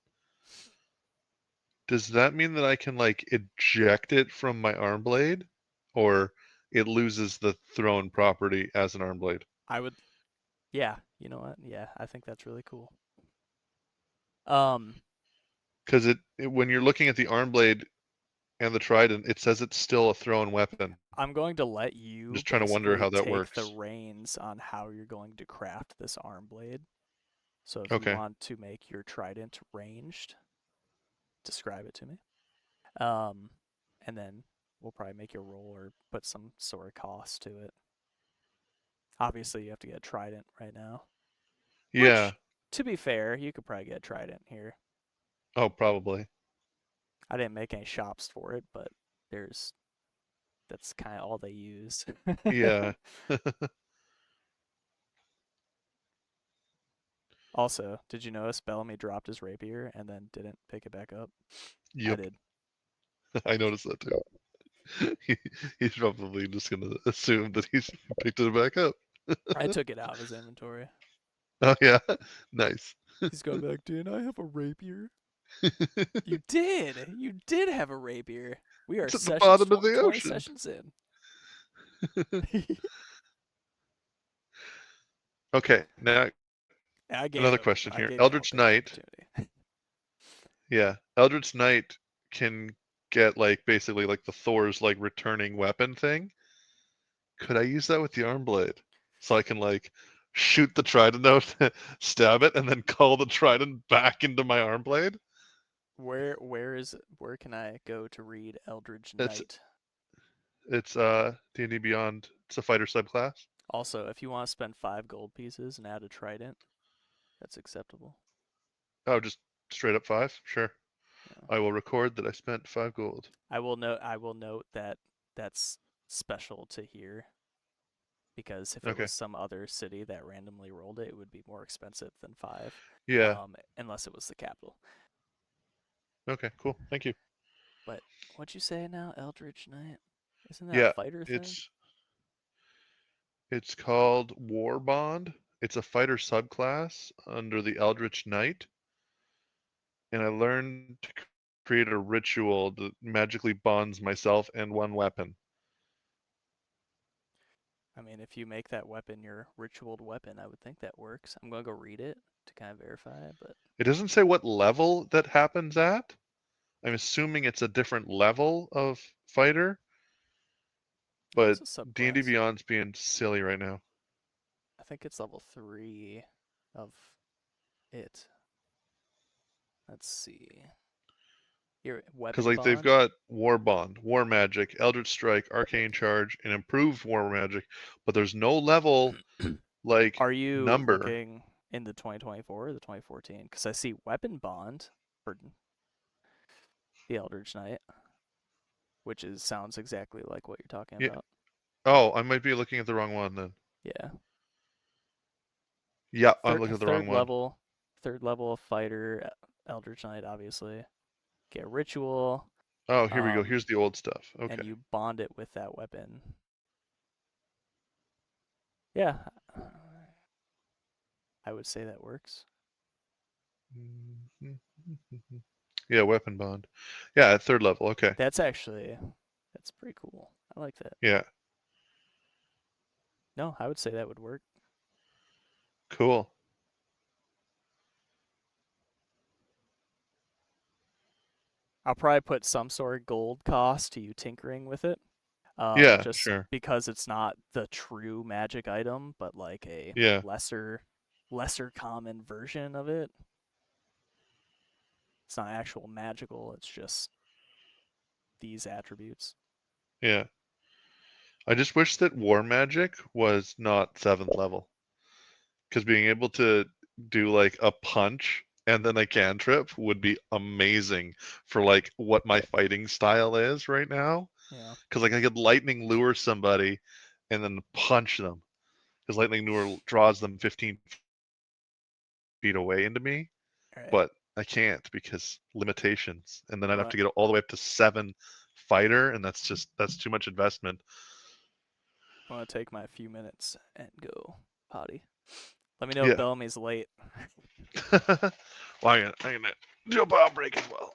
Does that mean that I can like eject it from my arm blade, or it loses the thrown property as an arm blade? I would, yeah, you know what? Yeah, I think that's really cool. Um, Because when you're looking at the arm blade and the trident, it says it's still a thrown weapon. I'm going to let I'm you just trying to wonder basically how that take the works. reins on how you're going to craft this arm blade. So if you Okay. want to make your trident ranged, describe it to me. And then we'll probably make you roll or put some sort of cost to it. Obviously, you have to get a trident right now. Yeah. Which, to be fair, you could probably get a trident here. Oh, probably. I didn't make any shops for it, but that's kind of all they use. Yeah. Also, did you notice Bellamy dropped his rapier and then didn't pick it back up? I Yep. did. I noticed that too. He's probably just gonna assume that he's picked it back up. I took it out of his inventory. Oh yeah, nice. He's gone back, didn't I have a rapier? You did! You did have a rapier! We are It's at the sessions bottom of the 20 ocean. sessions in. Okay, now I gave another him question I here. gave him Eldritch open Knight. opportunity. Yeah, Eldritch Knight can get like basically like the Thor's like returning weapon thing. Could I use that with the arm blade? So I can like shoot the trident out, stab it, and then call the trident back into my arm blade? Where can I go to read Eldritch It's Knight? it's D&D Beyond. It's a fighter subclass. Also, if you want to spend 5 gold pieces and add a trident, that's acceptable. Oh, just straight up 5? Sure. Yeah. I will record that I spent 5 gold. I will note that that's special to here because if it Okay. was some other city that randomly rolled it, it would be more expensive than 5. Yeah. Unless it was the capital. Okay, cool. Thank you. But what'd you say now, Eldritch Knight? Isn't that a Yeah, fighter thing? it's called War Bond. It's a fighter subclass under the Eldritch Knight. And I learned to create a ritual that magically bonds myself and one weapon. I mean, if you make that weapon your ritualed weapon, I would think that works. I'm gonna go read it to kind of verify it, but It doesn't say what level that happens at. I'm assuming it's a different level of fighter, oh, but it's a D&D subclass. Beyond's being silly right now. I think it's level 3 of it. Let's see. Your Because weapon like they've bond. got War Bond, War Magic, Eldritch Strike, Arcane Charge, and Improved War Magic, but there's no level like Are you number. looking in the 2024 or the 2014? Because I see weapon bond for the Eldritch Knight, which sounds exactly like what you're talking Yeah. about. Oh, I might be looking at the wrong one then. Yeah. Yeah, I'm looking at the wrong one. Third level of fighter, Eldritch Knight, obviously. Get ritual. Oh, here we go. Here's the old stuff. And Okay. you bond it with that weapon. Yeah. I would say that works. Yeah, weapon bond. Yeah, at third level. Okay. That's pretty cool. I like that. Yeah. No, I would say that would work. Cool. I'll probably put some sort of gold cost to you tinkering with it. Yeah, Just sure. because it's not the true magic item, but like a Yeah. lesser common version of it. It's not actual magical, it's just these attributes. Yeah. I just wish that War Magic was not 7th level. Because being able to do like a punch and then a cantrip would be amazing for like what my fighting style is right now. Yeah. Because like I could lightning lure somebody and then punch them. Because lightning lure draws them 15 feet away into me. Right. But I can't because limitations. And then I'd have What? to get all the way up to 7 fighter, and that's too much investment. I want to take my few minutes and go potty. Let me know Yeah. if Bellamy's late. Well, I'm gonna do a bomb break as well.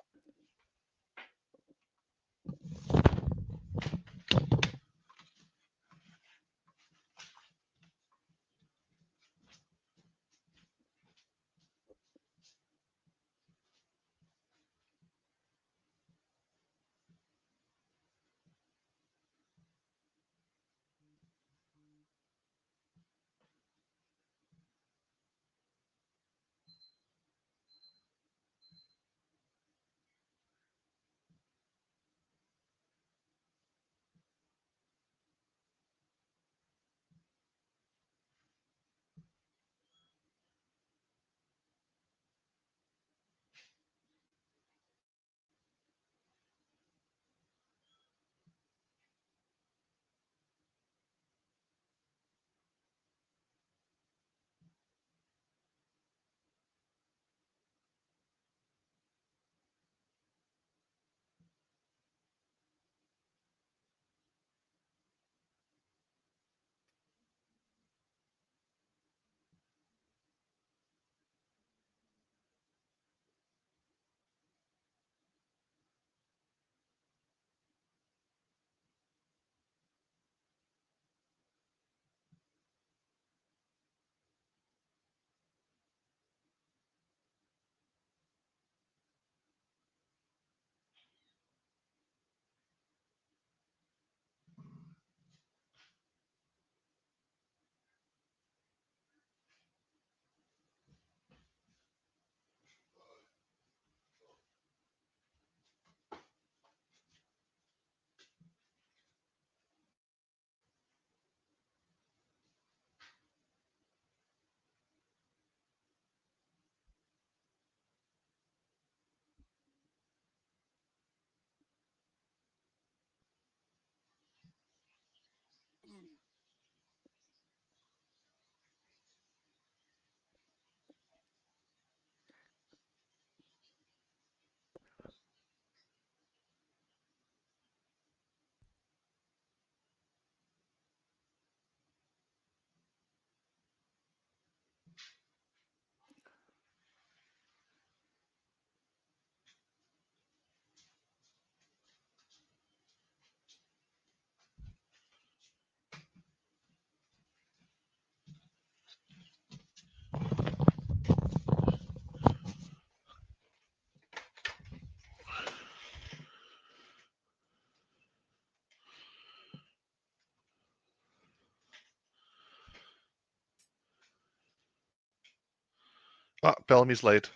Ah, Bellamy's late.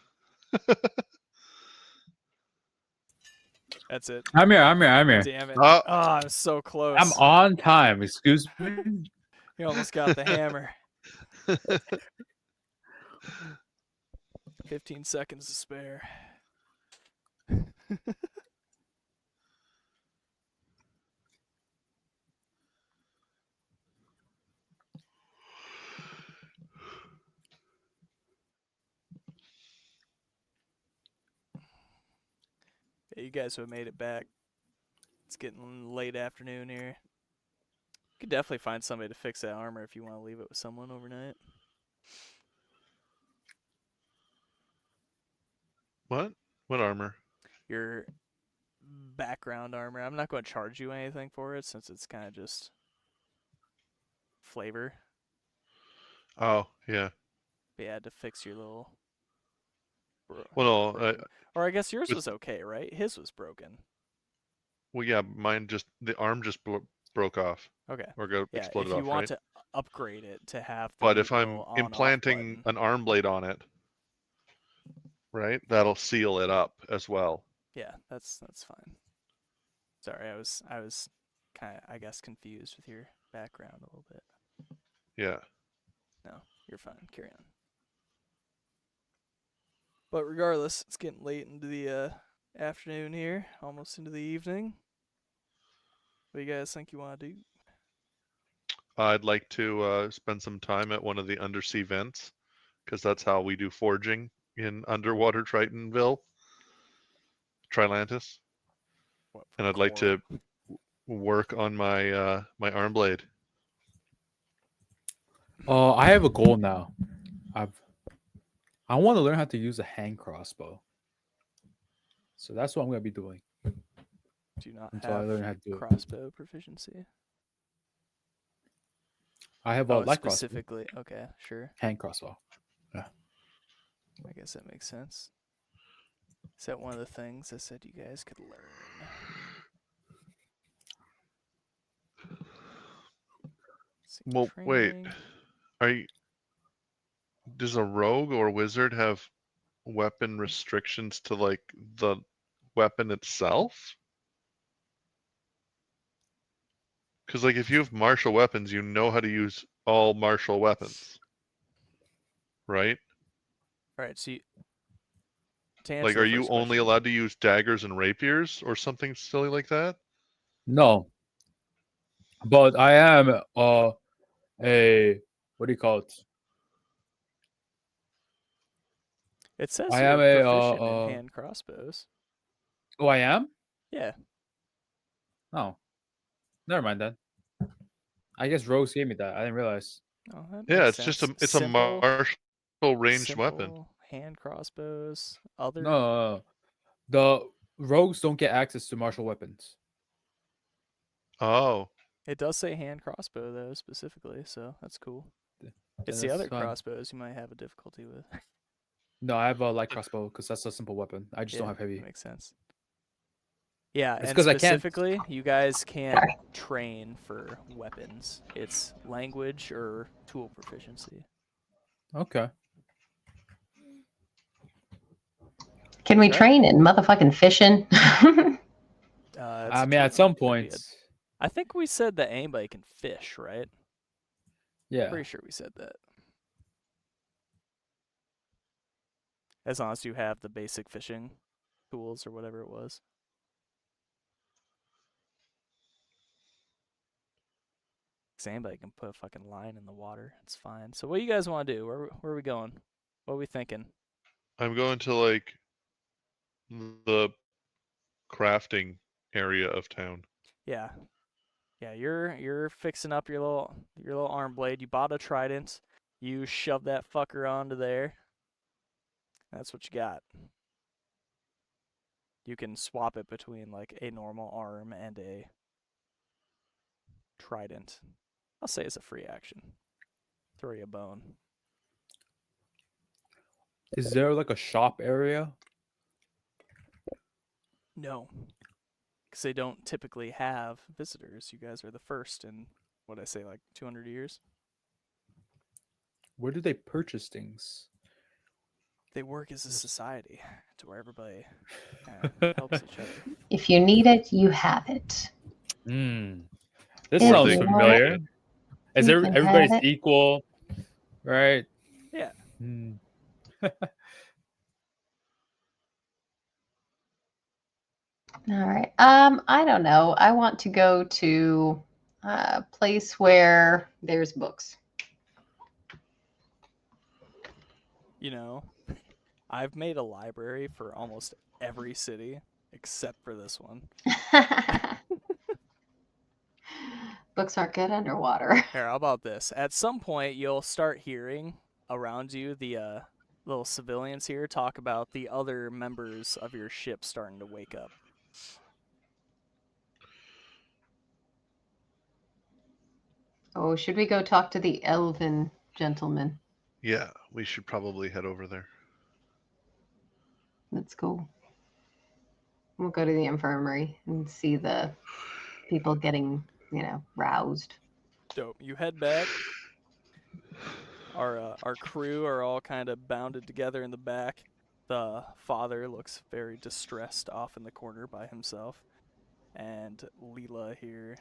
That's it. I'm here. Damn it. Oh, Oh, I'm so close. I'm on time. Excuse me. You almost got the hammer. 15 seconds to spare. Yeah, you guys have made it back. It's getting late afternoon here. You could definitely find somebody to fix that armor if you want to leave it with someone overnight. what? What armor? Your background armor. I'm not going to charge you anything for it since it's kind of just flavor. Oh, yeah. But yeah, to fix your little. Well, no, broken. Or I guess yours with- was okay, right? His was broken. well, yeah. Mine just the arm just broke off Okay. or got Yeah, exploded if you off, want right? to upgrade it to have the But if I'm little on-off implanting button, an arm blade on it, right, that'll seal it up as well. yeah, that's fine. Sorry, I was kind of, I guess, confused with your background a little bit. Yeah. No, you're fine. Carry on. But regardless, it's getting late into the afternoon here, almost into the evening. What do you guys think you want to do? I'd like to spend some time at one of the undersea vents because that's how we do forging in underwater Tritonville, Trilantis, What, for and I'd like to core? work on my my arm blade. Oh, I have a goal now. I want to learn how to use a hand crossbow. So that's what I'm gonna be doing Do you not until I have learn how to do it. crossbow proficiency? I have a Oh, light crossbow, specifically. Okay, sure. hand crossbow. I guess that makes sense. Is that one of the things I said you guys could learn? Let's see, Well, wait. training. Does a rogue or wizard have weapon restrictions to like the weapon itself? Because like if you have martial weapons, you know how to use all martial weapons, right? All right, so to Like, answer are the you first only question, allowed to use daggers and rapiers or something silly like that? No, but I am a what do you call it? it says I am you're a proficient in hand crossbows. oh, I am. Yeah. Oh, never mind then. I guess Rose gave me that. I didn't realize. Oh, that Yeah, makes it's just sense. it's a martial ranged weapon. Simple hand crossbows. No, Other. no, no. The rogues don't get access to martial weapons. Oh, It does say hand crossbow though specifically, so that's cool. It's the That's other fine. crossbows you might have a difficulty with. No, I have a light crossbow because that's a simple weapon. I just don't Yeah, have heavy. makes sense. Yeah, It's and 'cause I can't- specifically, you guys can't train for weapons. It's language or tool proficiency. Okay. Can we Right. train in motherfucking fishing? That's I a mean, at true some one. That'd be point, I think we said that anybody can fish, right? yeah. Pretty sure we said that. As long as you have the basic fishing tools or whatever it was. 'Cause anybody can put a fucking line in the water. It's fine. So what do you guys want to do? Where are we going? What are we thinking? I'm going to like the crafting area of town. Yeah. Yeah, you're fixing up your little arm blade. You bought a trident. You shove that fucker onto there. That's what you got. You can swap it between like a normal arm and a trident. I'll say it's a free action. Throw you a bone. Is there like a shop area? No, because they don't typically have visitors. You guys are the first in what I say, like 200 years. Where do they purchase things? They work as a society to where everybody helps each other. If you need it, you have it. Hmm. This If sounds you want familiar. it, Is you can everybody's have it. equal, right? Yeah. Hmm. All right. I don't know. I want to go to a place where there's books. You know, I've made a library for almost every city except for this one. Books aren't good underwater. Here, how about this? At some point, you'll start hearing around you the little civilians here talk about the other members of your ship starting to wake up. Oh, should we go talk to the elven gentleman? Yeah, we should probably head over there. Let's go. We'll go to the infirmary and see the people getting, roused. Dope. You head back. Our crew are all kind of bounded together in the back. The father looks very distressed off in the corner by himself. And Leela here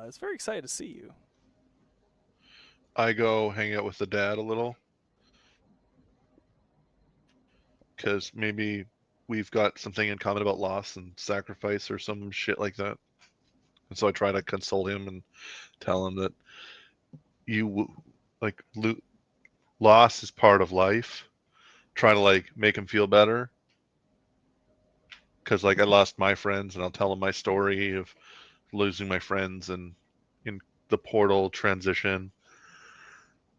is very excited to see you. I go hang out with the dad a little because maybe we've got something in common about loss and sacrifice or some shit like that. And so I try to console him and tell him that loss is part of life. Try to like make him feel better because like I lost my friends, and I'll tell him my story of losing my friends and in the portal transition.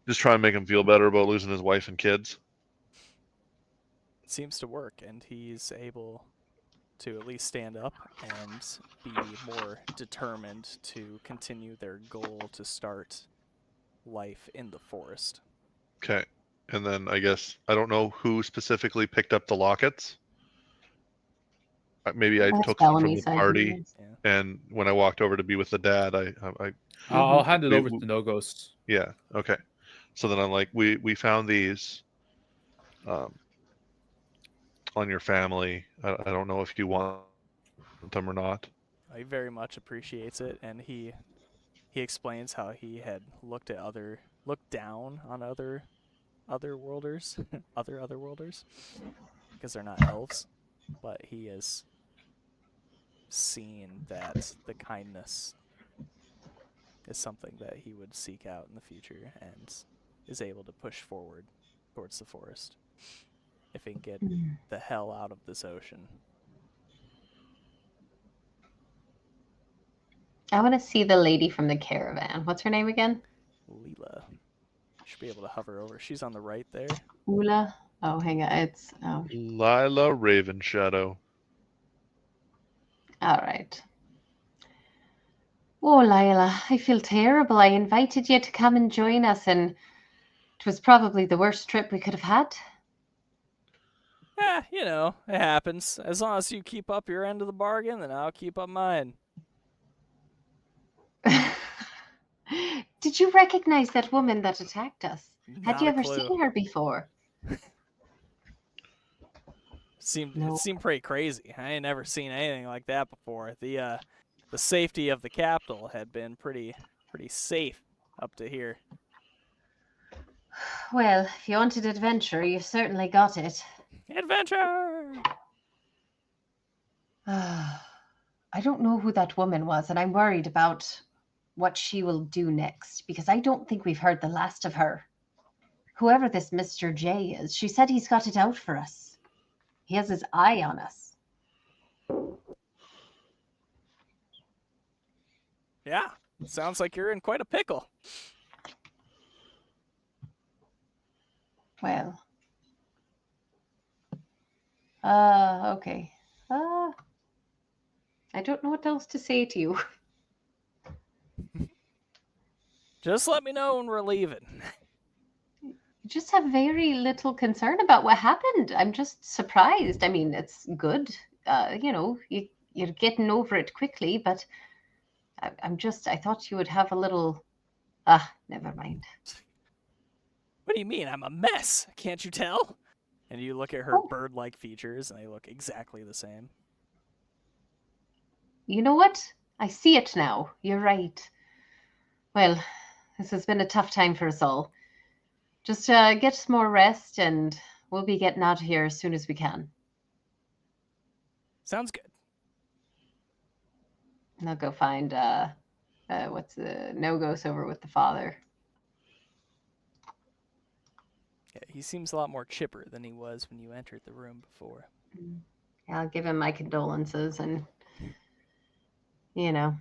Just try and make him feel better about losing his wife and kids. It seems to work, and he's able to at least stand up and be more determined to continue their goal to start life in the forest. Okay. And then I guess I don't know who specifically picked up the lockets. Maybe I That's took some from the Bellamy's party, idea. Yeah. and when I walked over to be with the dad, I'll hand it We- over we- to Nogos. yeah, okay. So then I'm like, we found these on your family. I don't know if you want them or not. He very much appreciates it, and he explains how he had looked down on other worlders, other worlders, because they're not elves, but he has seen that the kindness is something that he would seek out in the future, and is able to push forward towards the forest if he can get the hell out of this ocean. I want to see the lady from the caravan. What's her name again? Leela. Should be able to hover over. She's on the right there. Ula. Oh, hang on. It's Lila Ravenshadow. all right. Oh, Lila, I feel terrible. I invited you to come and join us, and it was probably the worst trip we could have had. You know, it happens. As long as you keep up your end of the bargain, then I'll keep up mine. Did you recognize that woman that attacked us? Had Not you a ever clue. seen her before? No. It seemed pretty crazy. I ain't never seen anything like that before. The safety of the capital had been pretty safe up to here. Well, if you wanted adventure, you certainly got it. Adventure! I don't know who that woman was, and I'm worried about what she will do next, because I don't think we've heard the last of her. Whoever this Mr. J is, she said he's got it out for us. He has his eye on us. Yeah, sounds like you're in quite a pickle. Well, okay. I don't know what else to say to you. Just let me know when we're leaving. You just have very little concern about what happened. I'm just surprised. I mean, it's good. You know, you're getting over it quickly, but I thought you would have a little. Never mind. What do you mean? I'm a mess. Can't you tell? And you look at her bird-like features, and they look exactly the same. You know what? I see it now. You're right. Well, this has been a tough time for us all. Just get some more rest, and we'll be getting out of here as soon as we can. Sounds good. And I'll go find what's the Nogos over with the father. Yeah, he seems a lot more chipper than he was when you entered the room before. I'll give him my condolences, and you know,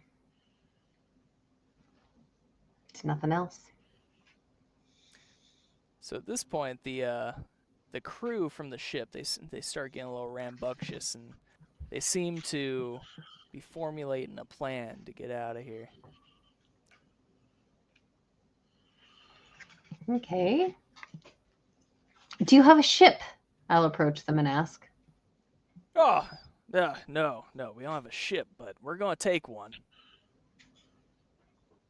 it's nothing else. So at this point, the crew from the ship they start getting a little rambunctious, and they seem to be formulating a plan to get out of here. Okay. Do you have a ship? I'll approach them and ask. Oh, no, we don't have a ship, but we're gonna take one.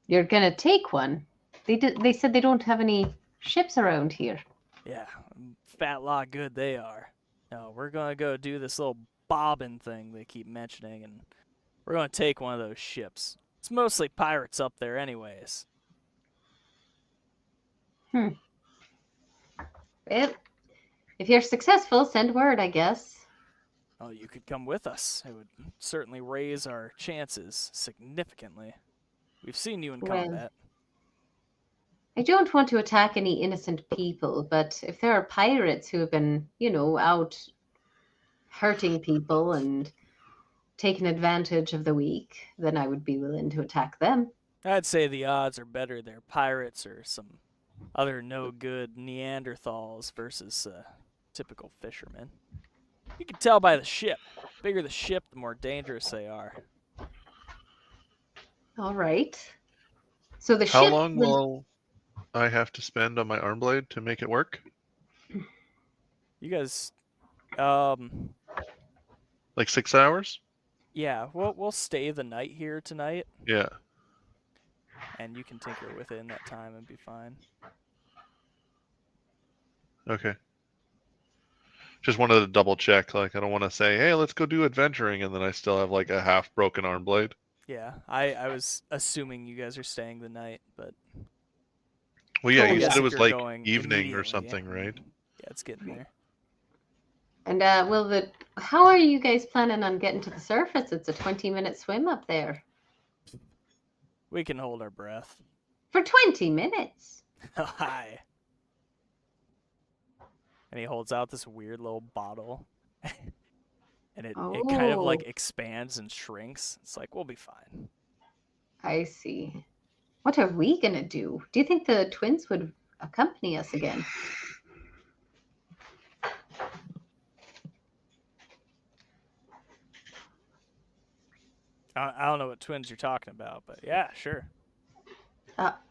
You're gonna take one? They said they don't have any ships around here. Yeah, fat lot good they are. No, we're gonna go do this little bobbin thing they keep mentioning, and we're gonna take one of those ships. It's mostly pirates up there anyways. Well, if you're successful, send word, I guess. Oh, you could come with us. It would certainly raise our chances significantly. We've seen you in combat. I don't want to attack any innocent people, but if there are pirates who have been, out hurting people and taking advantage of the weak, then I would be willing to attack them. I'd say the odds are better they're pirates or some Other no good Neanderthals versus typical fishermen. You can tell by the ship. Bigger the ship, the more dangerous they are. All right. So the How ship long was will I have to spend on my arm blade to make it work? You guys, Like 6 hours? yeah, we'll stay the night here tonight, Yeah. and you can tinker with it in that time and be fine. Okay. Just wanted to double check. Like, I don't want to say, hey, let's go do adventuring, and then I still have like a half broken arm blade. Yeah, I was assuming you guys are staying the night, but Well, yeah, Oh, I you yeah. said guess it if was you're like going evening or immediately, something, right? yeah, it's getting there. and how are you guys planning on getting to the surface? It's a 20-minute swim up there. We can hold our breath. For 20 minutes. Hi. And he holds out this weird little bottle. And it kind of like Oh, expands and shrinks. It's like, we'll be fine. I see. What are we gonna do? Do you think the twins would accompany us again? I don't know what twins you're talking about, but yeah, sure.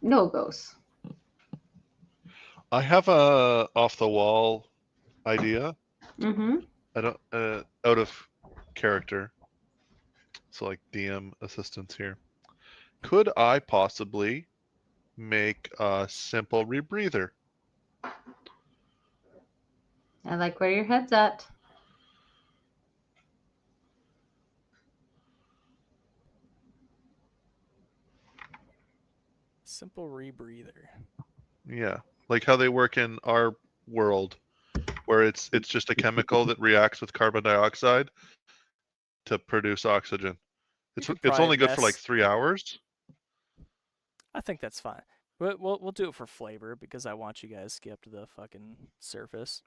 Nogos. I have a off the wall idea. Mm-hmm. I don't out of character. So like DM assistance here. Could I possibly make a simple rebreather? I like where your head's at. Simple rebreather. Yeah, like how they work in our world, where it's just a chemical that reacts with carbon dioxide to produce oxygen. You It's could it's probably only good for like mess. 3 hours. I think that's fine. We'll do it for flavor because I want you guys to get up to the fucking surface.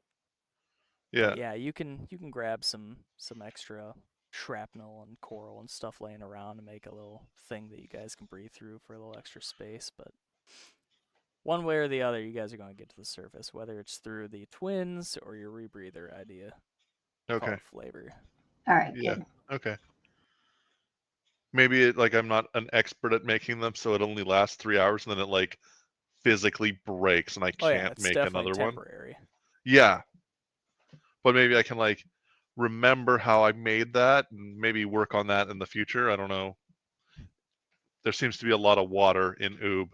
Yeah. But yeah, you can grab some extra shrapnel and coral and stuff laying around to make a little thing that you guys can breathe through for a little extra space. But one way or the other, you guys are going to get to the surface, whether it's through the twins or your rebreather idea. Call Okay. it flavor. All right, Yeah. good. Okay. Maybe like I'm not an expert at making them, so it only lasts 3 hours, and then it like physically breaks, and I Oh yeah, can't it's make definitely another one. temporary. Yeah, but maybe I can like remember how I made that, and maybe work on that in the future. I don't know. There seems to be a lot of water in Oob.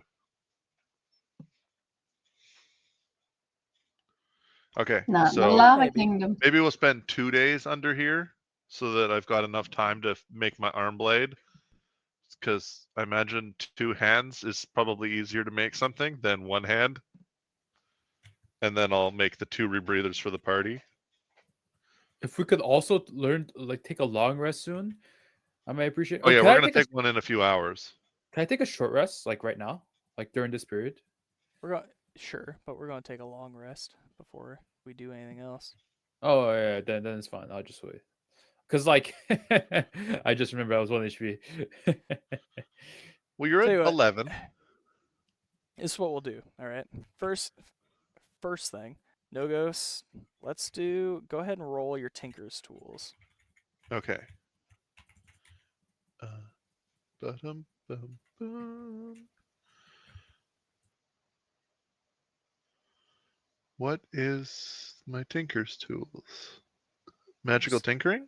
Okay, Not in the so lava Maybe. kingdom. maybe we'll spend 2 days under here, so that I've got enough time to make my arm blade. Because I imagine 2 hands is probably easier to make something than 1 hand. And then I'll make the 2 rebreathers for the party. If we could also learn, like, take a long rest soon, I might appreciate. Oh Oh, yeah, can we're I gonna take a take one in a few hours. can I take a short rest, like right now, like during this period? We're going Sure, but we're going to take a long rest before we do anything else. Oh yeah, then it's fine. I'll just wait. Cause like I just remember I was 1 HP. Well, you're Tell at you what, 11. this is what we'll do. All right. First thing, Nogos. Go ahead and roll your Tinker's tools. Okay. Ba-dum, bum, bum. What is my Tinker's tools? Magical Just, tinkering?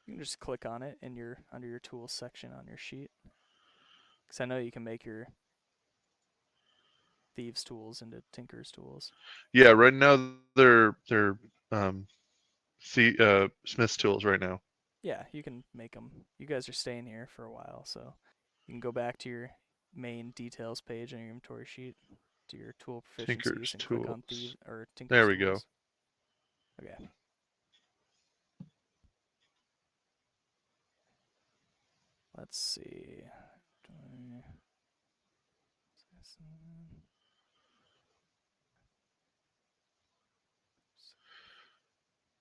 you can just click on it in your under your tools section on your sheet. Because I know you can make your thieves' tools into Tinker's tools. Yeah, right now they're um Smith's tools right now. Yeah, you can make them. You guys are staying here for a while, so you can go back to your main details page on your inventory sheet, to your tool proficiencies, Tinker's and click on tools. thieves or Tinker's There we go. tools. Okay. Let's see.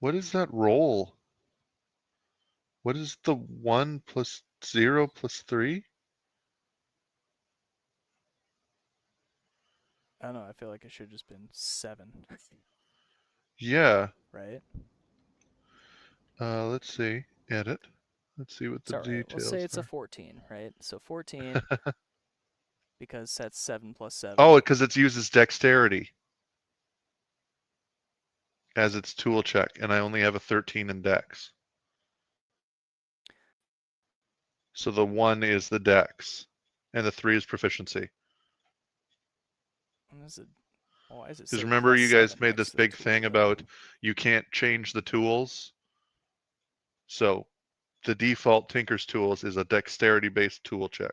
What is that roll? What is the 1 plus 0 plus 3? I don't know. I feel like it should have just been 7, Yeah. right? Let's see. Edit. Let's see what It's the all right. We'll say details it's a are. 14, right? So 14 because that's 7 plus 7. Oh, because it uses dexterity as its tool check, and I only have a 13 in dex. So the 1 is the dex, and the 3 is proficiency. What is it? Why does it Because say remember, plus you guys 7 made next this to the big tool, thing though? about you can't change the tools. So the default Tinker's Tools is a dexterity-based tool check.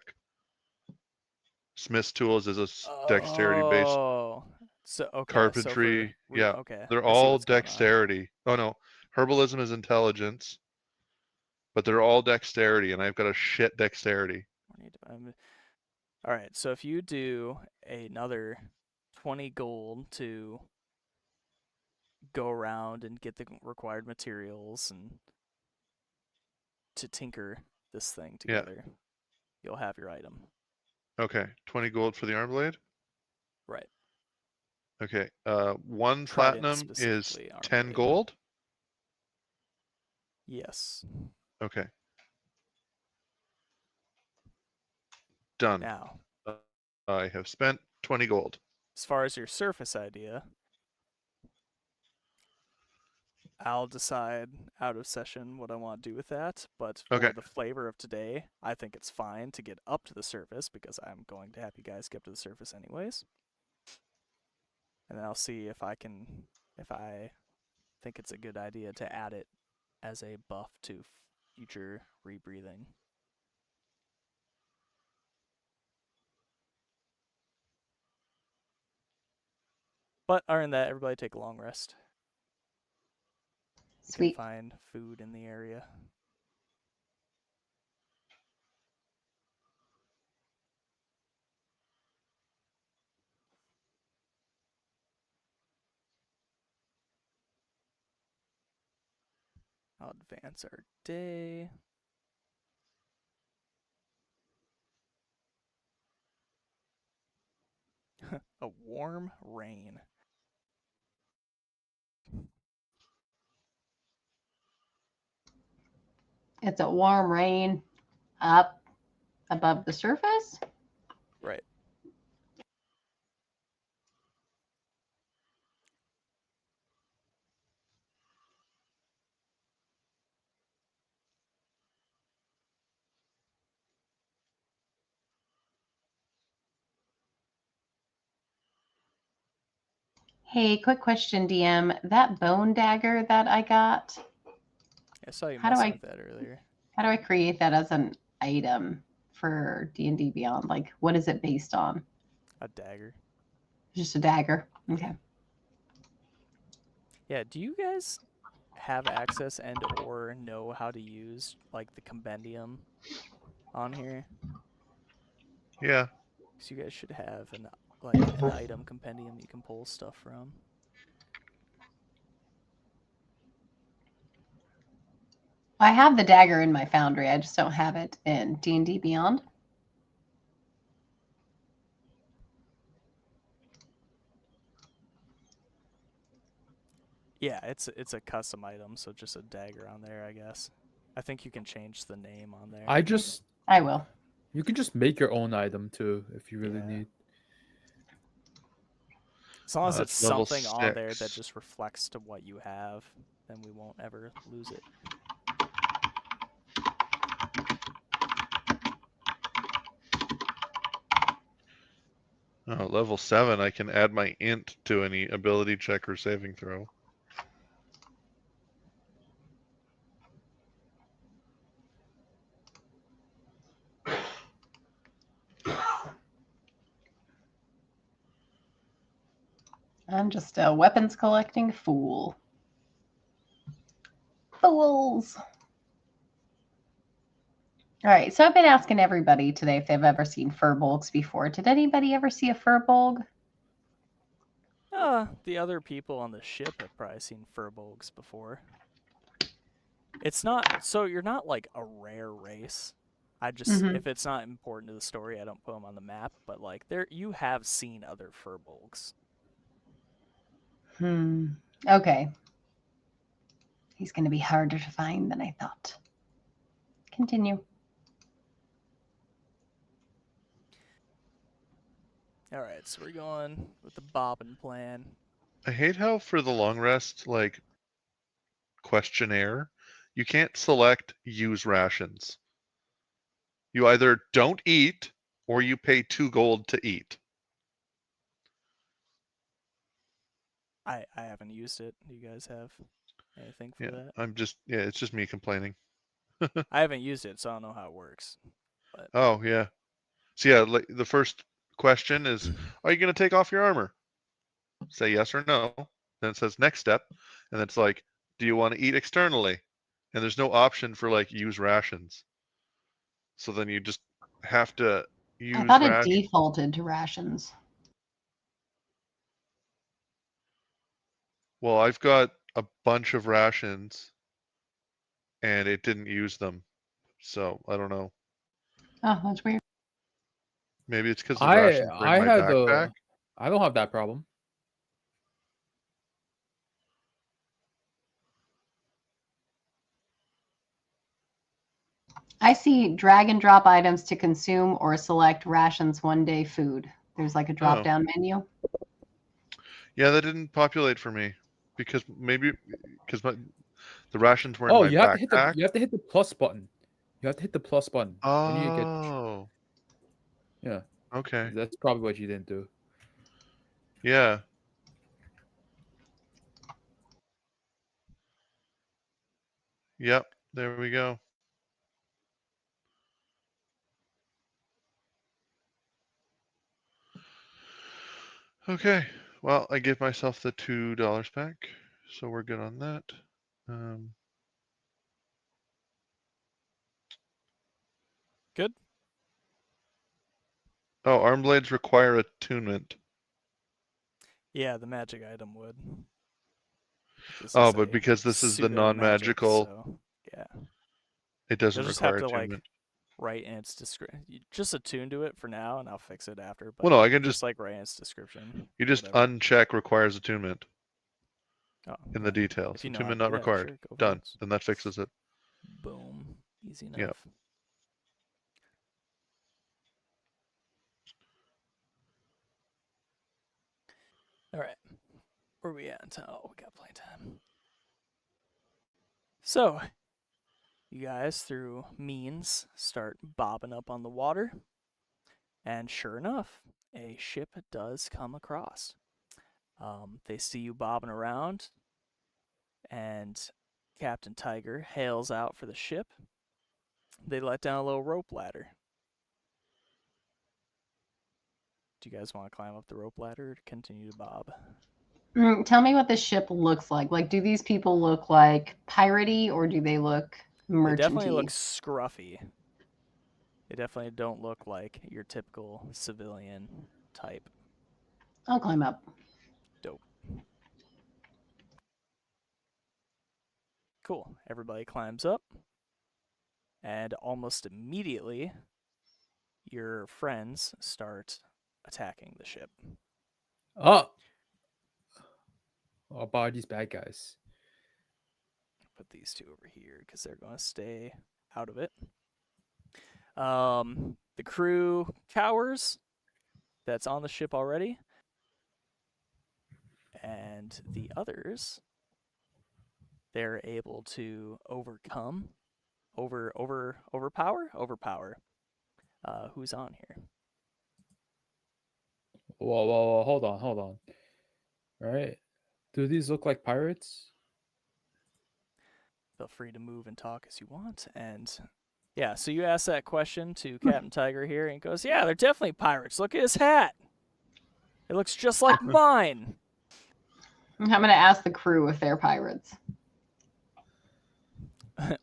Smith's Tools is a dexterity-based Oh, so okay. So for carpentry. Yeah, okay, they're I see all what's going on. dexterity. Oh no, herbalism is intelligence, but they're all dexterity, and I've got a shit dexterity. All right. So if you do another 20 gold to go around and get the required materials and to tinker this thing Yeah. together, you'll have your item. Okay, 20 gold for the arm blade. Right. Okay, 1 Trident platinum is specifically, arm 10 blade. gold. Yes. Okay. Done. Now, I have spent 20 gold. as far as your surface idea, I'll decide out of session what I want to do with that, but for Okay. the flavor of today, I think it's fine to get up to the surface because I'm going to have you guys get up to the surface anyways. And then I'll see if I think it's a good idea to add it as a buff to future rebreathing. But other than that, everybody take a long rest. You Sweet. can find food in the area. I'll advance our day. A warm rain. It's a warm rain up above the surface. Right. Hey, quick question, DM. That bone dagger that I got, I saw you How do messing I- with that earlier. how do I create that as an item for D&D Beyond? Like, what is it based on? A dagger. Just a dagger. Okay. Yeah, do you guys have access and or know how to use like the compendium on here? Yeah. So you guys should have an item compendium you can pull stuff from. I have the dagger in my foundry. I just don't have it in D&D Beyond. Yeah, it's a custom item, so just a dagger on there, I guess. I think you can change the name on there. I will. You can just make your own item too if you really Yeah. need. As long as it's It's level something on there that 6. just reflects to what you have, then we won't ever lose it. Oh, level 7, I can add my int to any ability check or saving throw. I'm just a weapons collecting fool. Fools. All right, so I've been asking everybody today if they've ever seen furbolgs before. Did anybody ever see a furbolg? The other people on the ship have probably seen furbolgs before. It's not, so you're not like a rare race. I just, Mhm. if it's not important to the story, I don't put them on the map. But like, you have seen other furbolgs. Okay. He's going to be harder to find than I thought. Continue. All right, so we're going with the bobbin plan. I hate how for the long rest, like questionnaire, you can't select use rations. You either don't eat or you pay 2 gold to eat. I haven't used it. Do you guys have anything for Yeah, that? it's just me complaining. I haven't used it, so I don't know how it works. But Oh yeah. So yeah, like the first question is, are you going to take off your armor? Say yes or no. Then it says next step, and it's like, do you want to eat externally? And there's no option for like use rations. So then you just have to I use thought it rations. defaulted to rations. Well, I've got a bunch of rations, and it didn't use them. So I don't know. Oh, that's weird. Maybe it's because the rations were in my backpack. I don't have that problem. I see drag and drop items to consume or select rations 1 day food. There's like a drop Oh, down menu. yeah, that didn't populate for me because maybe because the rations were in Oh, my backpack. you have to hit the plus button. You have to hit the plus button. Then you get Oh, yeah. okay. That's probably what you didn't do. Yeah. Yep. There we go. Okay. Well, I give myself the $2 back, so we're good on that. good. Oh, arm blades require attunement. Yeah, the magic item would. This Oh, is but a because this is the pseudo magic, non-magical, so yeah. it doesn't You'll just have require to like attunement. write in its description. Just attune to it for now, and I'll fix it after. Well, But no, I can just like write in its description. you Or just whatever. uncheck requires attunement Oh, in the details. if you know how to Attunement do not that, required. sure, go for Done. it. Then that fixes it. Boom, easy enough. Yep. All right, where are we at? Oh, we got plenty of time. So, you guys, through means, start bobbing up on the water, and sure enough, a ship does come across. They see you bobbing around, and Captain Tiger hails out for the ship. They let down a little rope ladder. Do you guys want to climb up the rope ladder to continue to bob? Tell me what this ship looks like. Like, do these people look like piratey or do they look merchanty? They definitely look scruffy. They definitely don't look like your typical civilian type. I'll climb up. Dope. Cool. Everybody climbs up. And almost immediately, your friends start attacking the ship. Oh, about these bad guys. Put these two over here because they're going to stay out of it. The crew cowers that's on the ship already. And the others, they're able to overpower. Who's on here? Whoa, hold on. All right. Do these look like pirates? Feel free to move and talk as you want. And yeah, so you ask that question to Captain Tiger here, and he goes, "Yeah, they're definitely pirates. Look at his hat. It looks just like mine." I'm going to ask the crew if they're pirates.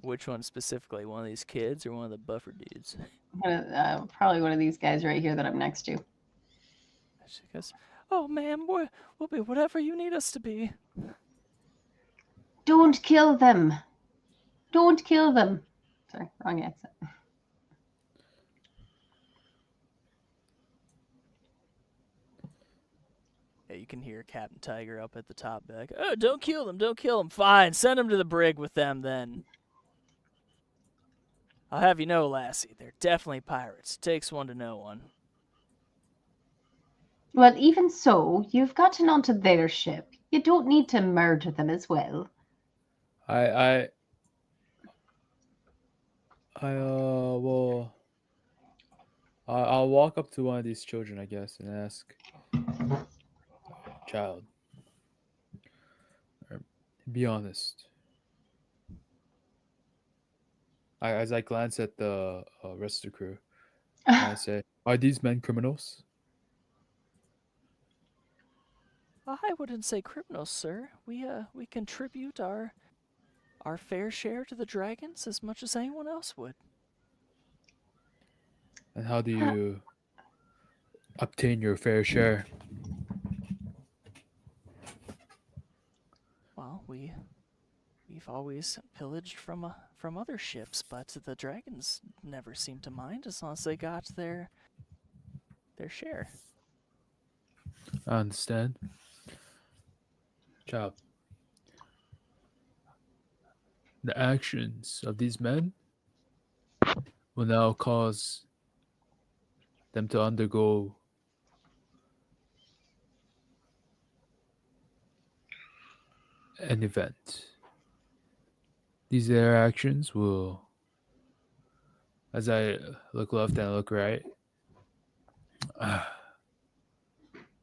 Which one specifically? One of these kids or one of the buffer dudes? Probably one of these guys right here that I'm next to. She goes, "Oh, ma'am, we'll be whatever you need us to be." Don't kill them. Don't kill them. Sorry, wrong accent. can hear Captain Tiger up at the top be like, "Oh, don't kill them, don't kill them. Fine, send them to the brig with them then. I'll have you know, lassie, they're definitely pirates. Takes one to know one." Well, even so, you've gotten onto their ship. You don't need to murder them as well. Well, I'll walk up to one of these children, I guess, and ask, child, be honest. As I glance at the rest of the crew, and I say, are these men criminals? I wouldn't say criminals, sir. We contribute our fair share to the dragons as much as anyone else would. And how do you obtain your fair share? Well, we've always pillaged from other ships, but the dragons never seem to mind as long as they got their share. I understand. Child, the actions of these men will now cause them to undergo an event. These their actions will, as I look left and look right,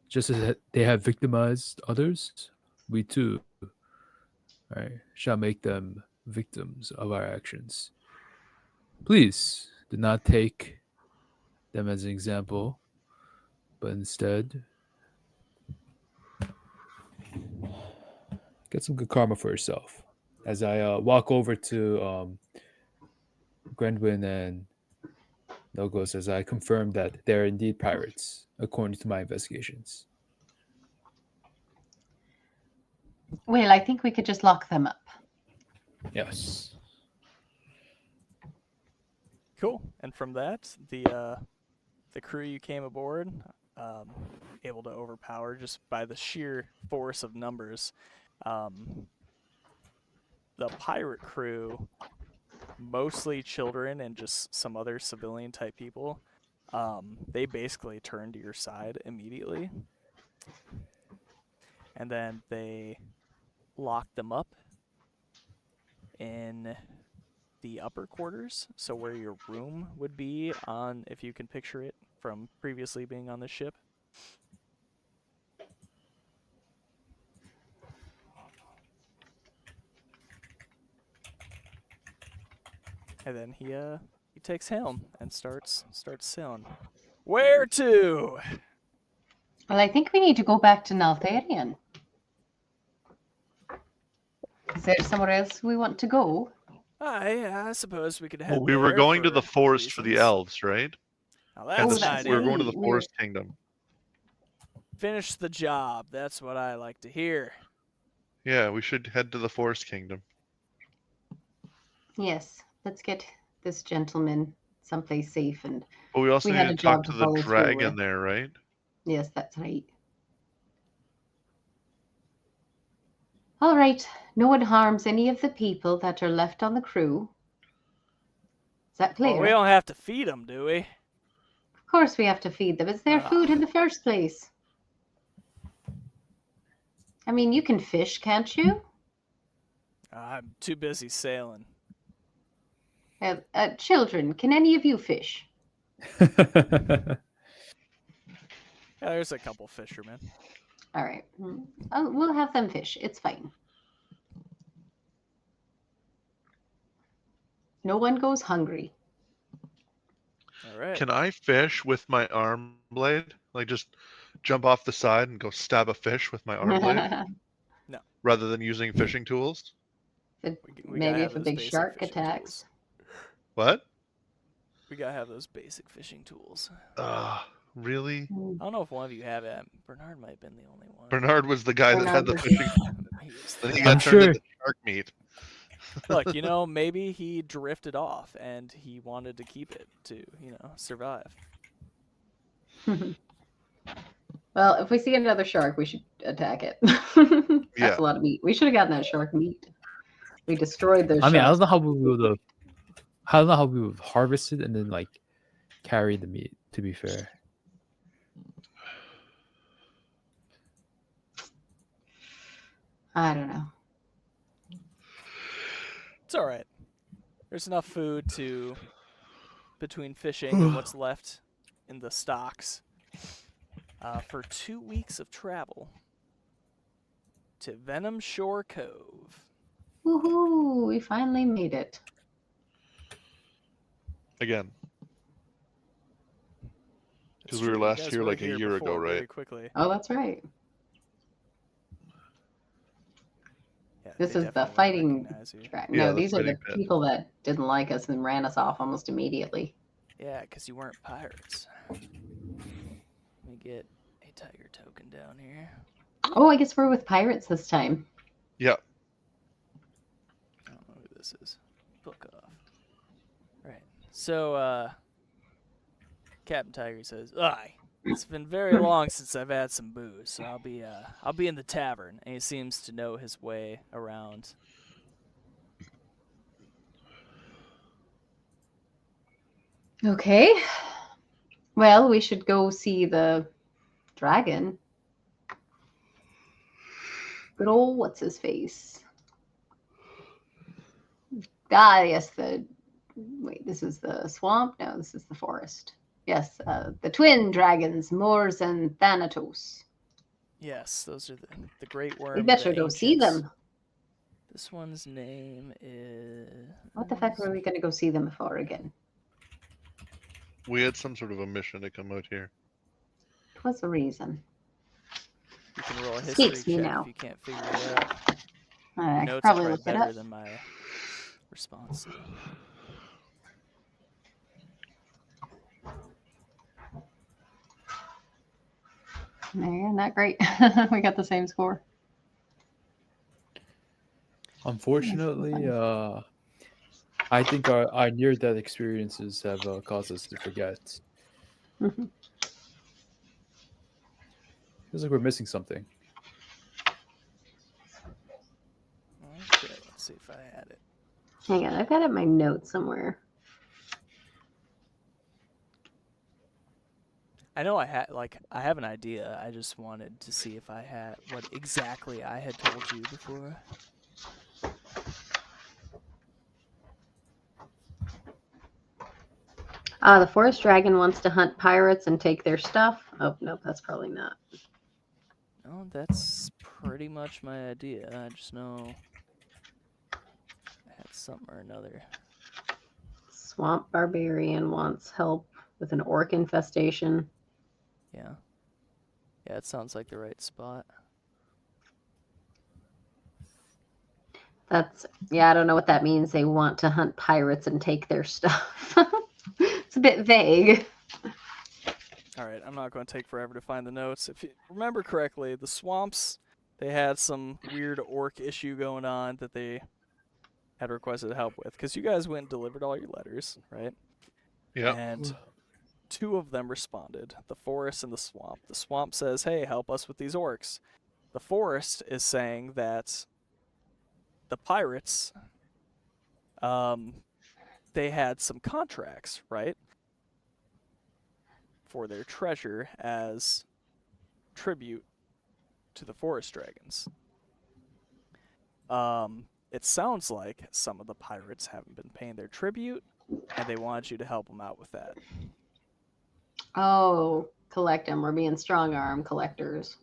just as they have victimized others, we too, right, shall make them victims of our actions. Please do not take them as an example, but instead get some good karma for yourself. As I walk over to Grendwin and Nogos, as I confirm that they're indeed pirates, according to my investigations. Well, I think we could just lock them up. Yes. Cool. And from that, the crew you came aboard, able to overpower just by the sheer force of numbers. The pirate crew, mostly children and just some other civilian type people, they basically turned to your side immediately. And then they locked them up in the upper quarters, so where your room would be on, if you can picture it from previously being on the ship. And then he takes helm and starts sailing. Where to? Well, I think we need to go back to Naltharian. Is there somewhere else we want to go? I suppose we could head Well, we were there going to the for forest for the reasons. elves, right? Now And that's Oh, an that's we were idea. going to the right. forest kingdom. Finish the job. That's what I like to hear. Yeah, we should head to the forest kingdom. Yes, let's get this gentleman someplace safe. And But we also we need had to a talk job to to the follow through dragon with. there, right? Yes, that's right. All right. No one harms any of the people that are left on the crew. Is that clear? Well, we don't have to feed them, do we? Of course we have to feed them. It's their food in the first place. I mean, you can fish, can't you? I'm too busy sailing. Children, can any of you fish? Yeah, there's a couple fishermen. All right. Oh, we'll have them fish. It's fine. No one goes hungry. All right. Can I fish with my arm blade? Like just jump off the side and go stab a fish with my arm blade No. rather than using fishing tools? We gotta Maybe have if a those big basic shark fishing attacks. tools. What? We gotta have those basic fishing tools. Really? I don't know if one of you have it. Bernard might have been the only one. Bernard was the guy that had Bernard the was- fishing. He was Then the he guy. got turned into shark meat. Look, maybe he drifted off and he wanted to keep it to, survive. Well, if we see another shark, we should attack it. Yeah. That's a lot of meat. We should have gotten that shark meat. We destroyed those I mean, I sharks. don't know how we would have. I don't know how we would harvest it and then like carry the meat. To be fair, I don't know. It's all right. There's enough food to, between fishing and what's left in the stocks, for 2 weeks of travel to Venom Shore Cove. Woohoo! We finally made it. Again, It's 'Cause we were true, you last guys here were like a year ago, before right? Very quickly. Oh, that's right. Yeah, This they is the definitely wouldn't fighting recognize you. track. Yeah, No, the these are the fighting pit. people that didn't like us and ran us off almost immediately. Yeah, because you weren't pirates. Let me get a tiger token down here. Oh, I guess we're with pirates this time. Yeah. I don't know who this is. Book off. Right. So, Captain Tiger says, "Aye, it's been very long since I've had some booze, so I'll be in the tavern." And he seems to know his way around. Okay. Well, we should go see the dragon. Good old what's his face? Ah, yes, wait, this is the swamp? No, this is the forest. Yes, the twin dragons, Mors and Thanatos. Yes, those are the Great Wyrm We of better the go see Ancients. them. This one's name is... What the fuck were we going to go see them for again? We had some sort of a mission to come out here. What's the reason? You can roll a history Escapes me check now. if you can't figure it out. I could Notes are probably look it better up. than my response. Yeah, not great. We got the same score. unfortunately, I think our near-death experiences have caused us to forget. Mhm. Feels like we're missing something. Okay, let's see if I had it. Hang on, I've got it in my notes somewhere. I know I have an idea. I just wanted to see if I had what exactly I had told you before. The forest dragon wants to hunt pirates and take their stuff. Oh, nope, that's probably not. No, that's pretty much my idea. I just know I had something or another. Swamp barbarian wants help with an orc infestation. Yeah. Yeah, it sounds like the right spot. Yeah, I don't know what that means. They want to hunt pirates and take their stuff. It's a bit vague. All right, I'm not going to take forever to find the notes. If you remember correctly, the swamps, they had some weird orc issue going on that they had requested help with. Because you guys went and delivered all your letters, right? Yeah. And 2 of them responded, the forest and the swamp. The swamp says, hey, help us with these orcs. The forest is saying that the pirates, they had some contracts, right? For their treasure as tribute to the forest dragons. It sounds like some of the pirates haven't been paying their tribute, and they wanted you to help them out with that. Oh, collect them. We're being strong arm collectors.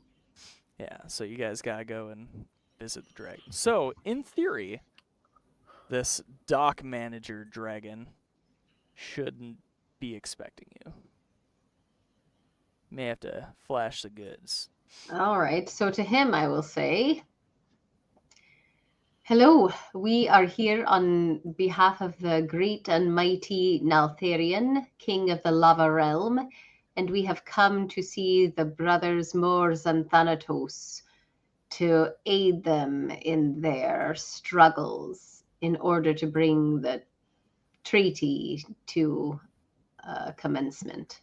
Yeah, so you guys gotta go and visit the dragon. So, in theory, this dock manager dragon shouldn't be expecting you. May have to flash the goods. All right. So to him, I will say, hello. We are here on behalf of the great and mighty Naltharian, king of the Lava Realm, and we have come to see the brothers Mors and Thanatos to aid them in their struggles in order to bring the treaty to commencement.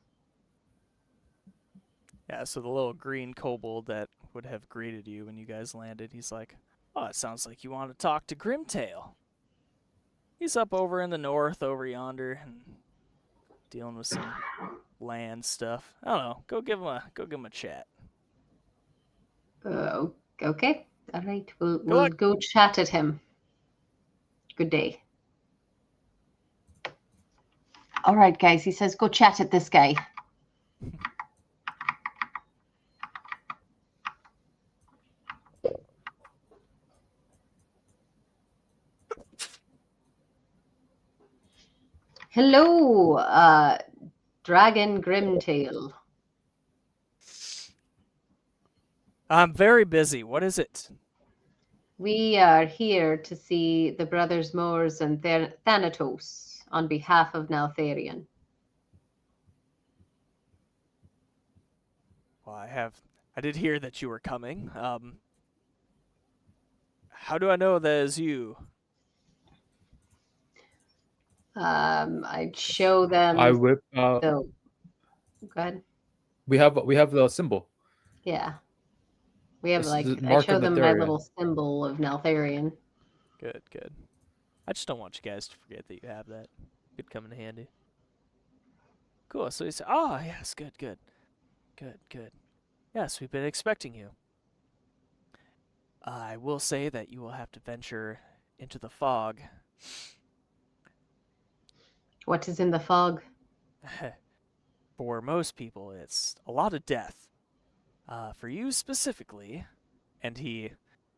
Yeah, so the little green kobold that would have greeted you when you guys landed, he's like, "Oh, it sounds like you want to talk to Grimtail. He's up over in the north, over yonder, and dealing with some land stuff. I don't know. Go give him a chat. Okay. All right. We'll luck. go chat at him. Good day. All right, guys. He says, go chat at this guy. Hello, Dragon Grimtail. I'm very busy. What is it? We are here to see the Brothers Moors and Thanatos on behalf of Naltharion. Well, I did hear that you were coming. How do I know that is you? I'd show them. I whip. Go ahead. We have the symbol. Yeah. We have This is like, the I mark show of them my Netherian. little symbol of Naltharion. Good, good. I just don't want you guys to forget that you have that. Could come in handy. Cool. So he said, "Oh, yes, good, good. Good, good. Yes, we've been expecting you. I will say that you will have to venture into the fog." What is in the fog? For most people, it's a lot of death. For you specifically, and he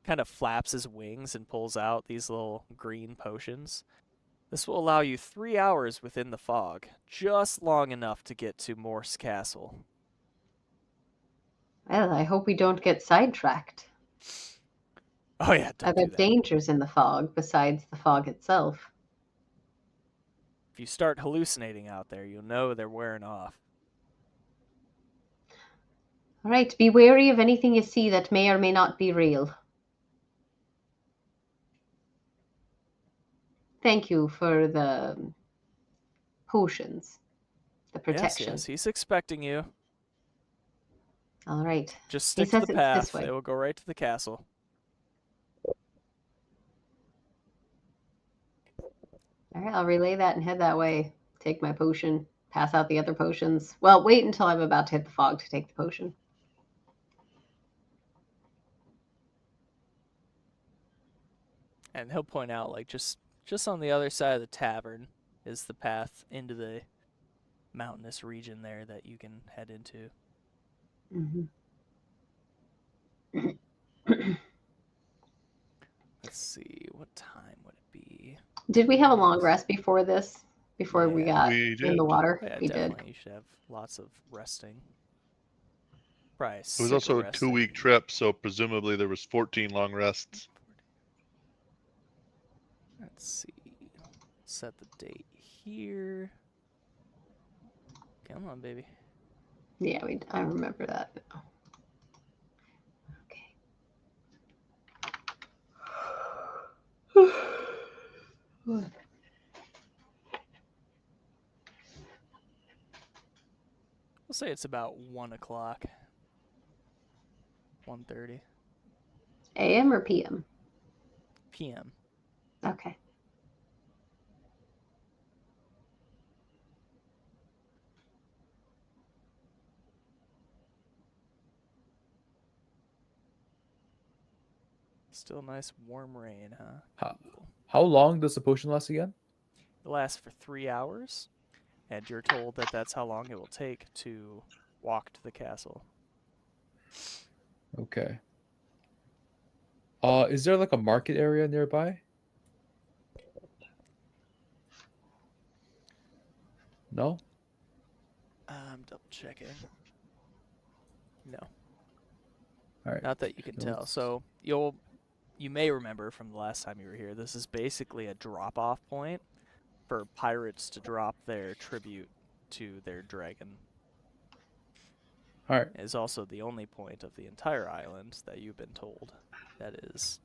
kind of flaps his wings and pulls out these little green potions. This will allow you 3 hours within the fog, just long enough to get to Morse Castle. Well, I hope we don't get sidetracked. Oh yeah, Are don't there do that. dangers in the fog besides the fog itself? If you start hallucinating out there, you'll know they're wearing off. All right, be wary of anything you see that may or may not be real. Thank you for the potions, the protection. Yes, he's expecting you. All right. Just He stick to says the it's this path. way. It will go right to the castle. All right, I'll relay that and head that way. Take my potion, pass out the other potions. Well, wait until I'm about to hit the fog to take the potion. And he'll point out, like, just on the other side of the tavern is the path into the mountainous region there that you can head into. Let's see, what time would it be? Did we have a long rest before this? Before we Yeah. got We in did. the water? Oh, yeah, We definitely. did. You should have lots of resting. Probably It was also a 2-week trip, so presumably there was 14 long rests. Let's see. Set the date here. Come on, baby. Yeah, I remember that now. Okay. We'll say it's about 1 o'clock. 1:30 AM or PM? p.m. Okay. Still nice warm rain, huh? How long does the potion last again? It lasts for 3 hours, and you're told that that's how long it will take to walk to the castle. Okay. Is there like a market area nearby? No? I'm double checking. No. All right. Not that you can tell. So you may remember from the last time you were here, this is basically a drop-off point for pirates to drop their tribute to their dragon. All right. It is also the only point of the entire island that you've been told that is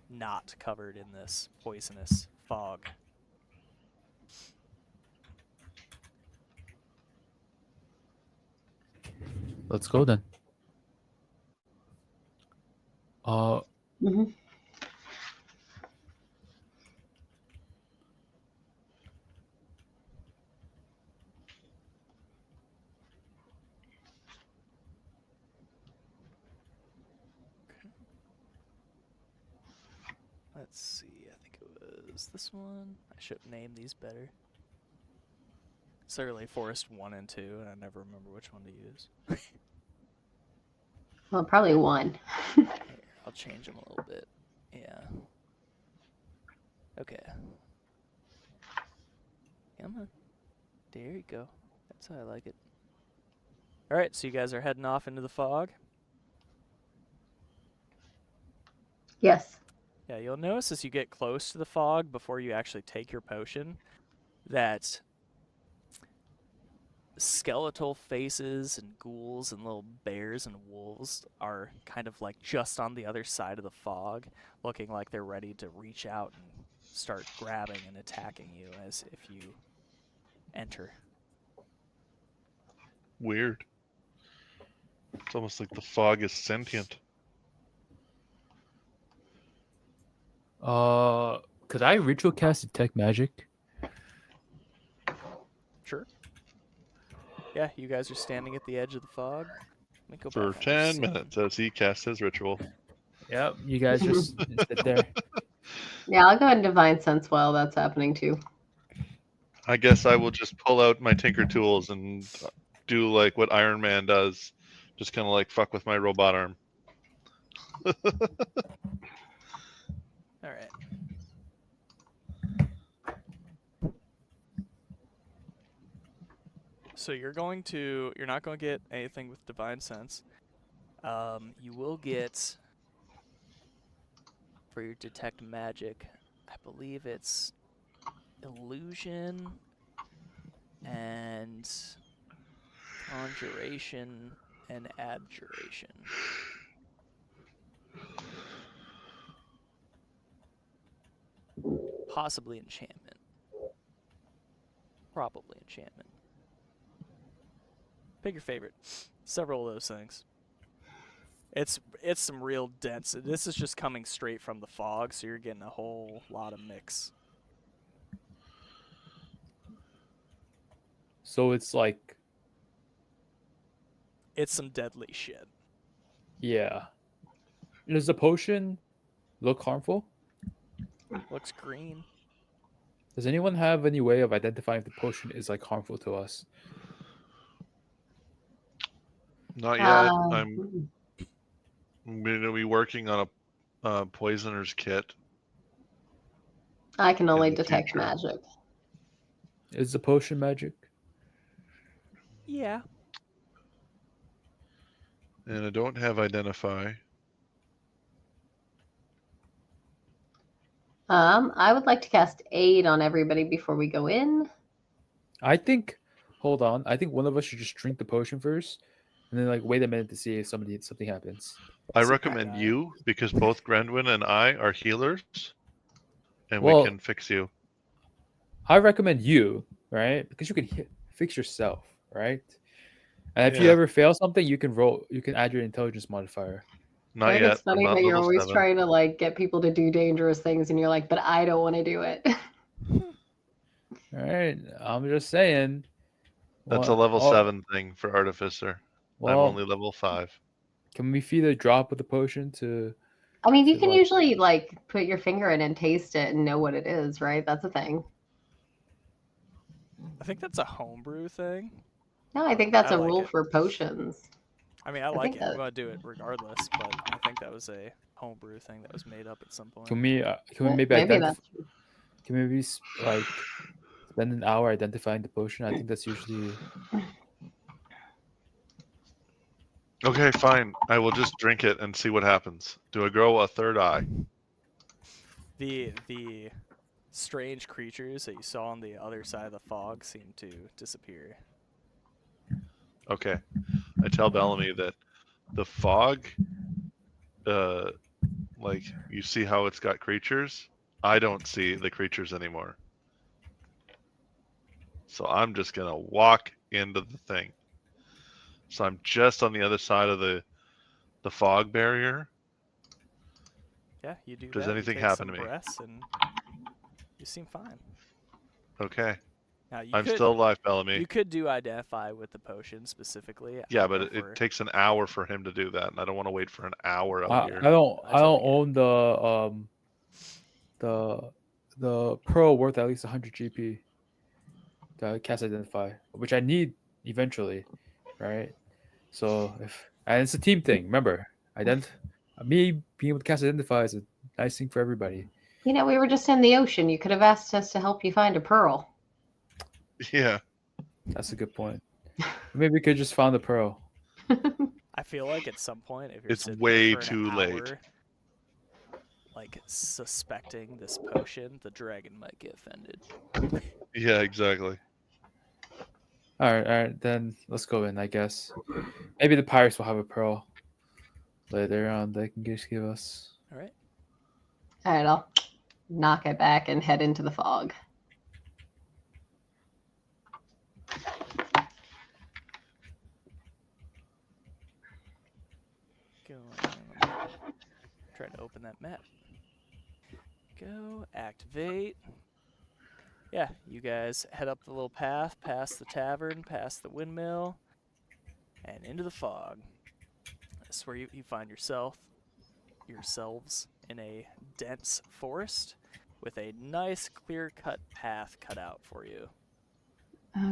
not covered in this poisonous fog. Let's go then. Mhm. Let's see. I think it was this one. I should have named these better. Certainly Forest 1 and 2, and I never remember which one to use. Well, probably one. Here, I'll change them a little bit. Yeah. Okay. Come on. There you go. That's how I like it. Alright, so you guys are heading off into the fog. Yes. Yeah, you'll notice as you get close to the fog before you actually take your potion that skeletal faces and ghouls and little bears and wolves are kind of like just on the other side of the fog, looking like they're ready to reach out and start grabbing and attacking you as if you enter. Weird. It's almost like the fog is sentient. Could I ritual cast detect magic? Sure. Yeah, you guys are standing at the edge of the fog. Let me go For back 10 scene. minutes as he casts his ritual. Yep. You guys just sit there. Yeah, I'll go ahead and divine sense while that's happening too. I guess I will just pull out my tinker tools and do like what Iron Man does. Just kind of like fuck with my robot arm. All right. So you're not going to get anything with divine sense. You will get for your detect magic, I believe it's illusion and conjuration and abjuration. Possibly enchantment. Probably enchantment. Pick your favorite. Several of those things. It's some real dense. This is just coming straight from the fog, so you're getting a whole lot of mix. So it's like, It's some deadly shit. yeah. Does the potion look harmful? Looks green. Does anyone have any way of identifying if the potion is like harmful to us? Not yet. Uh, I'm going to be working on a poisoner's kit. I can in only the detect future. magic. Is the potion magic? Yeah. And I don't have identify. I would like to cast aid on everybody before we go in. I think. Hold on. I think one of us should just drink the potion first, and then like wait a minute to see if something happens. I Super recommend guy. you because both Grandwin and I are healers, and we Well, can fix you. I recommend you, right? Because you can fix yourself, right? And if you Yeah. ever fail something, you can roll. You can add your intelligence modifier. Not I think yet. it's I'm funny not that you're level always 7. trying to like get people to do dangerous things, and you're like, but I don't want to do it. All right. I'm just saying. That's a level Oh, 7 thing for Artificer. I'm well, only level 5. can we feed a drop of the potion to? I mean, you can like, usually like put your finger in and taste it and know what it is, right? That's a thing. I think that's a homebrew thing. No, I think that's I a like rule it. for potions. I mean, I I like think it. I'm that- going to do it regardless, but I think that was a homebrew thing that was made up at some point. Can we maybe Maybe identify? that's Can we maybe like spend an hour identifying the potion? I think that's usually. Okay, fine. I will just drink it and see what happens. Do I grow a third eye? The strange creatures that you saw on the other side of the fog seem to disappear. Okay. I tell Bellamy that the fog, like, you see how it's got creatures? I don't see the creatures anymore. So I'm just going to walk into the thing. So I'm just on the other side of the fog barrier. Yeah, you do Does that. anything you take happen some to me? breaths and you seem fine. Okay. Now you I'm could still alive, Bellamy. do identify with the potion specifically. I Yeah, don't but know it if we're- takes an hour for him to do that, and I don't want to wait for an hour out I, here. I don't I I don't totally own the pearl worth at least 100 GP to cast identify, which I need eventually, right? So and it's a team thing. Remember, me being able to cast identify is a nice thing for everybody. You know, we were just in the ocean. You could have asked us to help you find a pearl. Yeah. That's a good point. Maybe we could just found the pearl. I feel like at some point, if you're It's sitting way there for an too hour, late. like suspecting this potion, the dragon might get offended. Yeah, exactly. All right, then let's go in. I guess maybe the pirates will have a pearl later on. They can just give us. All right. All right, I'll knock it back and head into the fog. Try to open that map. Go activate. Yeah, you guys head up the little path, past the tavern, past the windmill, and into the fog. This is where you find yourselves in a dense forest with a nice clear-cut path cut out for you.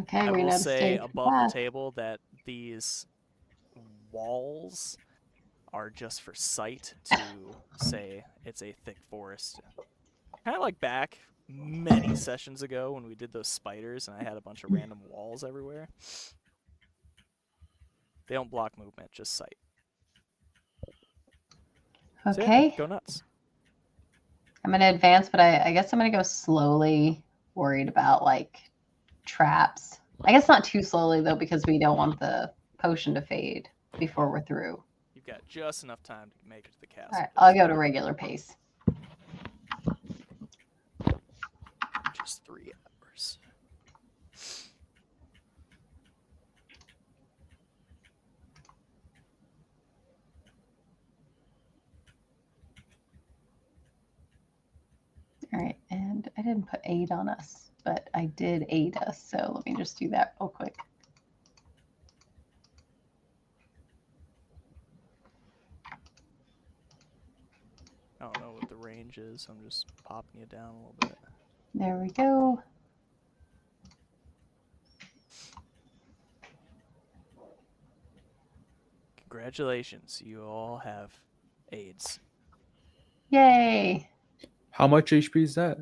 Okay, I we will know to say stay to the above the path. table that these walls are just for sight to say it's a thick forest. Kind of like back many sessions ago when we did those spiders and I had a bunch of random walls everywhere. They don't block movement, just sight. So Okay, yeah, go nuts. I'm gonna advance, but I guess I'm gonna go slowly. Worried about like traps. I guess not too slowly though, because we don't want the potion to fade before we're through. You've got just enough time to make it to the castle. All right, I'll go to regular pace. Just 3 hours. All right, and I didn't put aid on us, but I did aid us. So let me just do that real quick. I don't know what the range is, so I'm just popping it down a little bit. There we go. Congratulations, you all have AIDS. Yay! How much HP is that?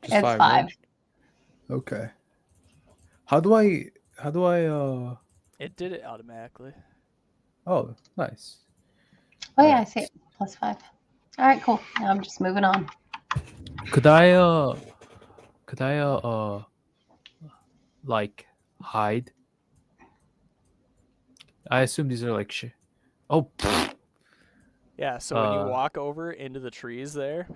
Just It's 5. Right? Okay. How do I? It did it automatically. Oh, nice. Oh yeah, Alright. I see it. +5. All right, cool. Now I'm just moving on. Could I like hide? I assume these are like Oh. Yeah, so when you walk over into the trees there,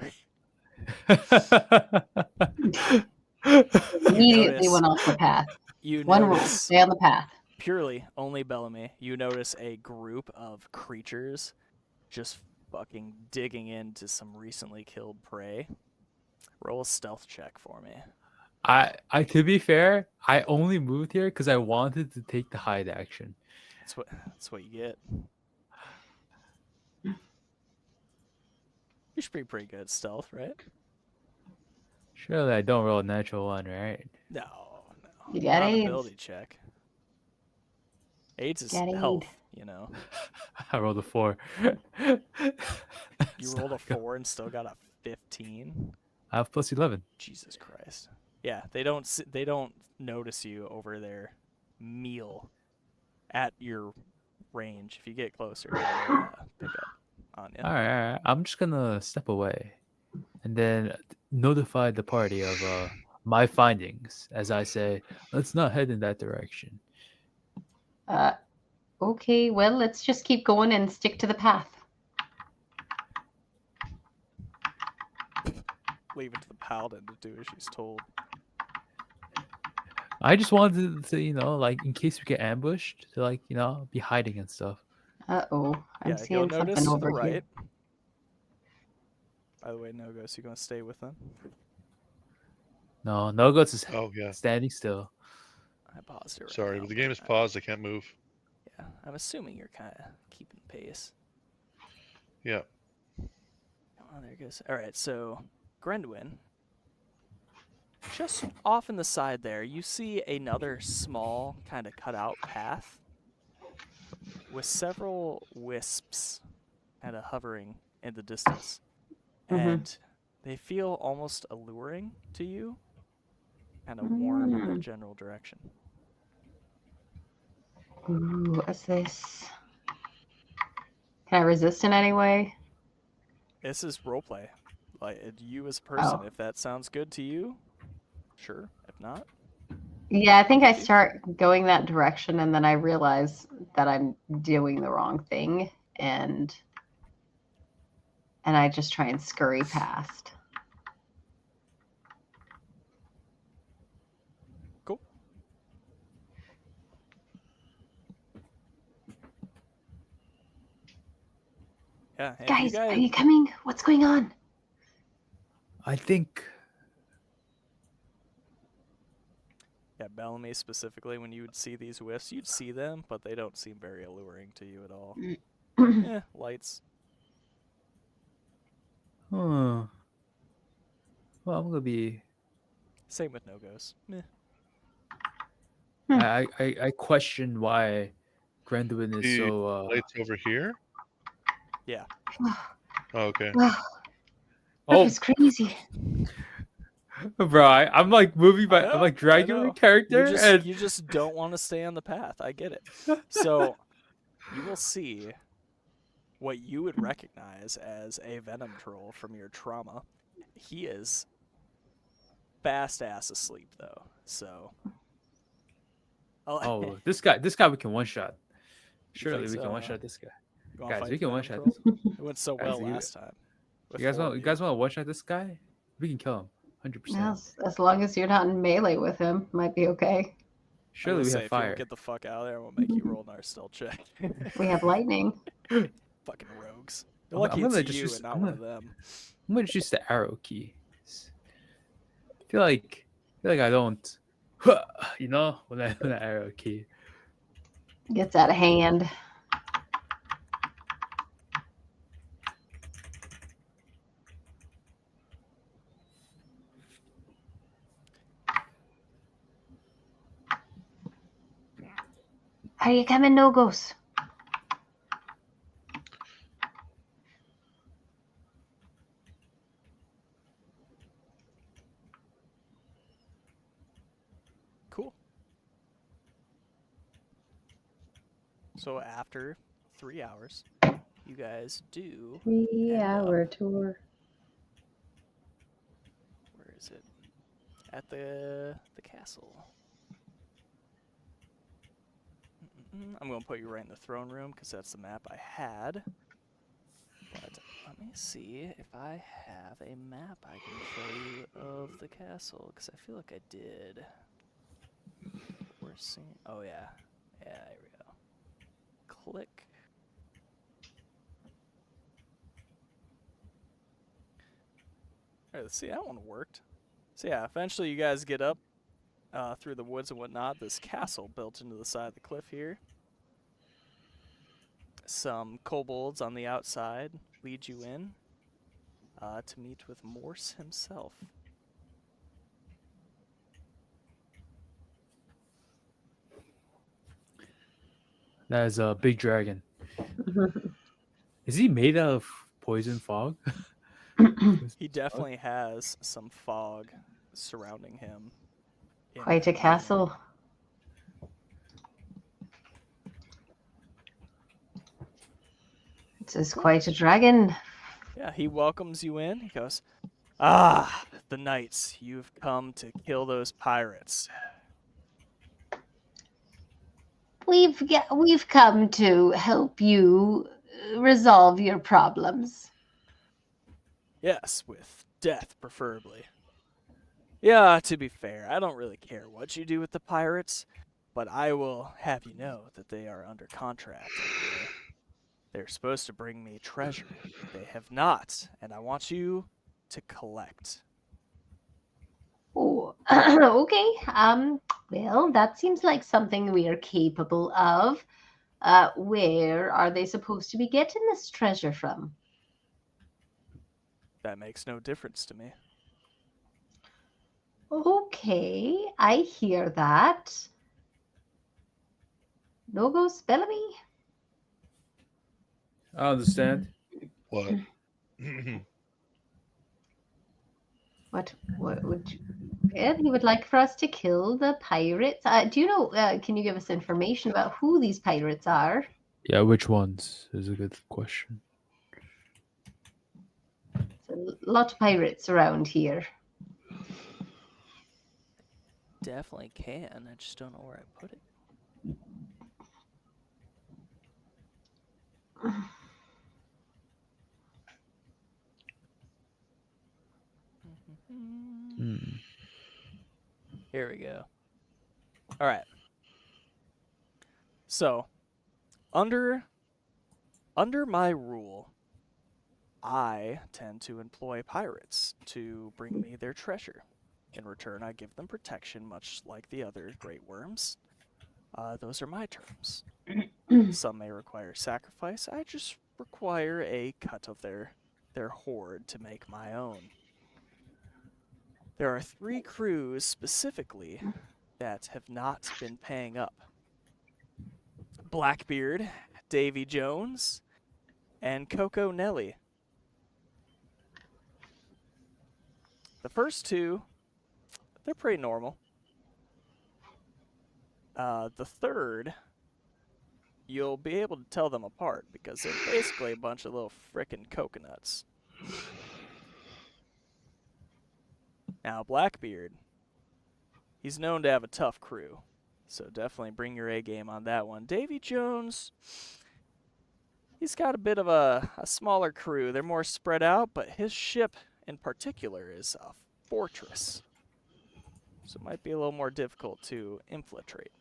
Immediately notice- went off the path. you One rule: notice stay on the path. purely only Bellamy. You notice a group of creatures just fucking digging into some recently killed prey. Roll a stealth check for me. I to be fair, I only moved here because I wanted to take the hide action. That's what you get. You should be pretty good at stealth, right? Surely I don't roll a natural one, right? No. You got Not an AIDS. ability check. AIDS is Got aid. health, you know. I rolled a 4. You rolled a 4 and still got a 15. I have +11. Jesus Christ. Yeah, they don't notice you over their meal at your range. If you get closer, they'll pick up on you. All right. I'm just gonna step away, and then notify the party of my findings. As I say, let's not head in that direction. Okay, well, let's just keep going and stick to the path. Leave it to the paladin to do as she's told. I just wanted to, like, in case we get ambushed, to, like, be hiding and stuff. Uh-oh. I'm Yeah, you'll seeing notice something to over the here. right. By the way, Nogos, you gonna stay with them? No, Nogos is Oh yeah. standing still. I paused it right Sorry, now, but the game is but paused. I can't move. yeah, I'm assuming you're kind of keeping pace. Yeah. Oh, there it goes. All right, so Grendwin, just off in the side there, you see another small kind of cutout path with several wisps kind of hovering in the distance. And they feel almost alluring to you, kind of warm in that general direction. Ooh, what's this? Can I resist in any way? This is roleplay. Like, you as a person, Oh. if that sounds good to you, sure. If not, Yeah, I think I Thank you. start going that direction and then I realize that I'm doing the wrong thing and I just try and scurry past. cool. Yeah, and if you Guys, are guys, you coming? What's going on? I think. yeah, Bellamy specifically, when you would see these wisps, you'd see them, but they don't seem very alluring to you at all. Yeah, lights. Well, I'm gonna be. Same with Nogos. Meh. I question why Grendwin is The so. lights over here. Yeah. Oh, okay. Wow, that Oh, was crazy. bro, I'm like moving I my. I'm know, like I dragging my know. character, and You just don't want to stay on the path. I get it. So you will see what you would recognize as a venom troll from your trauma. He is fast ass asleep though. So oh, this guy we can one shot. Surely think we can so, one huh? shot this guy. You wanna Guys, fight we the can one venom shot troll? this. It went so Guys, well you- last time. with You guys four want of you guys want to one shot this guy? We can kill him, 100%. As long as you're not in melee with him, might be okay. I Surely will we say, have if you don't fire. get the fuck out of there, we'll make you roll an stealth check. We have lightning. Fucking rogues. They're I'm lucky gonna it's just you use- and not I'm one gonna- of them. I'm gonna choose the arrow key. I feel like I don't, when I arrow key. Gets out of hand. Are you coming, Nogos? Cool. So after 3 hours, you guys do. 3-hour tour. Where is it? At the castle. I'm going to put you right in the throne room because that's the map I had. But let me see if I have a map I can show you of the castle because I feel like I did. We're seeing. Oh yeah, yeah. There we go. Click. All right, let's see. That one worked. So yeah, eventually you guys get up through the woods and whatnot. This castle built into the side of the cliff here. Some kobolds on the outside lead you in to meet with Morse himself. That is a big dragon. Is he made out of poison fog? He definitely has some fog surrounding him. in Quite a that manner. castle. This is quite a dragon. Yeah, he welcomes you in. He goes, "Ah, the knights, you've come to kill those pirates." We've come to help you resolve your problems. Yes, with death preferably. Yeah, to be fair, I don't really care what you do with the pirates, but I will have you know that they are under contract over there. They're supposed to bring me treasure. They have not, and I want you to collect. Oh, okay. Well, that seems like something we are capable of. Where are they supposed to be getting this treasure from? That makes no difference to me. Okay, I hear that. Nogos, Bellamy? I understand. What? What would you... Well, he would like for us to kill the pirates. Do you know, can you give us information about who these pirates are? Yeah, which ones is a good question. There's a lot of pirates around here. Definitely can. I just don't know where I put it. Hmm. Here we go. All right. So, under my rule, I tend to employ pirates to bring me their treasure. In return, I give them protection, much like the other great worms. Those are my terms. Some may require sacrifice. I just require a cut of their hoard to make my own. There are 3 crews specifically that have not been paying up. Blackbeard, Davy Jones, and Coco Nelly. The first 2, they're pretty normal. The third, you'll be able to tell them apart because they're basically a bunch of little frickin' coconuts. Now, Blackbeard, he's known to have a tough crew, so definitely bring your A game on that one. Davy Jones, he's got a bit of a smaller crew. They're more spread out, but his ship in particular is a fortress, so it might be a little more difficult to infiltrate.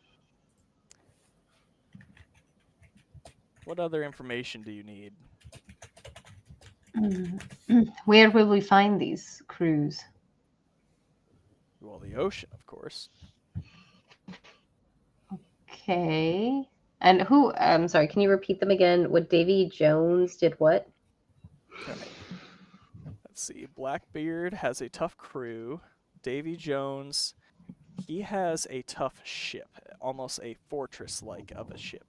What other information do you need? Where will we find these crews? Well, the ocean, of course. Okay. And who, I'm sorry, can you repeat them again? What Davy Jones did what? All right. Let's see. Blackbeard has a tough crew. Davy Jones, he has a tough ship, almost a fortress-like of a ship.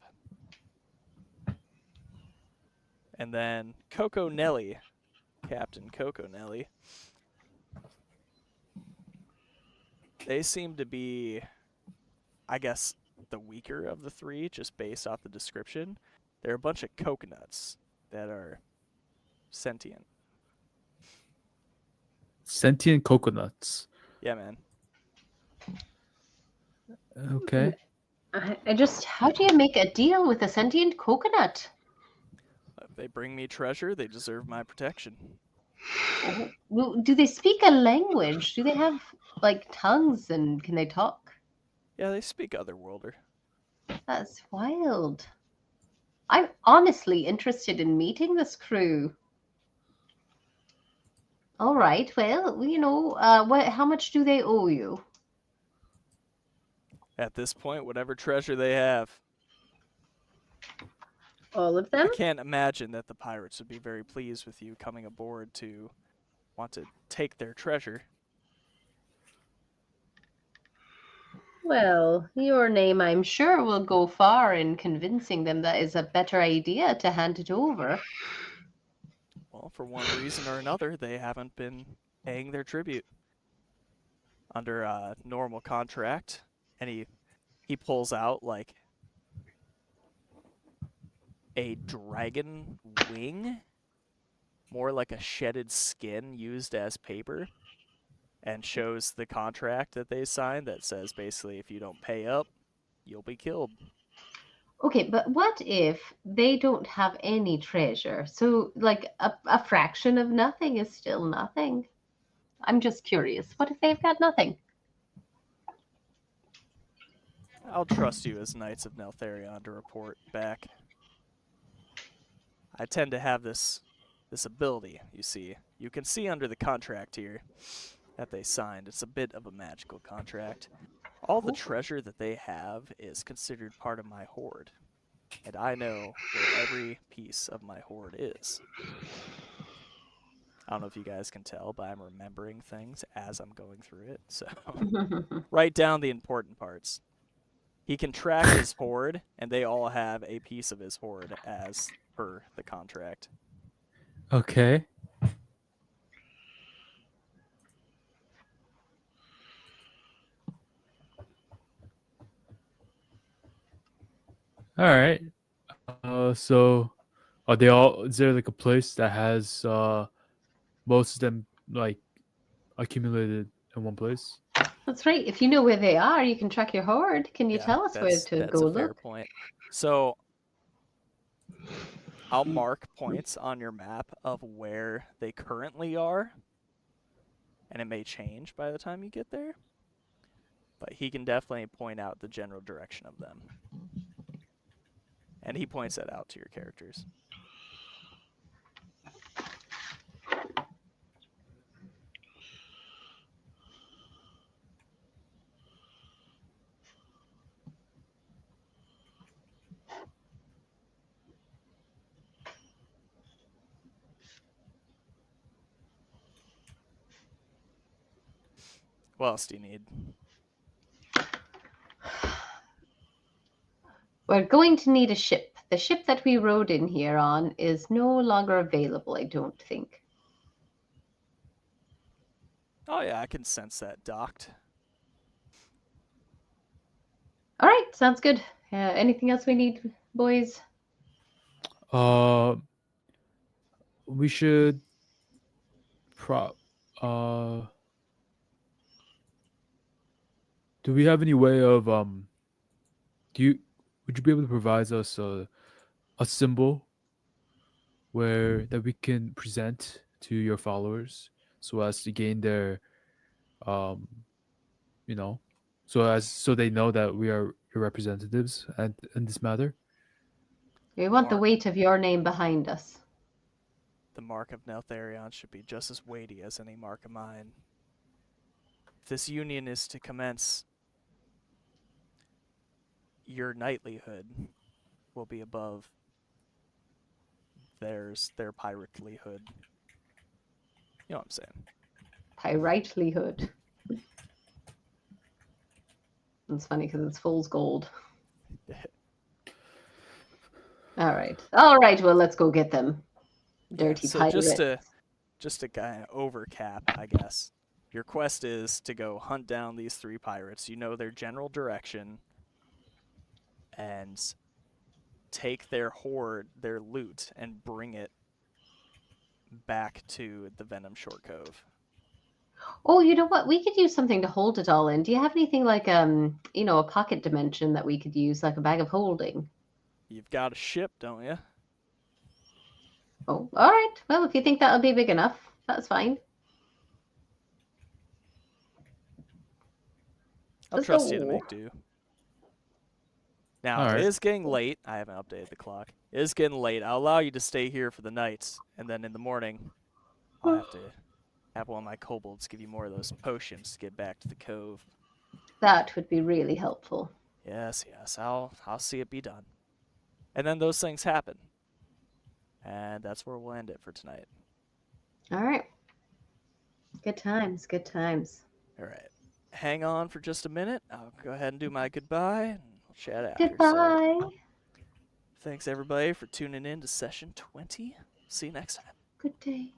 And then Coco Nelly, Captain Coco Nelly, they seem to be, I guess, the weaker of the 3, just based off the description. They're a bunch of coconuts that are sentient. Sentient coconuts. Yeah, man. Okay. I just, how do you make a deal with a sentient coconut? If they bring me treasure, they deserve my protection. Well, do they speak a language? Do they have like tongues and can they talk? Yeah, they speak otherworlder. That's wild. I'm honestly interested in meeting this crew. All right. Well, you know, how much do they owe you? At this point, whatever treasure they have. All of I them? can't imagine that the pirates would be very pleased with you coming aboard to want to take their treasure. Well, your name, I'm sure, will go far in convincing them that is a better idea to hand it over. Well, for one reason or another, they haven't been paying their tribute under a normal contract. And he pulls out like a dragon wing, more like a shedded skin used as paper, and shows the contract that they signed that says basically if you don't pay up, you'll be killed. Okay, but what if they don't have any treasure? So, like, a fraction of nothing is still nothing. I'm just curious. What if they've got nothing? I'll trust you as Knights of Neltharion to report back. I tend to have this ability, you see. You can see under the contract here that they signed. It's a bit of a magical contract. All the treasure that they have is considered part of my hoard. And I know where every piece of my hoard is. I don't know if you guys can tell, but I'm remembering things as I'm going through it. So write down the important parts. He can track his hoard, and they all have a piece of his hoard as per the contract. Okay. All right. So are they all? Is there like a place that has most of them like accumulated in one place? That's right. If you know where they are, you can track your hoard. Can you Yeah, tell us where to that's go a fair look? point. So I'll mark points on your map of where they currently are, and it may change by the time you get there. But he can definitely point out the general direction of them. And he points that out to your characters. What else do you need? We're going to need a ship. The ship that we rode in here on is no longer available, I don't think. Oh yeah, I can sense that docked. All right, sounds good. Anything else we need, boys? Uh, we should pro. Do we have any way of would you be able to provide us a symbol where that we can present to your followers so as to gain their um you know so they know that we are your representatives and in this matter? We want the Mark. weight of your name behind us. The mark of Neltharion should be just as weighty as any mark of mine. If this union is to commence, your knightlyhood will be above their piratelyhood. You know what I'm saying? Piratelyhood. It's funny because it's fool's gold. All right. Well, let's go get them. Dirty so pirate. just to kind of overcap, I guess. Your quest is to go hunt down these 3 pirates. You know their general direction, and take their hoard, their loot, and bring it back to the Venom Short Cove. Oh, you know what? We could use something to hold it all in. Do you have anything like a pocket dimension that we could use, like a bag of holding? You've got a ship, don't you? Oh, all right. Well, if you think that'll be big enough, that's fine. I'll trust you to make do. Now, Alright. it is getting late. I haven't updated the clock. It is getting late. I'll allow you to stay here for the night, and then in the morning, I'll have to have one of my kobolds give you more of those potions to get back to the cove. That would be really helpful. Yes, I'll see it be done. And then those things happen. And that's where we'll end it for tonight. All right. Good times. All right. Hang on for just a minute. I'll go ahead and do my goodbye, and we'll chat after. Goodbye. So, thanks, everybody, for tuning in to session 20. See you next time. Good day.